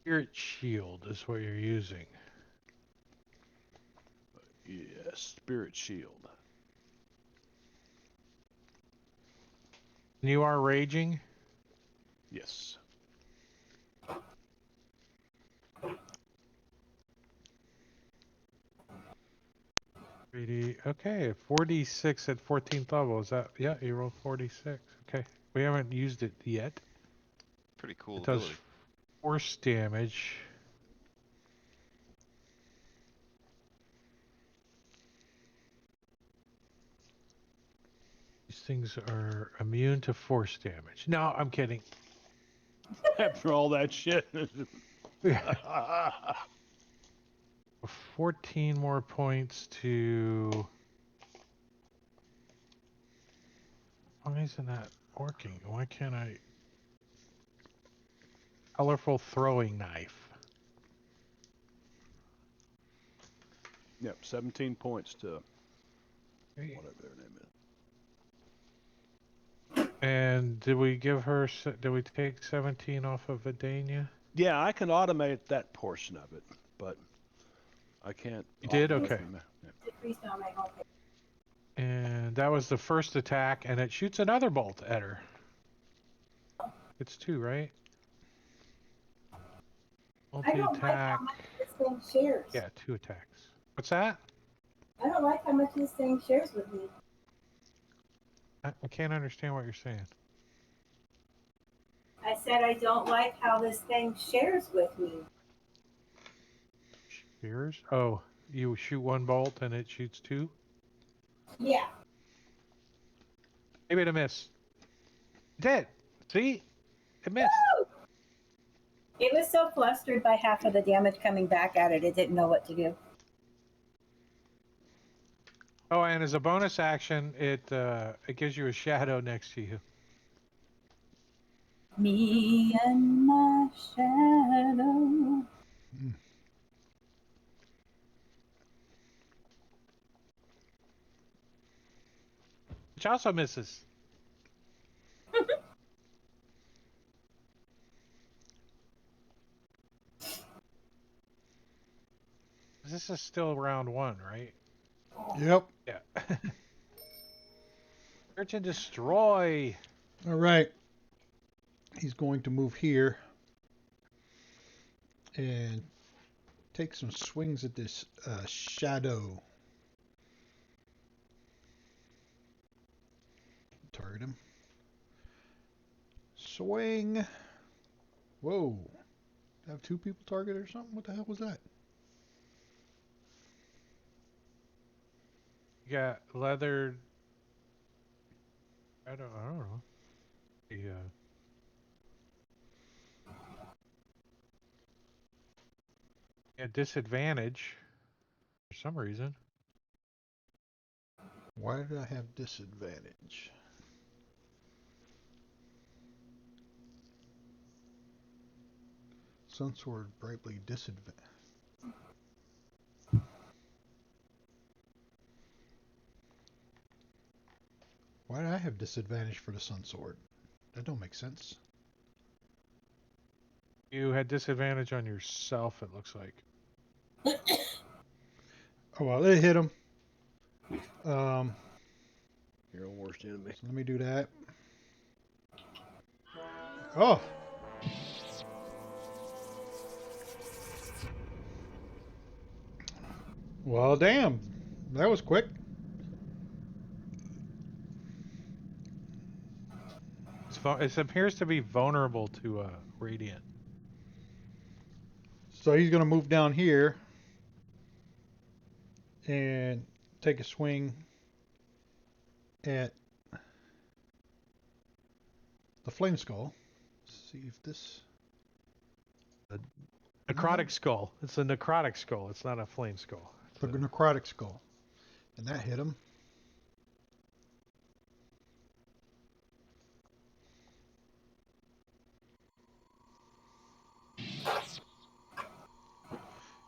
Spirit Shield is what you're using. Yes, Spirit Shield. You are raging? Yes. Okay, 46 at 14th level. Is that... Yeah, you rolled 46. Okay. We haven't used it yet. Pretty cool It does ability. force damage. These things are immune to force damage. No, I'm kidding. After all that shit. 14 more points to... Why isn't that working? Why can't I... Colorful throwing knife. Yep, 17 points to Hey. whatever their name is. And did we give her... Did we take 17 off of Vidania? Yeah, I can automate that portion of it, but I can't. You did? automate Okay. from there. Yeah. Decreased on my homepage. And that was the first attack, and it shoots another bolt at her. It's 2, right? I don't like how Multi-attack. much this thing shares. Yeah, 2 attacks. What's that? I don't like how much this thing shares with me. I can't understand what you're saying. I said I don't like how this thing shares with me. Spears? Oh, you shoot 1 bolt and it shoots 2? Yeah. Maybe it miss. It did. See? It missed. Woo! It was so flustered by half of the damage coming back at it, it didn't know what to do. Oh, and as a bonus action, it gives you a shadow next to you. Me and my shadow. Which also misses. This is still round 1, right? Yep. Yeah. Search and destroy. All right. He's going to move here and take some swings at this shadow. Target him. Swing. Whoa. Have 2 people targeted or something? What the hell was that? You got leather. I don't know. Yeah. At disadvantage for some reason. Why did I have disadvantage? Sunsword brightly disadvantage. Why did I have disadvantage for the Sunsword? That don't make sense. You had disadvantage on yourself, it looks like. Oh well, it hit him. Your own worst enemy. So let me do that. Oh. Well, damn. That was quick. It appears to be vulnerable to radiant. So he's going to move down here and take a swing at the flame skull. Let's see if this... Necrotic skull. It's a necrotic skull. It's not a flame skull. The necrotic skull. And that hit him.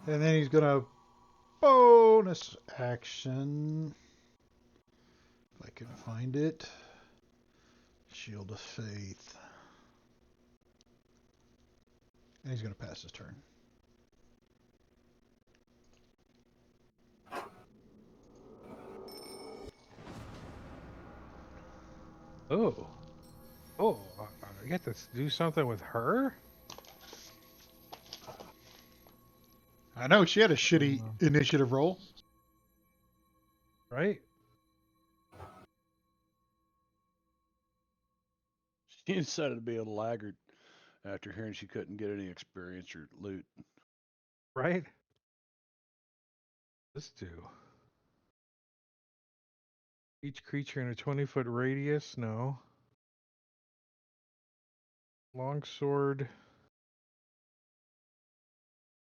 And then he's going to bonus action. If I can find it. Shield of Faith. And he's going to pass his turn. Oh. Oh, I get to do something with her? I know, she had a shitty initiative roll. Right? She decided to be a laggard. after hearing she couldn't get any experience or loot. Right? Let's do. Each creature in a 20-foot radius? No. Longsword.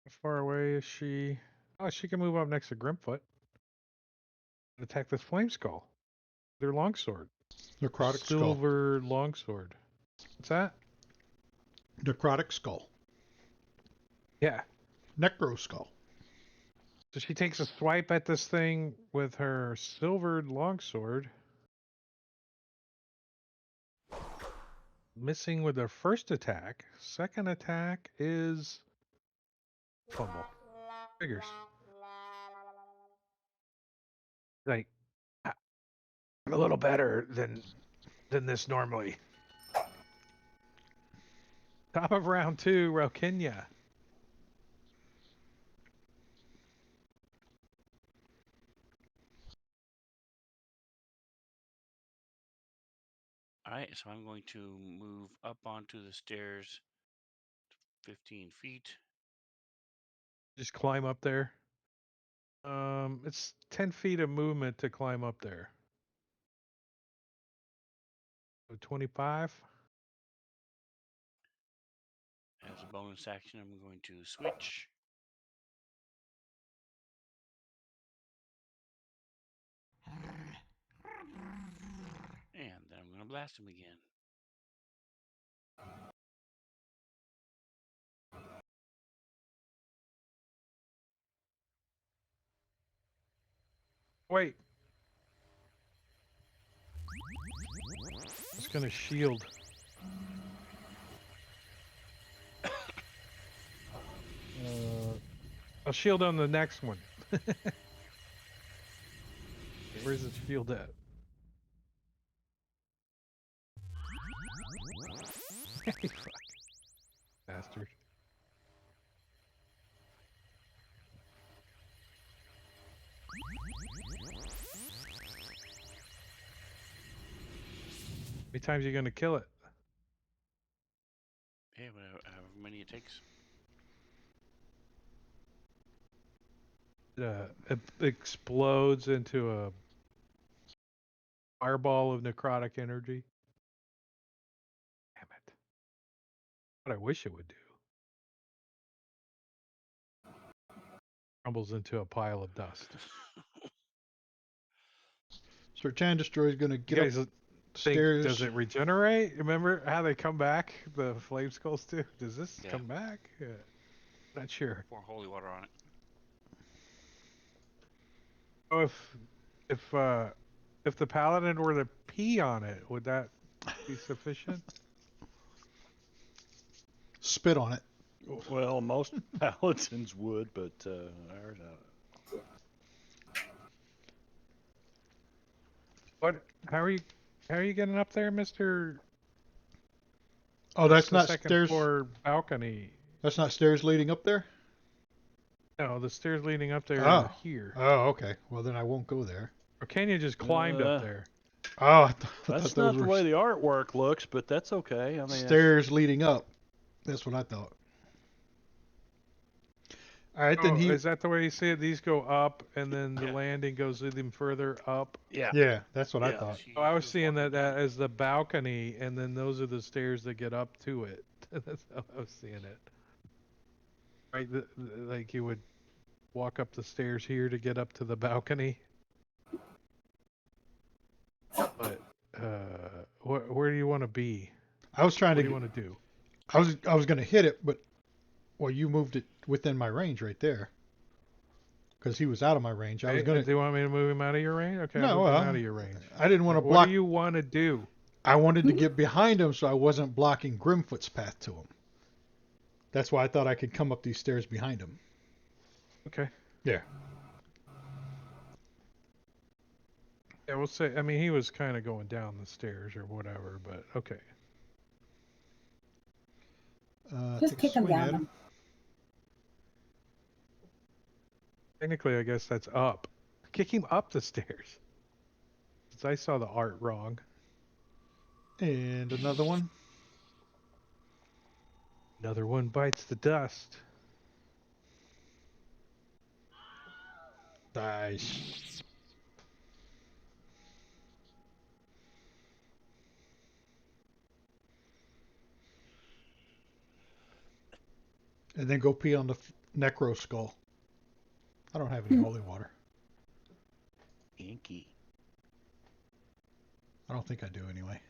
How far away is she? Oh, she can move up next to Grimfoot. Attack this flame skull. Their longsword. Necrotic skull. Silver longsword. What's that? Necrotic skull. Yeah. Necro skull. So she takes a swipe at this thing with her silvered longsword. Missing with her first attack. Second attack is fumble. Figures. Like, I'm a little better than this normally. Top of round 2, Rokenya. All right, so I'm going to move up onto the stairs 15 feet. Just climb up there. It's 10 feet of movement to climb up there. So 25. As a bonus action, I'm going to switch. And then I'm going to blast him again. Wait. It's gonna shield. I'll shield on the next one. Where's the shield at? Fuck. Bastard. How many times are you gonna kill it? Yeah, however many it takes. It explodes into a fireball of necrotic energy. Damn it. What I wish it would do. Crumbles into a pile of dust. Sertan Destroyer is going to get up stairs. Does it regenerate? Remember how they come back? The flame skulls do? Does this come back? Not sure. Pour holy water on it. Oh, if the paladin were to pee on it, would that be sufficient? Spit on it. Well, most paladins would, but ours not. What? How are you getting up there, Mister? Oh, that's not second stairs. Floor balcony. That's not stairs leading up there. No, the stairs leading up there Oh. are here. Oh, okay. Well, then I won't go there. Or Kenya just climbed up there. Oh, That's not the way the artwork looks, but that's okay. I mean, stairs leading up. That's what I thought. All right, then is that the way you see it? These go up, and then the landing goes even further up. Yeah. Yeah, that's what I thought. Oh, I was seeing that as the balcony, and then those are the stairs that get up to it. That's how I was seeing it. Right, like you would walk up the stairs here to get up to the balcony. But where do you want to be? I was trying what to. do you want to do? I was going to hit it, but you moved it within my range right there. Because he was out of my range. I was going to. Do you want me to move him out of your range? Okay, no, I'll move him out of your range. I didn't want to block. What do you want to do? I wanted to get behind him so I wasn't blocking Grimfoot's path to him. That's why I thought I could come up these stairs behind him. Okay. Yeah. Yeah, we'll say. I mean, he was kind of going down the stairs or whatever, but okay. Just kick him down. Technically, I guess that's up. Kick him up the stairs. Since I saw the art wrong. And another one. Another one bites the dust. Nice. And then go pee on the necro skull. I don't have any holy water. Inky. I don't think I do anyway.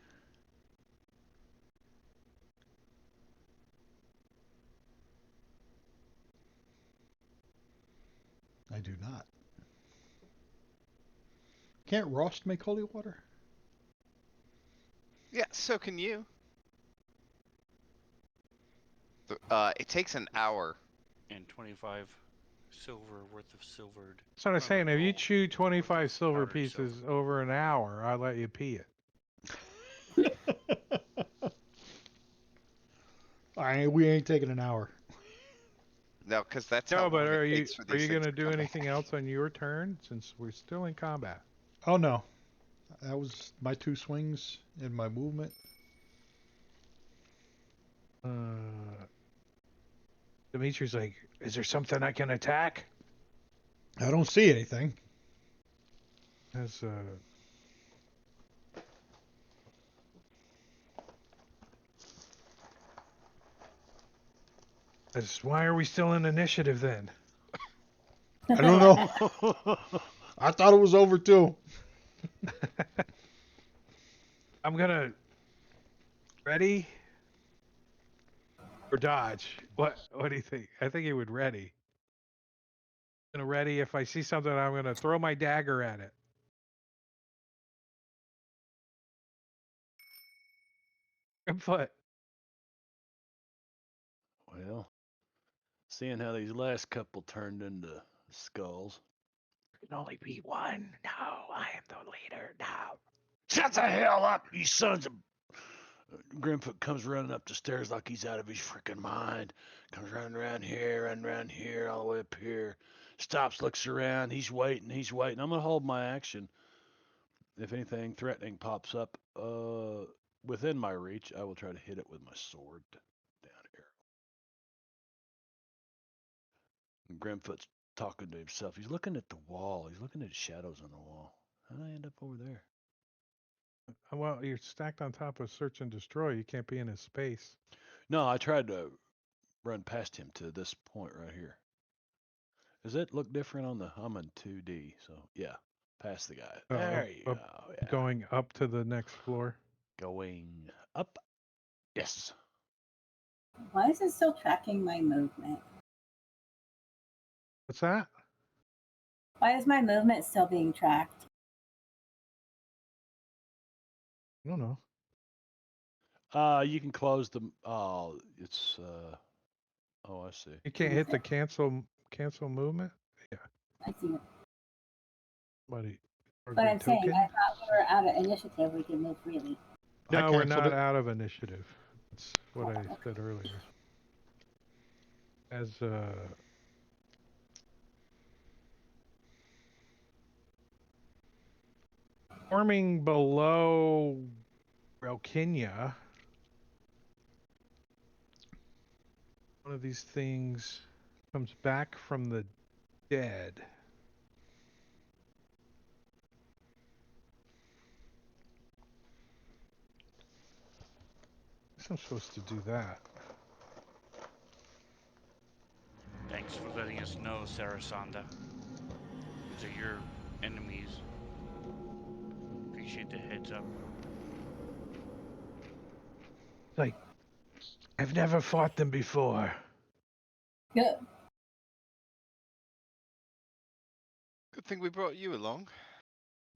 I do not. Can't Rost make holy water? Yeah, so can you. It takes an hour. And 25 silver worth of silvered. So I'm saying, if you gold chew 25 worth of silver powdered pieces silver. over an hour, I'll let you pee it. We ain't taking an hour. No, because that's how No, but long it are you takes for these going things to to do come anything back. else on your turn since we're still in combat? Oh no. That was my 2 swings and my movement. Dimitri's like, is there something I can attack? I don't see anything. As Why are we still in initiative then? I don't know. I thought it was over too. I'm gonna ready or dodge. What do you think? I think he would ready. I'm gonna ready. If I see something, I'm gonna throw my dagger at it. Foot. Well, seeing how these last couple turned into skulls. There can only be one. No, I am the leader. No. Shut the hell up, you sons of... Grimfoot comes running up the stairs like he's out of his freaking mind. Comes running around here, all the way up here. Stops, looks around. He's waiting. I'm going to hold my action. If anything threatening pops up within my reach, I will try to hit it with my sword. Down here. And Grimfoot's talking to himself. He's looking at the wall. He's looking at shadows on the wall. How did I end up over there? Well, you're stacked on top of search and destroy. You can't be in his space. No, I tried to run past him to this point right here. Does it look different on the? I'm in 2D, so yeah, past the guy. There you go. Yeah. Going up to the next floor. Going up. Yes. Why is it still tracking my movement? What's that? Why is my movement still being tracked? I don't know. You can close the. Oh, it's. Oh, I see. You can't hit the cancel movement. Yeah. I see it. Buddy. But I'm saying, I thought we were out of initiative. We could move freely. No, we're not out of initiative. That's what I said earlier. As forming below Relkinia, one of these things comes back from the dead. I guess I'm supposed to do that. Thanks for letting us know, Sarasanda. These are your enemies. Appreciate the heads up. Like, I've never fought them before. Good. Good thing we brought you along.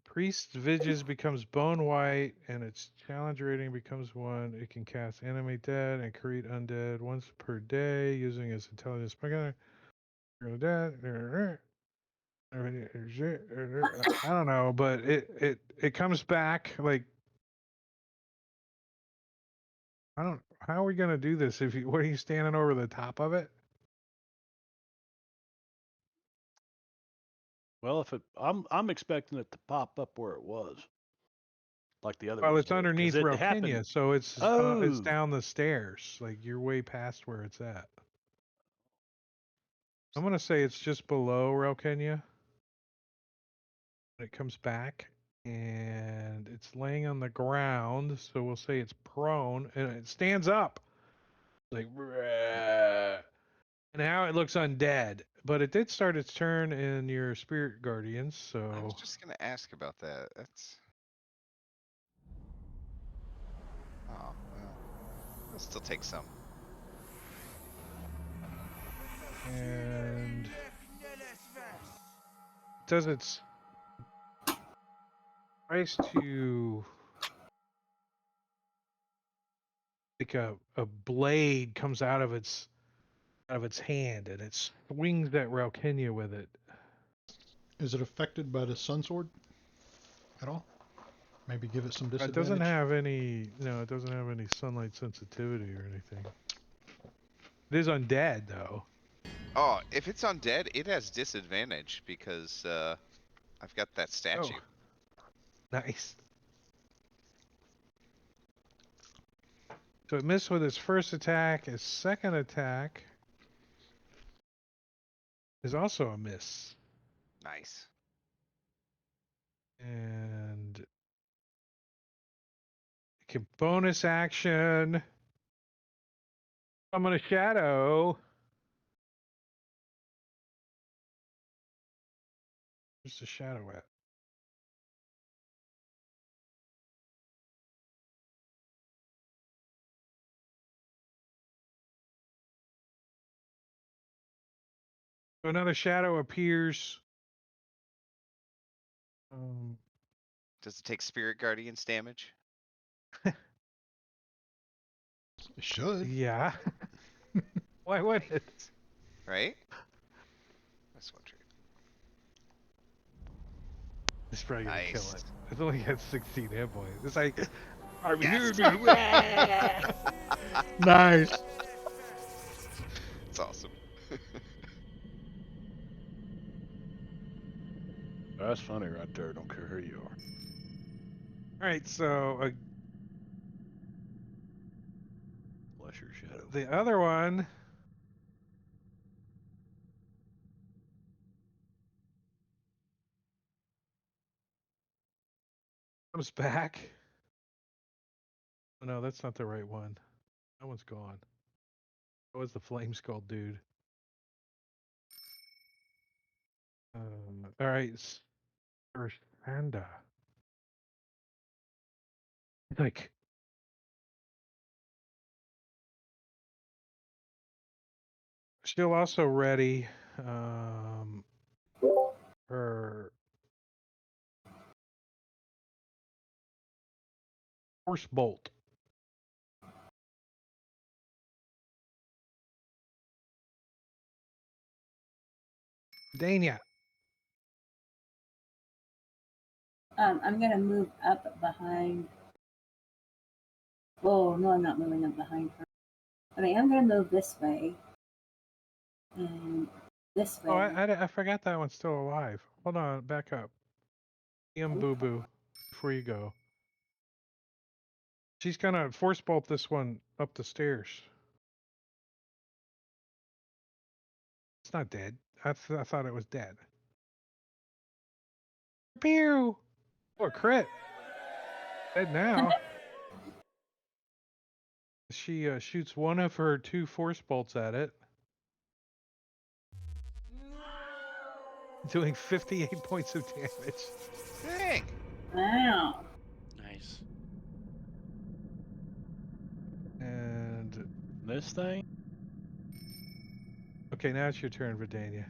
Priest's Viges becomes bone white, and its challenge rating becomes 1. It can cast animate dead and create undead once per day using its intelligence. I don't know, but it comes back like I don't. How are we gonna do this? If you, what are you standing over the top of it? Well, if it, I'm expecting it to pop up where it was. like the other Well, ones it's did, 'cause underneath it Rokinia, happened. so it's Oh, down the stairs. Like you're way past where it's at. I'm gonna say it's just below Rokinia. It comes back and it's laying on the ground, so we'll say it's prone and it stands up. Like "Rah." And now it looks undead, but it did start its turn in your spirit guardians, I so was just gonna ask about that. That's. Oh well, I'll still take some. and does its tries to like a blade comes out of its hand and it swings at Ralkenia with it. Is it affected by the sun sword at all? Maybe give it some It disadvantage. doesn't have any it doesn't have any sunlight sensitivity or anything. It is undead though. Oh, if it's undead, it has disadvantage because I've got that statue. Oh, nice. So it missed with its first attack. Its second attack is also a miss. Nice. And it can bonus action. I'm gonna shadow. Where's the shadow at? So another shadow appears. Does it take Spirit Guardians damage? It should. Yeah. Why would it? Right? That's wondering. It's probably gonna kill Nice. it. It's only got 16 hit points. It's like Nice. It's awesome. that's funny right there. Don't care who you are. All right, so Bless your shadow. the other one comes back. Oh, no, that's not the right one. That one's gone. That was the flame skull dude. All right, Panda. Like she'll also ready her force bolt. Dania. I'm gonna move up behind. Oh no, I'm not moving up behind her. But I am gonna move this way and this way. Oh, I forgot that one's still alive. Hold on, back up. Boo Boo, before you go. She's gonna force bolt this one up the stairs. It's not dead. I thought it was dead. Pew! Oh, a crit. Dead now. She shoots one of her 2 force bolts at it. Doing 58 points of damage. Dang. Wow. Nice. And This thing? okay, now it's your turn, Verdania.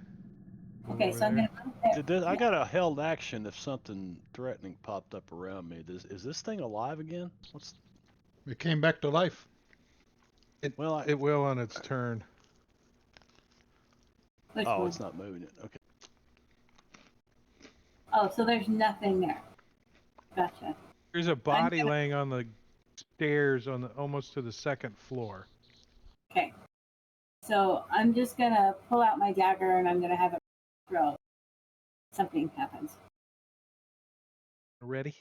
Okay, so I'm gonna move there. Did this, I got a held action if something threatening popped up around me. Is this thing alive again? What's? It came back to life. It Well, it will on its turn. Which oh, one? it's not moving it. Okay. Oh, so there's nothing there. Gotcha. There's a body laying on the stairs on the almost to the second floor. Okay. So I'm just gonna pull out my dagger and I'm gonna have it throw. Something happens. Ready?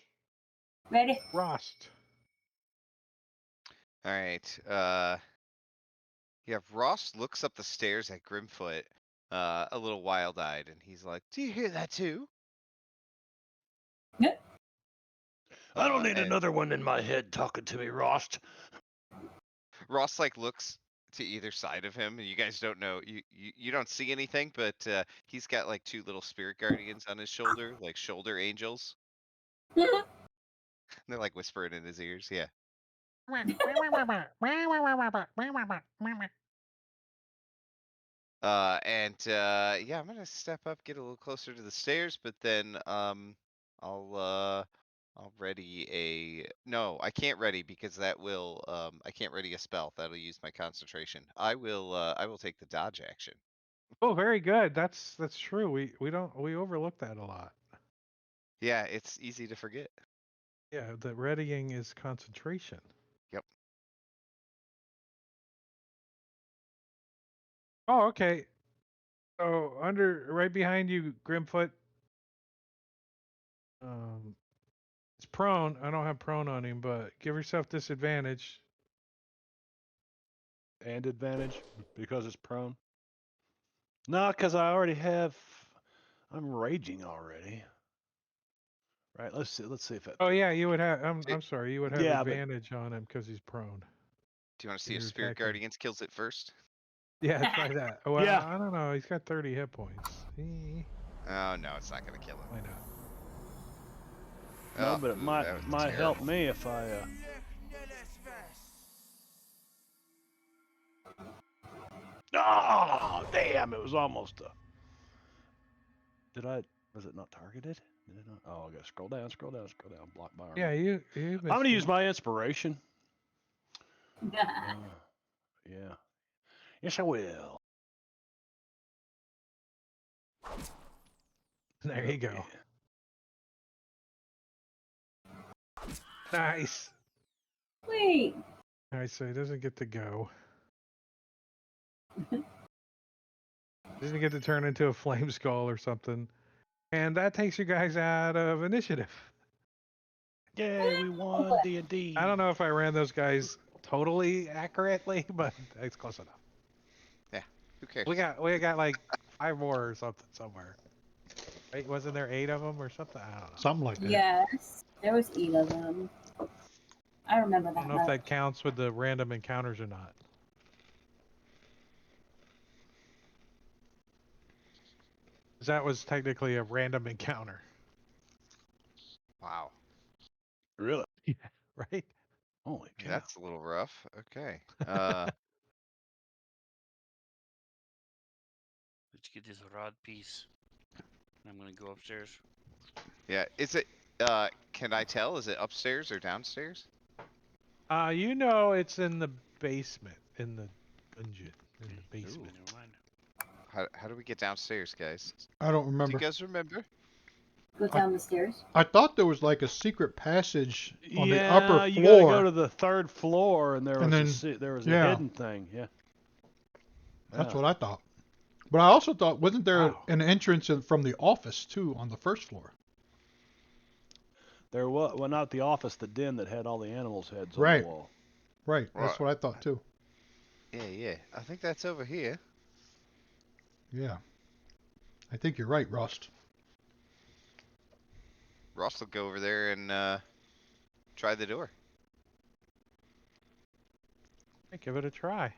Ready? Rost. All right. Yeah, Ross looks up the stairs at Grimfoot, a little wild-eyed, and he's like, "Do you hear that too?" Yep. I don't need and another one in my head talking to me, Rost. Ross like looks to either side of him, and you guys don't know. You don't see anything, but he's got like two little spirit guardians on his shoulder, like shoulder angels. They're like whispering in his ears. Yeah. Yeah, I'm gonna step up, get a little closer to the stairs, but then I'll ready a no, I can't ready because that will I can't ready a spell. That'll use my concentration. I will take the dodge action. Oh, very good. That's true. We overlook that a lot. Yeah, it's easy to forget. Yeah, the readying is concentration. Yep. Oh, okay. So right behind you, Grimfoot. It's prone. I don't have prone on him, but give yourself disadvantage. And advantage because it's prone. No, because I already have. I'm raging already. Right. Let's see. Let's see if that. Oh yeah, you would have. I'm sorry. You would have Yeah, but- advantage on him because he's prone. Do you want to see You're if Spirit attacking. Guardians kills it first? Yeah, try that. Well, Yeah. I don't know. He's got 30 hit points. Oh no, it's not gonna kill him. Why not? No, Oh, but it ooh, might that was might help terrible. me if I. Oh, damn! It was almost a. Did I? Was it not targeted? Did it not? Oh, I gotta scroll down, scroll down, scroll down. Block by armor. Yeah, you. I'm gonna use my inspiration. Yeah. Yes, I will. There you go. Nice. Wait. All right, so he doesn't get to go. Doesn't get to turn into a flame skull or something. And that takes you guys out of initiative. Yay, we won D&D. I don't know if I ran those guys totally accurately, but it's close enough. Yeah, who cares? We got like 5 more or something somewhere. Right? Wasn't there 8 of them or something? I don't know. Something like that. Yes, there was 8 of them. I remember that. I don't know if that counts with the random encounters or not. That was technically a random encounter. Wow. Really? Yeah. Right? Holy cow. That's a little rough. Okay. Let's get this rod piece. I'm gonna go upstairs. Yeah. Is it? Can I tell? Is it upstairs or downstairs? You know it's in the basement, in the dungeon, in the basement. Never mind. How do we get downstairs, guys? I don't Do remember. you guys remember? Go down the stairs. I thought there was like a secret passage on the Yeah, upper you gotta floor. go to the 3rd floor, and there And was then- there was yeah. a hidden thing. Yeah. That's Yeah. what I thought. But I also thought, wasn't there Wow. an entrance from the office too on the 1st floor? There was, well, not the office, the den that had all the animals' heads on Right. the wall. Right. That's Right. what I thought too. Yeah. I think that's over here. Yeah. I think you're right, Rust. Ross will go over there and try the door. Give it a try.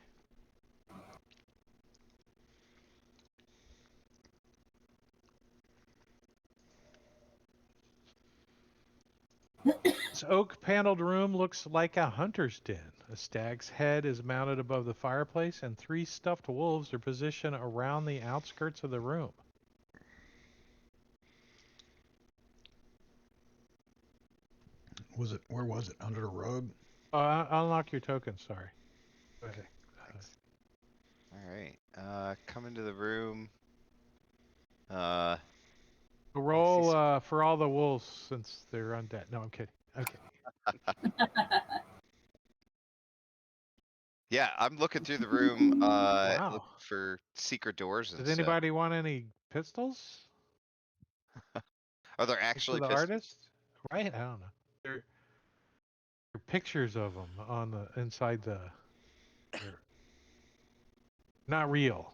This oak-paneled room looks like a hunter's den. A stag's head is mounted above the fireplace, and 3 stuffed wolves are positioned around the outskirts of the room. Where was it? Under the rug? Unlock your token, sorry. Okay. All right. Come into the room. Roll for all the wolves since they're undead. No, I'm kidding. Okay. Yeah, I'm looking through the room. Wow. Looking for secret doors and Does stuff. anybody want any pistols? Are there For actually the pistols? artist? Right? I don't know. pictures of them on the inside the. They're not real.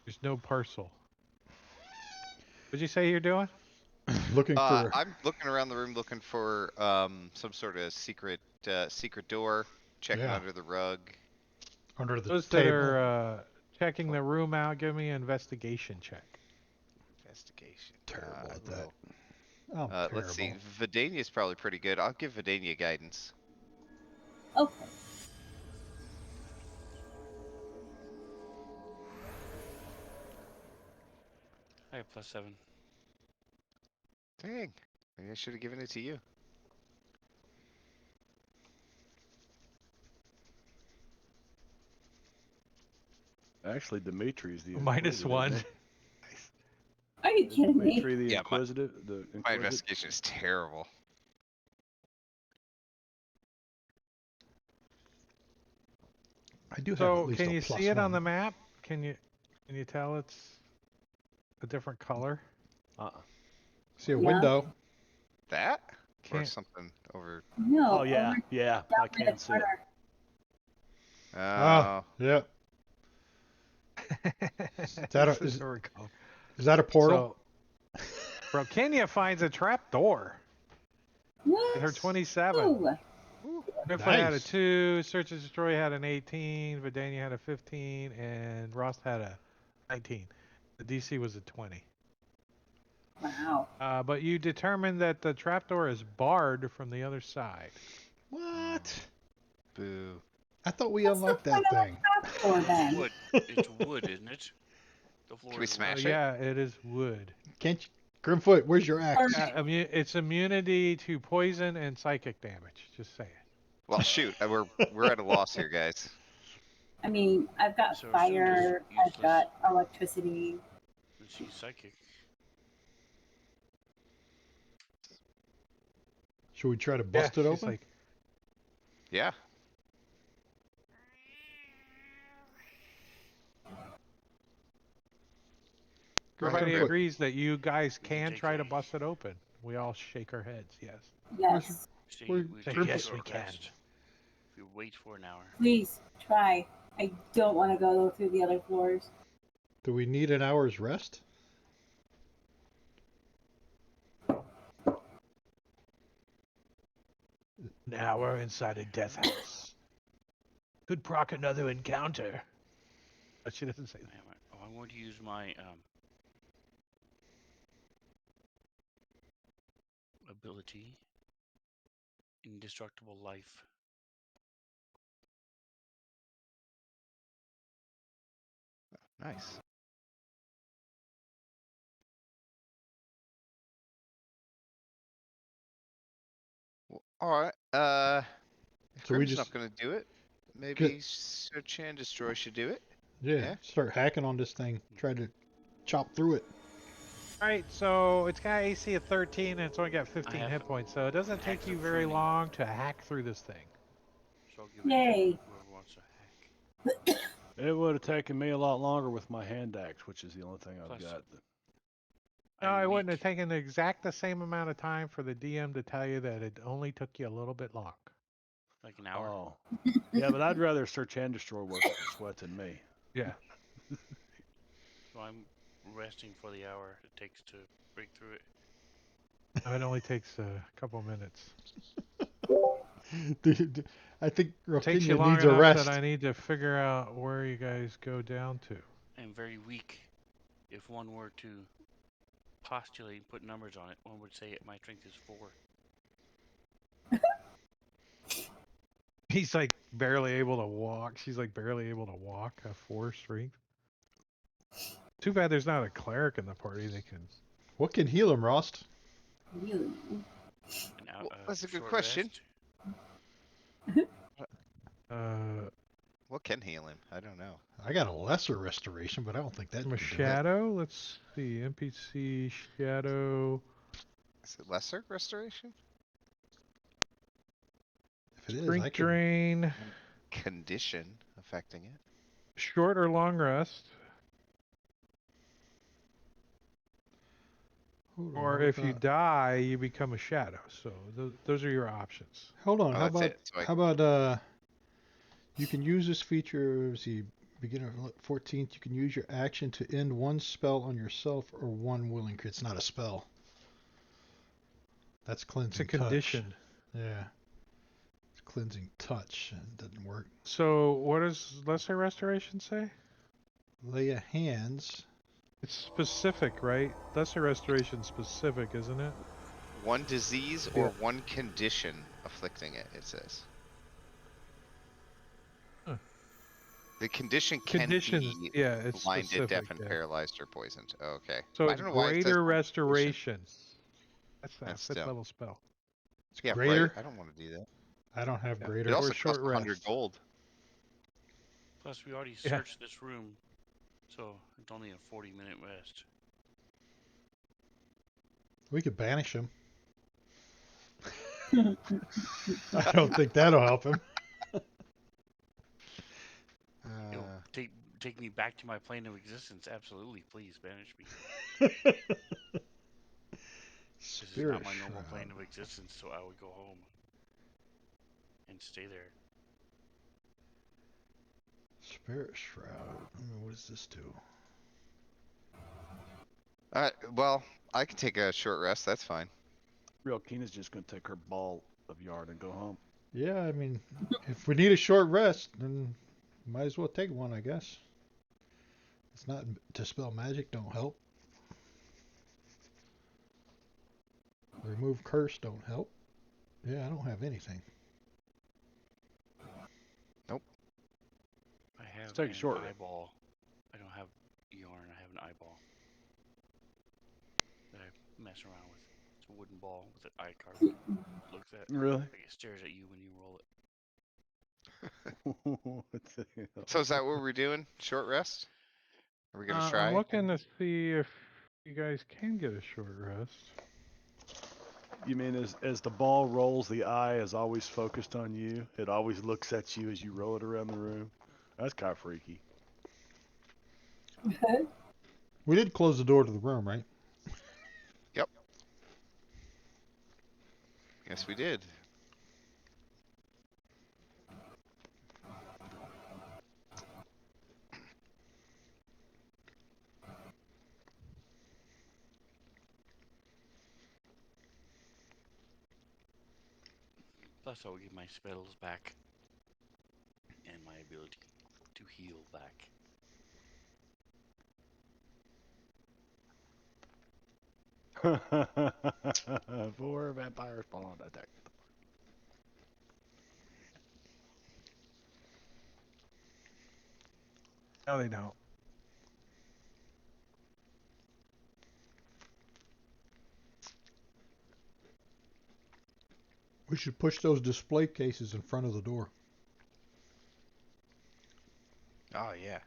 There's no parcel. What'd you say you're doing? Looking for. I'm looking around the room looking for some sort of secret door. Checking Yeah. under the rug. Under the Those that table. are checking the room out, give me an investigation check. Investigation. Terrible I at that. will. I'm terrible. Let's see. Vidania's probably pretty good. I'll give Vidania guidance. Okay. I have +7. Dang. Maybe I should have given it to you. Actually, Dimitri's the -1. inquisitive, Are you kidding me? Dimitri the Yeah, inquisitive. My investigation is terrible. I do have So at least can a you plus see it on one. the map? Can you tell it's a different color? See a Yeah. window. That? Or Can't. something over. No. Oh yeah, over yeah. down I by the can see it. corner. Ah, yeah. Is that a portal? So, bro, Kenya finds a trap door. What? At her 27. Ooh. Griffith had a Nice. 2, Search and Destroy had an 18, Vidania had a 15, and Rost had a 19. The DC was a 20. Wow. But you determined that the trapdoor is barred from the other side. What? Boo. I thought we What's the unlocked that point of a thing. trapdoor then? Wood. It's wood, isn't it? The floor Can we is wood. smash it? Yeah, it is wood. Can't you? Grimfoot, where's your axe? It's immunity to poison and psychic damage. Just saying. Well, shoot. We're at a loss here, guys. I mean, I've got So fire, useless. I've got electricity. She's psychic. Should we try to bust it she's open? Like, Yeah. everybody Grimfoot. agrees that you guys can take try a- to bust it open. We all shake our heads. Yes. Yes. See, We're- we Say, take yes, a we short can. rest. If you wait for an hour. Please try. I don't want to go through the other floors. Do we need an hour's rest? Now we're inside a death house. Could proc another encounter. But she doesn't say that. I'm going to use my ability, Indestructible Life. Nice. Well, all right. If So we Grim's just not going to do it, maybe Search and Destroy should do it. yeah, start hacking on this thing. Try to chop through it. Alright, so it's got AC of 13 and it's only got I 15 have hit points, so it doesn't take hacks you of very pruning. long to hack through this thing. So I'll give it Yay. to whoever wants to hack. It would have taken me a lot longer with my hand axe, which is the only thing I've Plus, got. No, I'm it wouldn't have weak. taken the exact same amount of time for the DM to tell you that it only took you a little bit long. Like an hour. Oh, yeah, but I'd rather Search and Destroy work with sweat than me. Yeah. So I'm resting for the hour it takes to break through it. It only takes a couple minutes. I think Takes you Rokinia long needs a enough rest. that I need to figure out where you guys go down to. I'm very weak. If one were to postulate and put numbers on it, one would say my strength is 4. He's like barely able to walk. She's like barely able to walk. A 4 strength. Too bad there's not a cleric in the party that can. What can heal him, Rost? Really? Well, that's a good question. What can heal him? I don't know. I got a lesser restoration, but I don't think that. From a can do it. shadow. Let's see. NPC shadow. Is it lesser restoration? If it is, Drink I can. drain. Condition affecting it. Short or long rest. Hold on. Or what if you about- die, you become a shadow. So those are your options. Hold on. Oh, how that's about it. So I- how about you can use this feature as the beginner of 14th. You can use your action to end one spell on yourself or one willing. It's not a spell. That's cleansing It's a touch. condition. Yeah. It's cleansing touch and it doesn't work. So what does Lesser Restoration say? Lay of hands. It's specific, right? Lesser Restoration specific, isn't it? One disease or one condition afflicting it, it says. Huh. The condition can Condition, be yeah, it's blinded, specific. deaf, and Yeah. paralyzed or poisoned. Oh, okay. So I it's don't know why it says greater one condition. restoration. That's a That's 5th dumb. level spell. It's Yeah, greater. right. I don't want to do that. I don't have Yeah. greater. It Or also short costs 100 rest. gold. Plus, we already Yeah. searched this room, so it's only a 40-minute rest. We could banish him. I don't think that'll help him. Yo, take me back to my plane of existence. Absolutely, please banish me. This is Spirit not my normal shroud. plane of existence, so I would go home and stay there. Spirit shroud. What does this do? Well, I can take a short rest. That's fine. Real Keena's just gonna take her ball of yarn and go home. Yeah, I mean, if we need a short rest, then might as well take one, I guess. It's not dispel magic, don't help. Remove curse, don't help. Yeah, I don't have anything. Nope. I have take a an short rest. eyeball. I don't have yarn. I have an eyeball that I mess around with. It's a wooden ball with an eye carved. Looks at. Really? Like it stares at you when you roll it. So is that what we're doing? Short rest? Are we gonna try? I'm looking to see if you guys can get a short rest. You mean as the ball rolls, the eye is always focused on you? It always looks at you as you roll it around the room? That's kind of freaky. We did close the door to the room, right? Yep. Yes, we did. Plus, I will get my spells back and my ability to heal back. Four vampires spawn attack. No, they don't. We should push those display cases in front of the door. Oh yeah.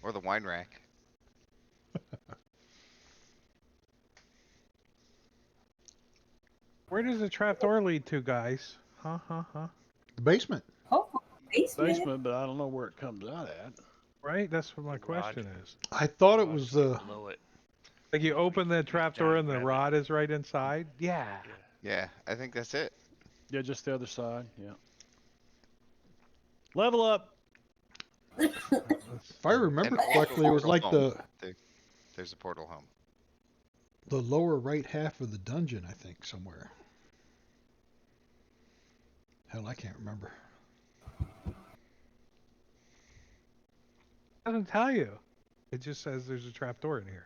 Or the wine rack. Where does the trapdoor lead to, guys? Huh? The basement. Hopefully, basement. Basement, but I don't know where it comes out at. Right? That's what my The rod. question is. I thought it Rod's was right below it. Like you open the trapdoor and the grab it. rod is right inside? Yeah. Yeah. Yeah, I think that's it. Yeah, just the other side. Yeah. Level up. If I remember And also correctly, it was portal like home. There's a portal home. the lower right half of the dungeon, I think, somewhere. Hell, I can't remember. It doesn't tell you. It just says there's a trapdoor in here.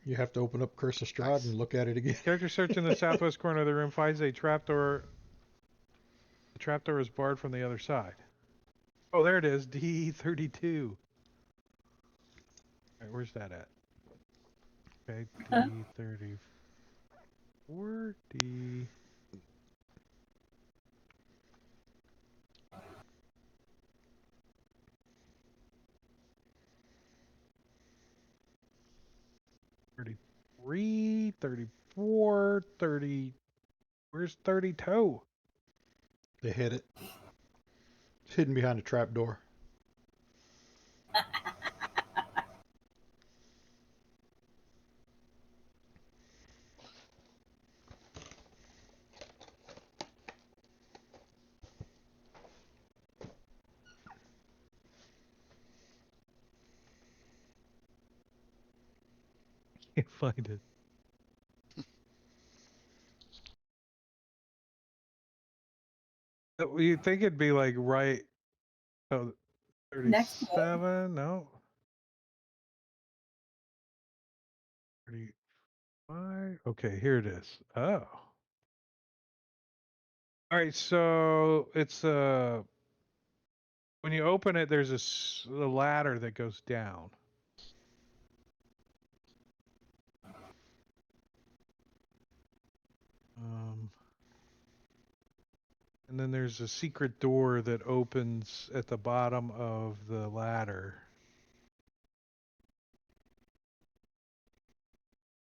You have to open up Curse of Strahd Nice. and look at it again. Character search in the southwest corner of the room finds a trapdoor. The trapdoor is barred from the other side. Oh, there it is. D32. All right, where's that at? Okay, D34. D. $33, 34, 30. Where's 32? They hid it. It's hidden behind a trap door. Can't find it. You think it'd be like right? Oh, Next to it. 37? No. 35. Okay, here it is. Oh. All right, so it's when you open it, there's a ladder that goes down. And then there's a secret door that opens at the bottom of the ladder.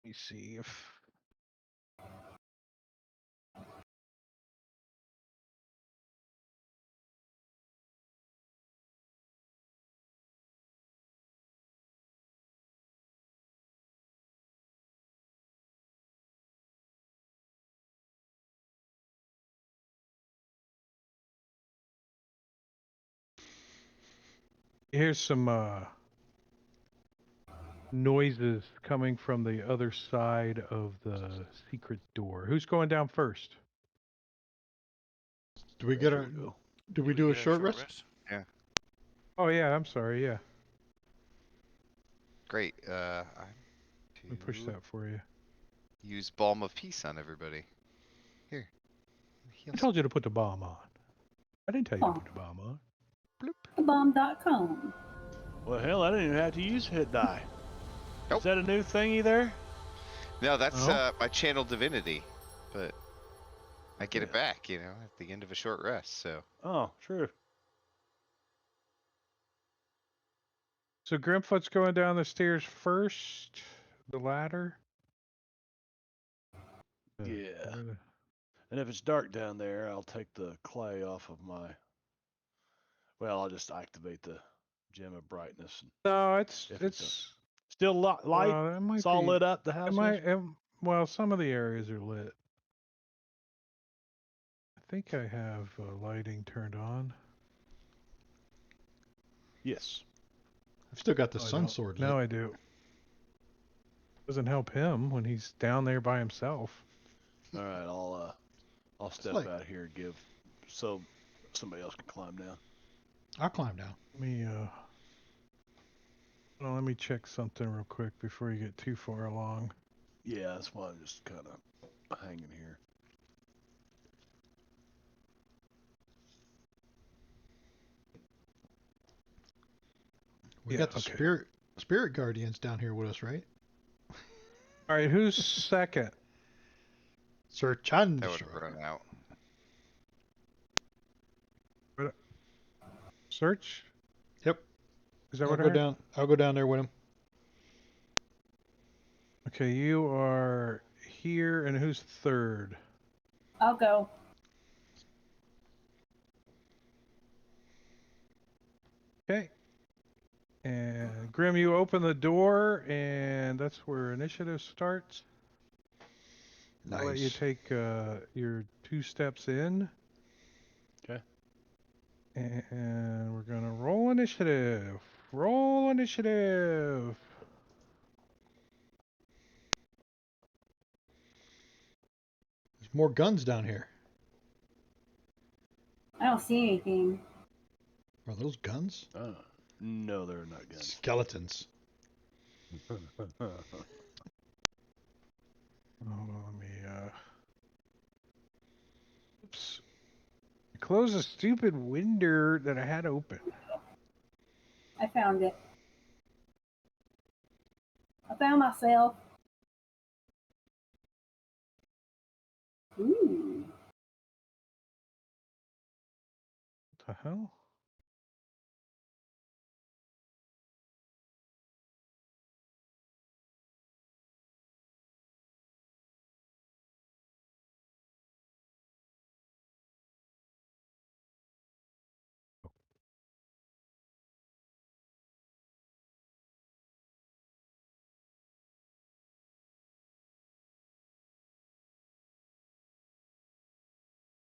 Let me see if... Here's some noises coming from the other side of the secret door. Who's going down first? Do we get our? Do we do a get short rest? Yeah. Oh yeah, I'm sorry. Yeah, Great. let me push that for you. Use Balm of Peace on everybody. Here. I told you to put the bomb on. I didn't tell you to put the bomb on. Bomb.com. Well, hell, I didn't even have to use hit die. Nope. Is that a new thingy there? No, that's Oh. my channel divinity, but I get it back, at the end of a short rest. So. Oh, true. So Grimfoot's going down the stairs first. The ladder. Yeah. And if it's dark down there, I'll take the clay off of my. Well, I'll just activate the gem of brightness. No, it's still light. It might It's all be, lit up. The house is. Well, some of the areas are lit. I think I have lighting turned on. Yes. I've still got the sun sword lit. Now I do. Doesn't help him when he's down there by himself. All right, I'll step out here and give so somebody else can climb down. I'll climb down. Let me check something real quick before you get too far along. Yeah, that's why I'm just kind of hanging here. We got the spirit guardians down here with us, right? All right, who's second? Sir Chandra. That would have run out. Search? Yep. Is that I'll what I go heard? down. I'll go down there with him. Okay, you are here, and who's third? I'll go. Okay. And Grim, you open the door, and that's where initiative starts. Nice. I'll let you take your 2 steps in. Okay. And we're gonna roll initiative. Roll initiative. There's more guns down here. I don't see anything. Are those guns? No, they're not guns. Skeletons. Hold on, let me oops. Close a stupid window that I had open. I found it. I found myself. Ooh. What the hell?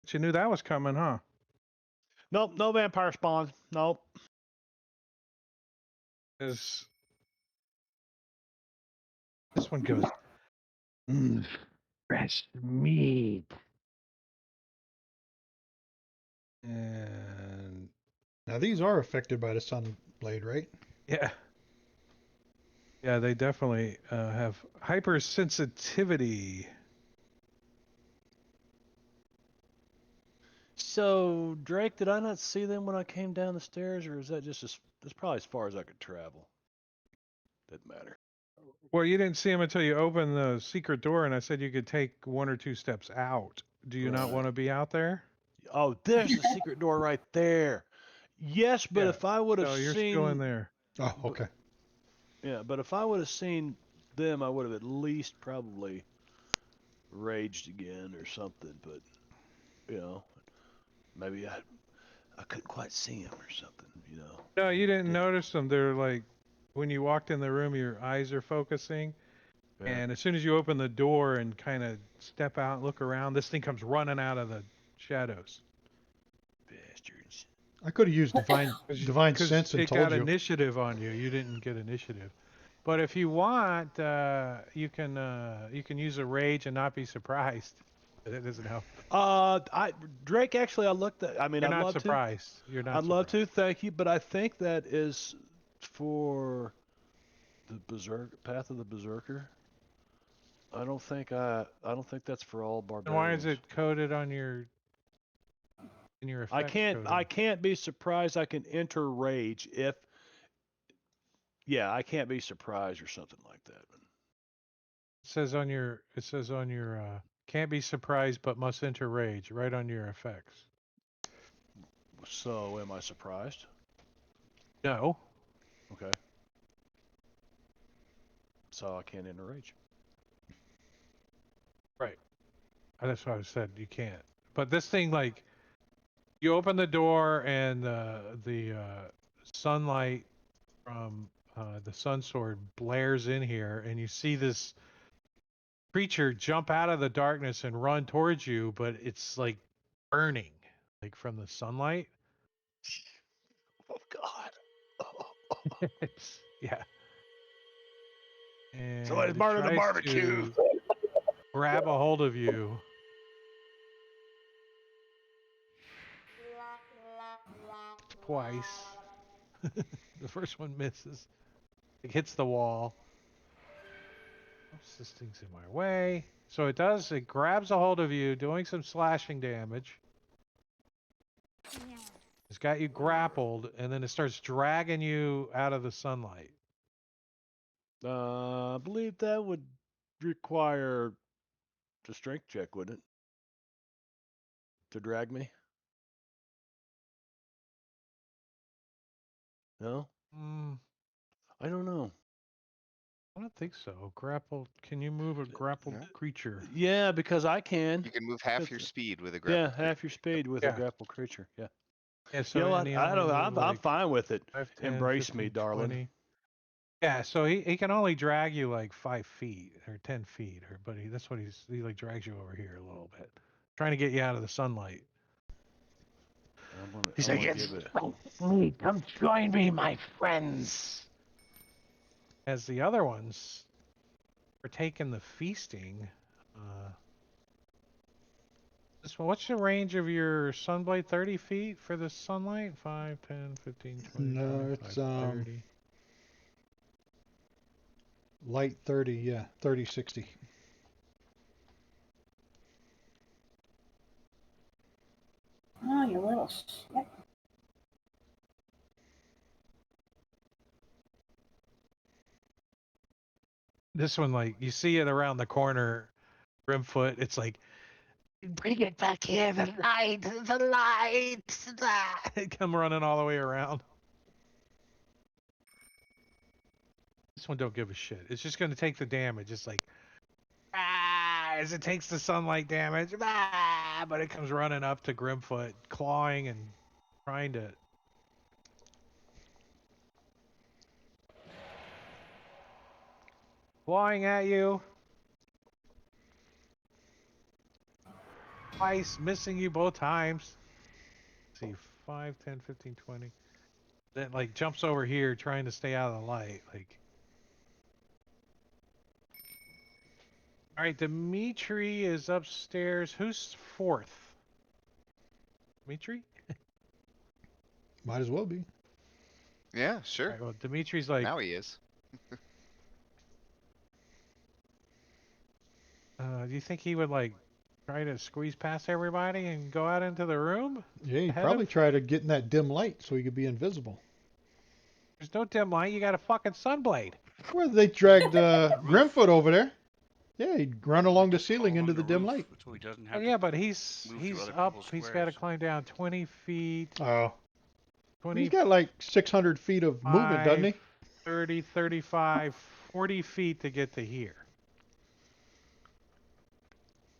But you knew that was coming, huh? Nope, no vampire spawns. Nope. This This one goes, fresh meat. And now these are affected by the sun blade, right? Yeah. Yeah, they definitely have hypersensitivity. So, Drake, did I not see them when I came down the stairs, or is that just that's probably as far as I could travel? Didn't matter. Well, you didn't see them until you opened the secret door, and I said you could take 1 or 2 steps out. Do you not Right. want to be out there? Oh, there's the secret door right there. Yes, but Yeah. if I would have So you're still in seen, there. Oh, okay. yeah, but if I would have seen them, I would have at least probably raged again or something. But you know, maybe I couldn't quite see him or something. You know. No, you didn't notice them. They're like, when you walked in the room, your eyes are focusing. Yeah. And as soon as you open the door and kind of step out and look around, this thing comes running out of the shadows. Bastards. I could have used divine Because sense and it told got you. initiative on you. You didn't get initiative. But if you want, you can use a rage and not be surprised. That doesn't help. Drake, actually, I looked at. I mean, You're I'd not love to. surprised. You're not I'd love surprised. to. Thank you, but I think that is for the Path of the Berserker. I don't think that's for all And barbarians. why is it coded on your in your effects coding? I can't be surprised. I can enter rage if. Yeah, I can't be surprised or something like that. It says on your can't be surprised but must enter rage right on your effects. So, am I surprised? No. Okay. So I can't enter rage. Right. That's what I said. You can't. But this thing, like, you open the door and the sunlight from the sun sword blares in here, and you see this creature jump out of the darkness and run towards you, but it's like burning, like from the sunlight. Oh God. It's, yeah. And Somebody's it burning the tries barbecue. to grab a hold of you. Twice. The first one misses. It hits the wall. Oops, this thing's in my way. So it grabs a hold of you, doing some slashing damage. It's got you grappled, and then it starts dragging you out of the sunlight. I believe that would require a strength check, wouldn't it? To drag me? No? I don't know. I don't think so. Grappled. Can you move a grappled creature? Yeah, because I can. You can move half your speed with a grapple. Yeah, half your speed with a grapple creature. Yeah. Yeah, so You know what? and he I only don't. moved I'm like fine with it. 5, 10, Embrace 15, me, darling. 20. Yeah, so he can only drag you like 5 feet or 10 feet, but that's what he like drags you over here a little bit, trying to get you out of the sunlight. He's like, come join me, my friends. As the other ones are taking the feasting. This one, what's the range of your sunblade? 30 feet for the sunlight? 5, 10, 15, 20, No, 25, it's 30. Light 30, yeah, 30, 60. Oh, you little shit. This one, like, you see it around the corner, Grimfoot. It's like, bring it back here, the light, the light. Come running all the way around. This one don't give a shit. It's just going to take the damage. It's like, as it takes the sunlight damage, but it comes running up to Grimfoot, clawing and trying to. Clawing at you. Twice, missing you both times. Let's see, 5, 10, 15, 20. Then, like, jumps over here trying to stay out of the light. Like, All right, Dimitri is upstairs. Who's fourth? Dimitri? Might as well be. Yeah, All sure. right, well, Dimitri's like, Now he is. do you think he would like try to squeeze past everybody and go out into the room? Yeah, he'd Ahead probably of- try to get in that dim light so he could be invisible. There's no dim light. You got a fucking sunblade. Well, they dragged Roof. Grimfoot over there. Yeah, he'd run along the Just call ceiling him into on the dim roof light. So he doesn't Oh have yeah, to but he's move through other up. people's He's got to squares. climb down 20 feet, Oh. 20, He's got like 600 feet of movement, doesn't he? 30, 35, 40 feet to get to here.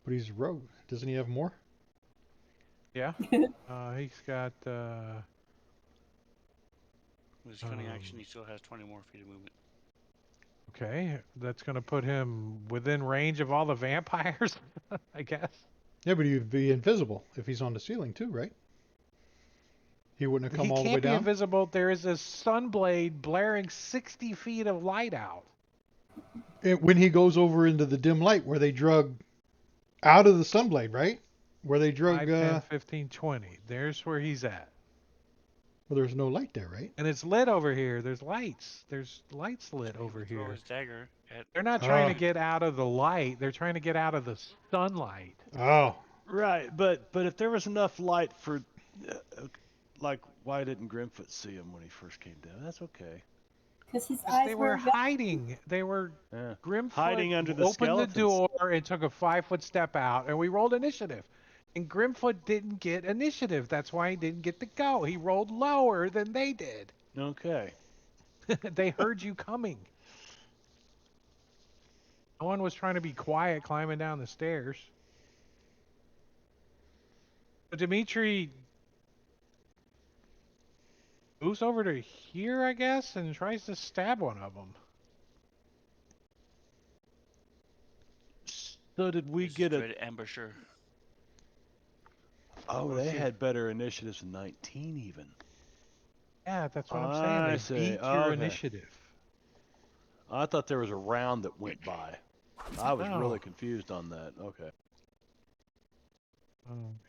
But he's a rogue. Doesn't he have more? Yeah. He's got. With his cunning action, he still has 20 more feet of movement. Okay, that's going to put him within range of all the vampires, I guess. Yeah, but he'd be invisible if he's on the ceiling too, right? He wouldn't have come He all the way can't be down. invisible. There is a sunblade blaring 60 feet of light out. When he goes over into the dim light where they drug out of the sunblade, right? Where they drug, 5, 10, 15, 20. There's where he's at. well, there's no light there, right? And it's lit over here. There's lights. There's lights lit So he over would throw here. his dagger at. They're not trying to get out of the light. They're trying to get out of the sunlight. Oh. Right, but if there was enough light for, like, why didn't Grimfoot see him when he first came down? That's okay. Because his 'Cause eyes they were were hiding. They were Yeah. Grimfoot Hiding under the opened skeletons. the door and took a 5-foot step out, and we rolled initiative. And Grimfoot didn't get initiative. That's why he didn't get to go. He rolled lower than they did. Okay. They heard you coming. No one was trying to be quiet climbing down the stairs. So Dimitri moves over to here, I guess, and tries to stab one of them. So did we This get a? dread ambusher. Oh, Let's they see. had better initiatives than 19 even. Yeah, that's what I'm I saying. They see. beat your Okay. initiative. I thought there was a round that went by. I was No. really confused on that. Okay.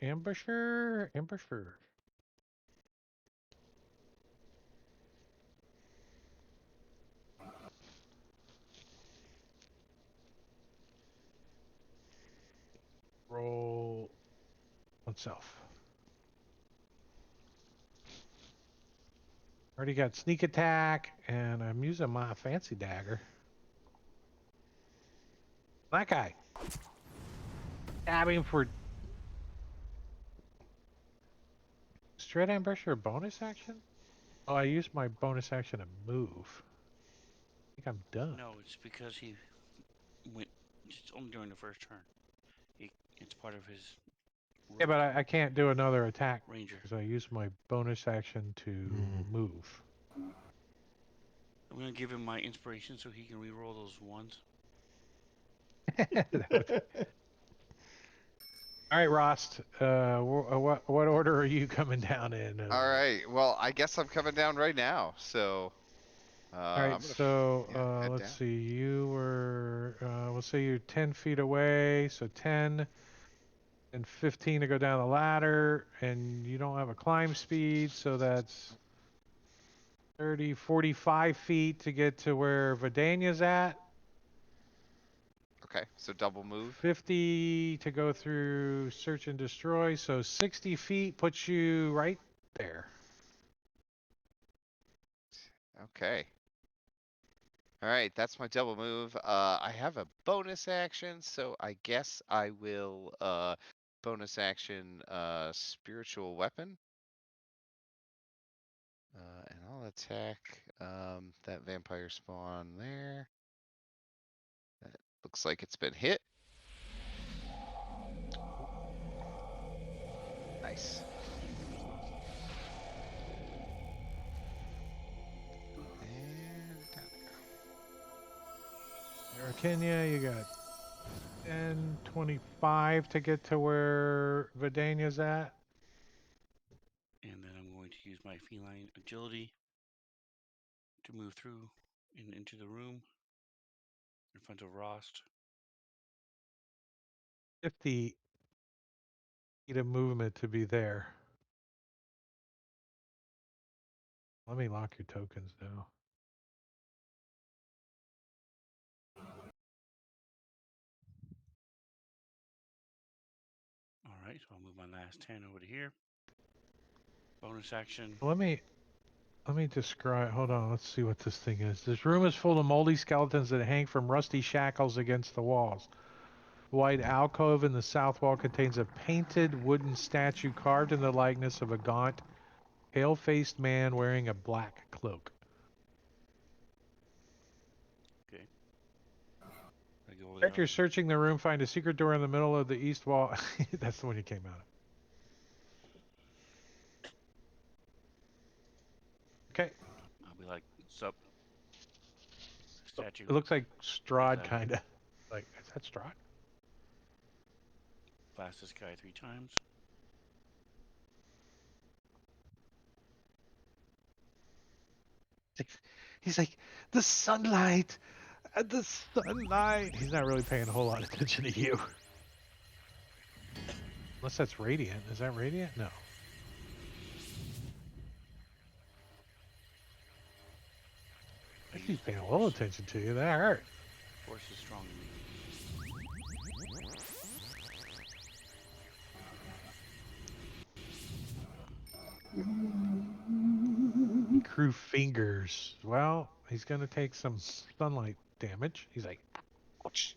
Ambusher. Roll oneself. Already got sneak attack, and I'm using my fancy dagger. That guy. Stab him for. Straight ambusher bonus action? Oh, I used my bonus action to move. I think I'm done. No, it's because he went. It's only during the first turn. It's part of his. Yeah, but I can't do another attack Ranger. because I used my bonus action to move. I'm gonna give him my inspiration so he can re-roll those ones. All right, Rost. What order are you coming down in? All right. Well, I guess I'm coming down right now. So. All right, I'm gonna so head let's down. see. You were, we'll say you're 10 feet away, so 10 and 15 to go down the ladder, and you don't have a climb speed, so that's 30, 45 feet to get to where Vidania's at. Okay, so double move. 50 to go through search and destroy, so 60 feet puts you right there. Okay. All right, that's my double move. I have a bonus action, so I guess I will bonus action spiritual weapon. And I'll attack that vampire spawn there. That looks like it's been hit. Nice. And down there. Kenya, you got 10, 25 to get to where Vidania's at. And then I'm going to use my feline agility to move through and into the room in front of Rost. 50 feet of movement to be there. Let me lock your tokens now. All right, so I'll move my last 10 over to here. Bonus action. Let me describe. Hold on. Let's see what this thing is. This room is full of moldy skeletons that hang from rusty shackles against the walls. The white alcove in the south wall contains a painted wooden statue carved in the likeness of a gaunt, pale-faced man wearing a black cloak. Okay. I go over After there. searching the room, find a secret door in the middle of the east wall. That's the one you came out of. Okay. I'll be like, sup, statue. It looks like Strahd, As I kind of. Like, is that Strahd? blast this guy 3 times. He's like, the sunlight, the sunlight. He's not really paying a whole lot of attention to you. Unless that's radiant. Is that radiant? No. I keep paying a little attention to you. That hurt. Force is strong in me. Crew fingers. Well, he's going to take some sunlight damage. He's like, ouch.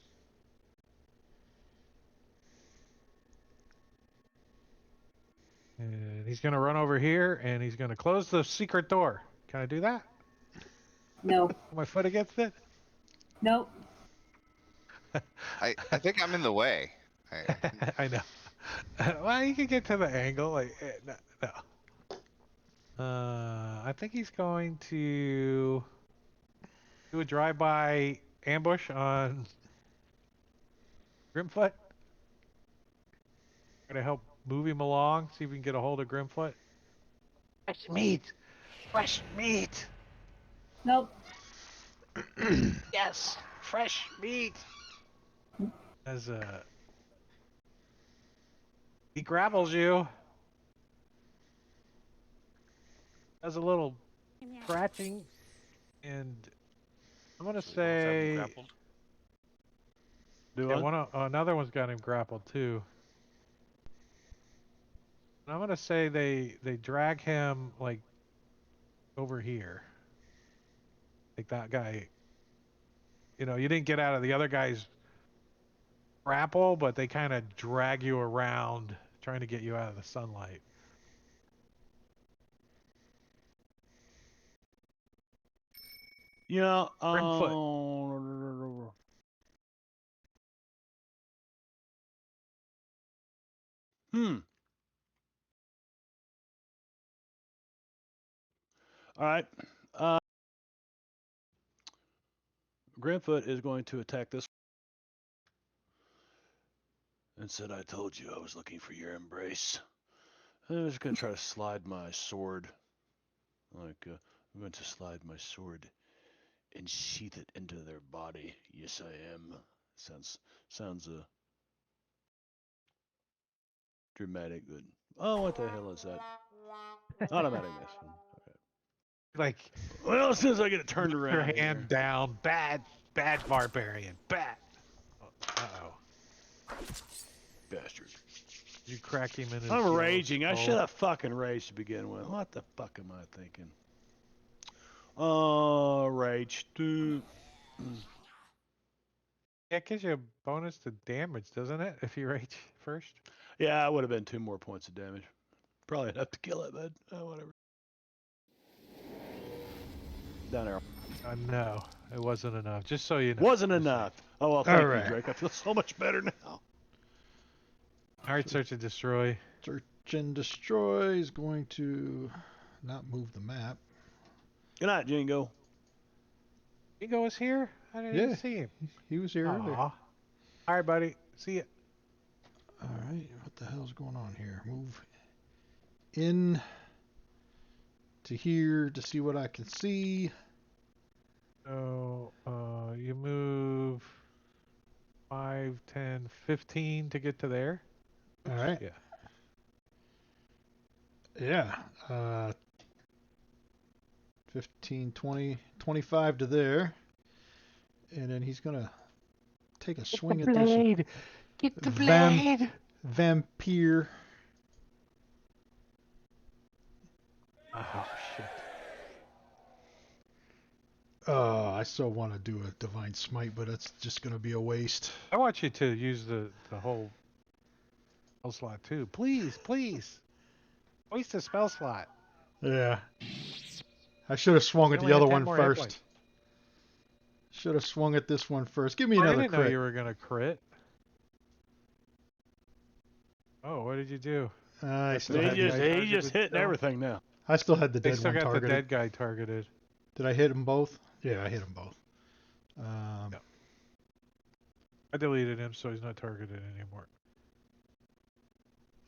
And he's going to run over here and he's going to close the secret door. Can I do that? No. Put my foot against it? Nope. I think I'm in the way. I know. Well, you can get to the angle. Like, no. I think he's going to do a drive-by ambush on Grimfoot. Gonna help move him along. See if we can get a hold of Grimfoot. Fresh meat. Fresh meat. Nope. Yes, fresh meat. As he grapples you. Does a little scratching, and I'm gonna So we both have him say grappled. Do yeah, I? another one's got him grappled too. And I'm gonna say they drag him like over here, like that guy. You know, you didn't get out of the other guy's grapple, but they kind of drag you around, trying to get you out of the sunlight. Yeah. Grimfoot. All right. Grimfoot is going to attack this and said, "I told you I was looking for your embrace." And I'm just going to try to slide my sword. Like, I'm going to slide my sword and sheath it into their body. Yes, I am. Sounds dramatic. Good. Oh, what the hell is that? Automatic miss. Okay. Like, Well, as soon as I get it turned your around hand here. down. Bad barbarian. Bad. Uh-oh. Bastard. You crack him in his I'm yellow raging. I skull. should have fucking raged to begin with. What the fuck am I thinking? Oh, rage. Dude. Yeah, it gives you a bonus to damage, doesn't it? If you rage first. Yeah, it would have been 2 more points of damage. Probably enough to kill it, but whatever. Down arrow. No, it wasn't enough. Just so you know. Wasn't enough. Oh, well, thank you, right. Drake. I feel so much better now. All right, search and destroy. Search and destroy is going to not move the map. Good night, Jingo. Jingo was here? I didn't even see him. He was here earlier. All right, buddy. See ya. All right, what the hell's going on here? Move in to here to see what I can see. So, you move 5, 10, 15 to get to there. All right. Yeah. Yeah. 15, 20, 25 to there. And then he's going to take a swing at this Get the blade. vampire. Oh, shit. I so want to do a divine smite, but it's just going to be a waste. I want you to use the whole spell slot too. Please, please. Waste a spell slot. Yeah. I should have swung You at only the had other 10 one more hit first. points. Should have swung at this one first. Give me I another didn't know crit. you were going to crit. Oh, what did you do? I still He had just, the, he's just hitting everything now. I still had the They dead still one got targeted. the dead guy targeted. Did I hit them both? Yeah, I hit them both. Yeah. I deleted him, so he's not targeted anymore.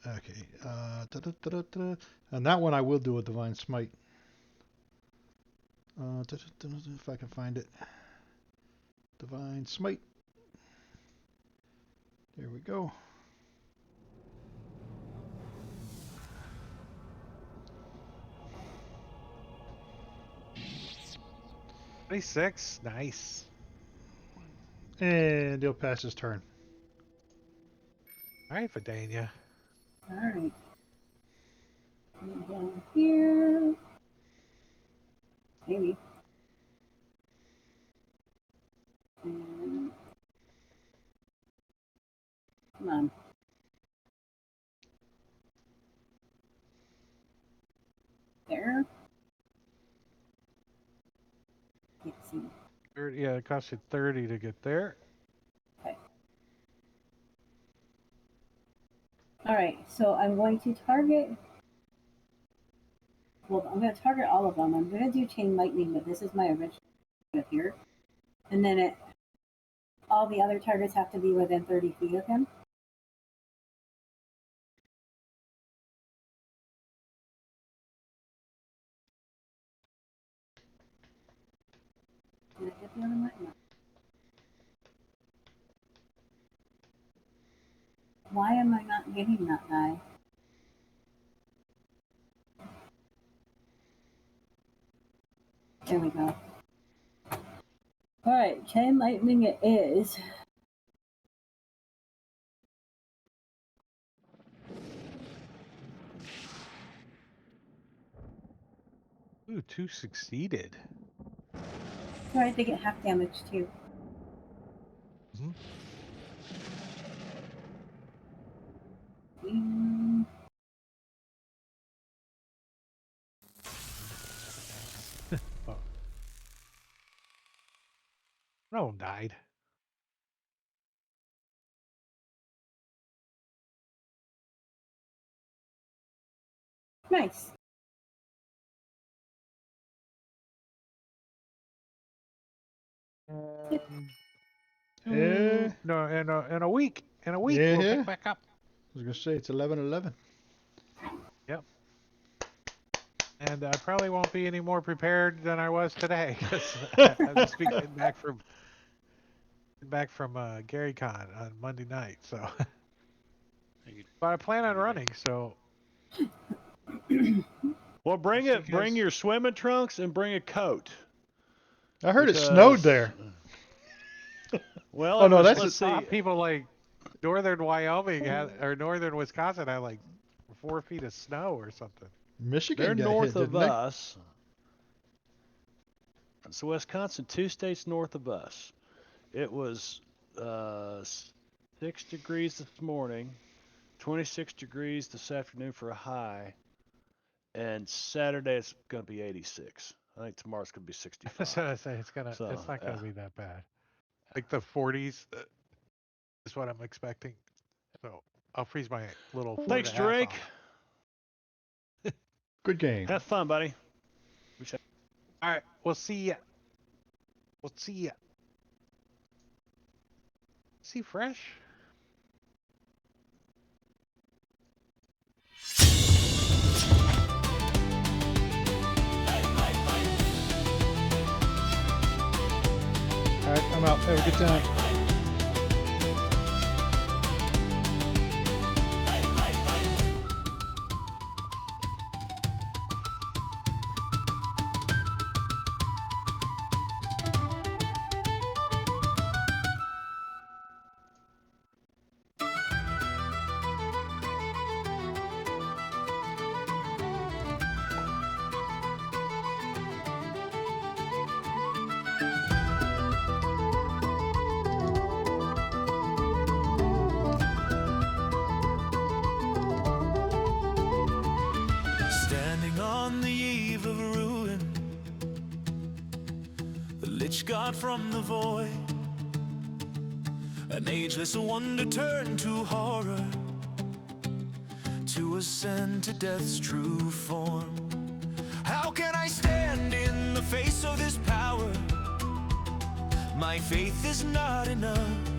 Okay. And that one I will do a divine smite. If I can find it. Divine smite. There we go. Six, nice. And he'll pass his turn. All right, Vidania. All right. Down here. Maybe. And come on. There. Can't see. 30, yeah, it costs you 30 to get there. Okay. All right. So I'm going to target. Well, I'm going to target all of them. I'm going to do chain lightning, but this is my original up here. And then all the other targets have to be within 30 feet of him. Did I get the other one? No. Why am I not getting that guy? There we go. Alright, chain lightning it is. Ooh, 2 succeeded. Alright, they get half damage too. Mm-hmm. Oh. No one died. Nice. Yeah. No, in a week. In a week, Yeah. we'll pick back up. I was going to say it's 11:11. Yep. And I probably won't be any more prepared than I was today. I'm just getting back from Gary Con on Monday night. So, but I plan on running. So, Well, bring your swimming trunks and bring a coat. I heard it snowed there. Well, oh no, let's that's see. People like northern Wyoming or northern Wisconsin had like 4 feet of snow or something. Michigan. They're got north hit, of didn't us. So Wisconsin, 2 states north of us. It was 6 degrees this morning, 26 degrees this afternoon for a high, and Saturday it's going to be 86. I think tomorrow's going to be 65. So I say it's not gonna be that bad. Like the 40s is what I'm expecting. So I'll freeze my little. Thanks, Drake. Good game. Have fun, buddy. All right, we'll see ya. We'll see ya. See Fresh? All right, I'm out. Have a good time. wave of ruin, the lich god from the void, an ageless wonder turned to horror, to ascend to death's true form. How can I stand in the face of this power? My faith is not enough.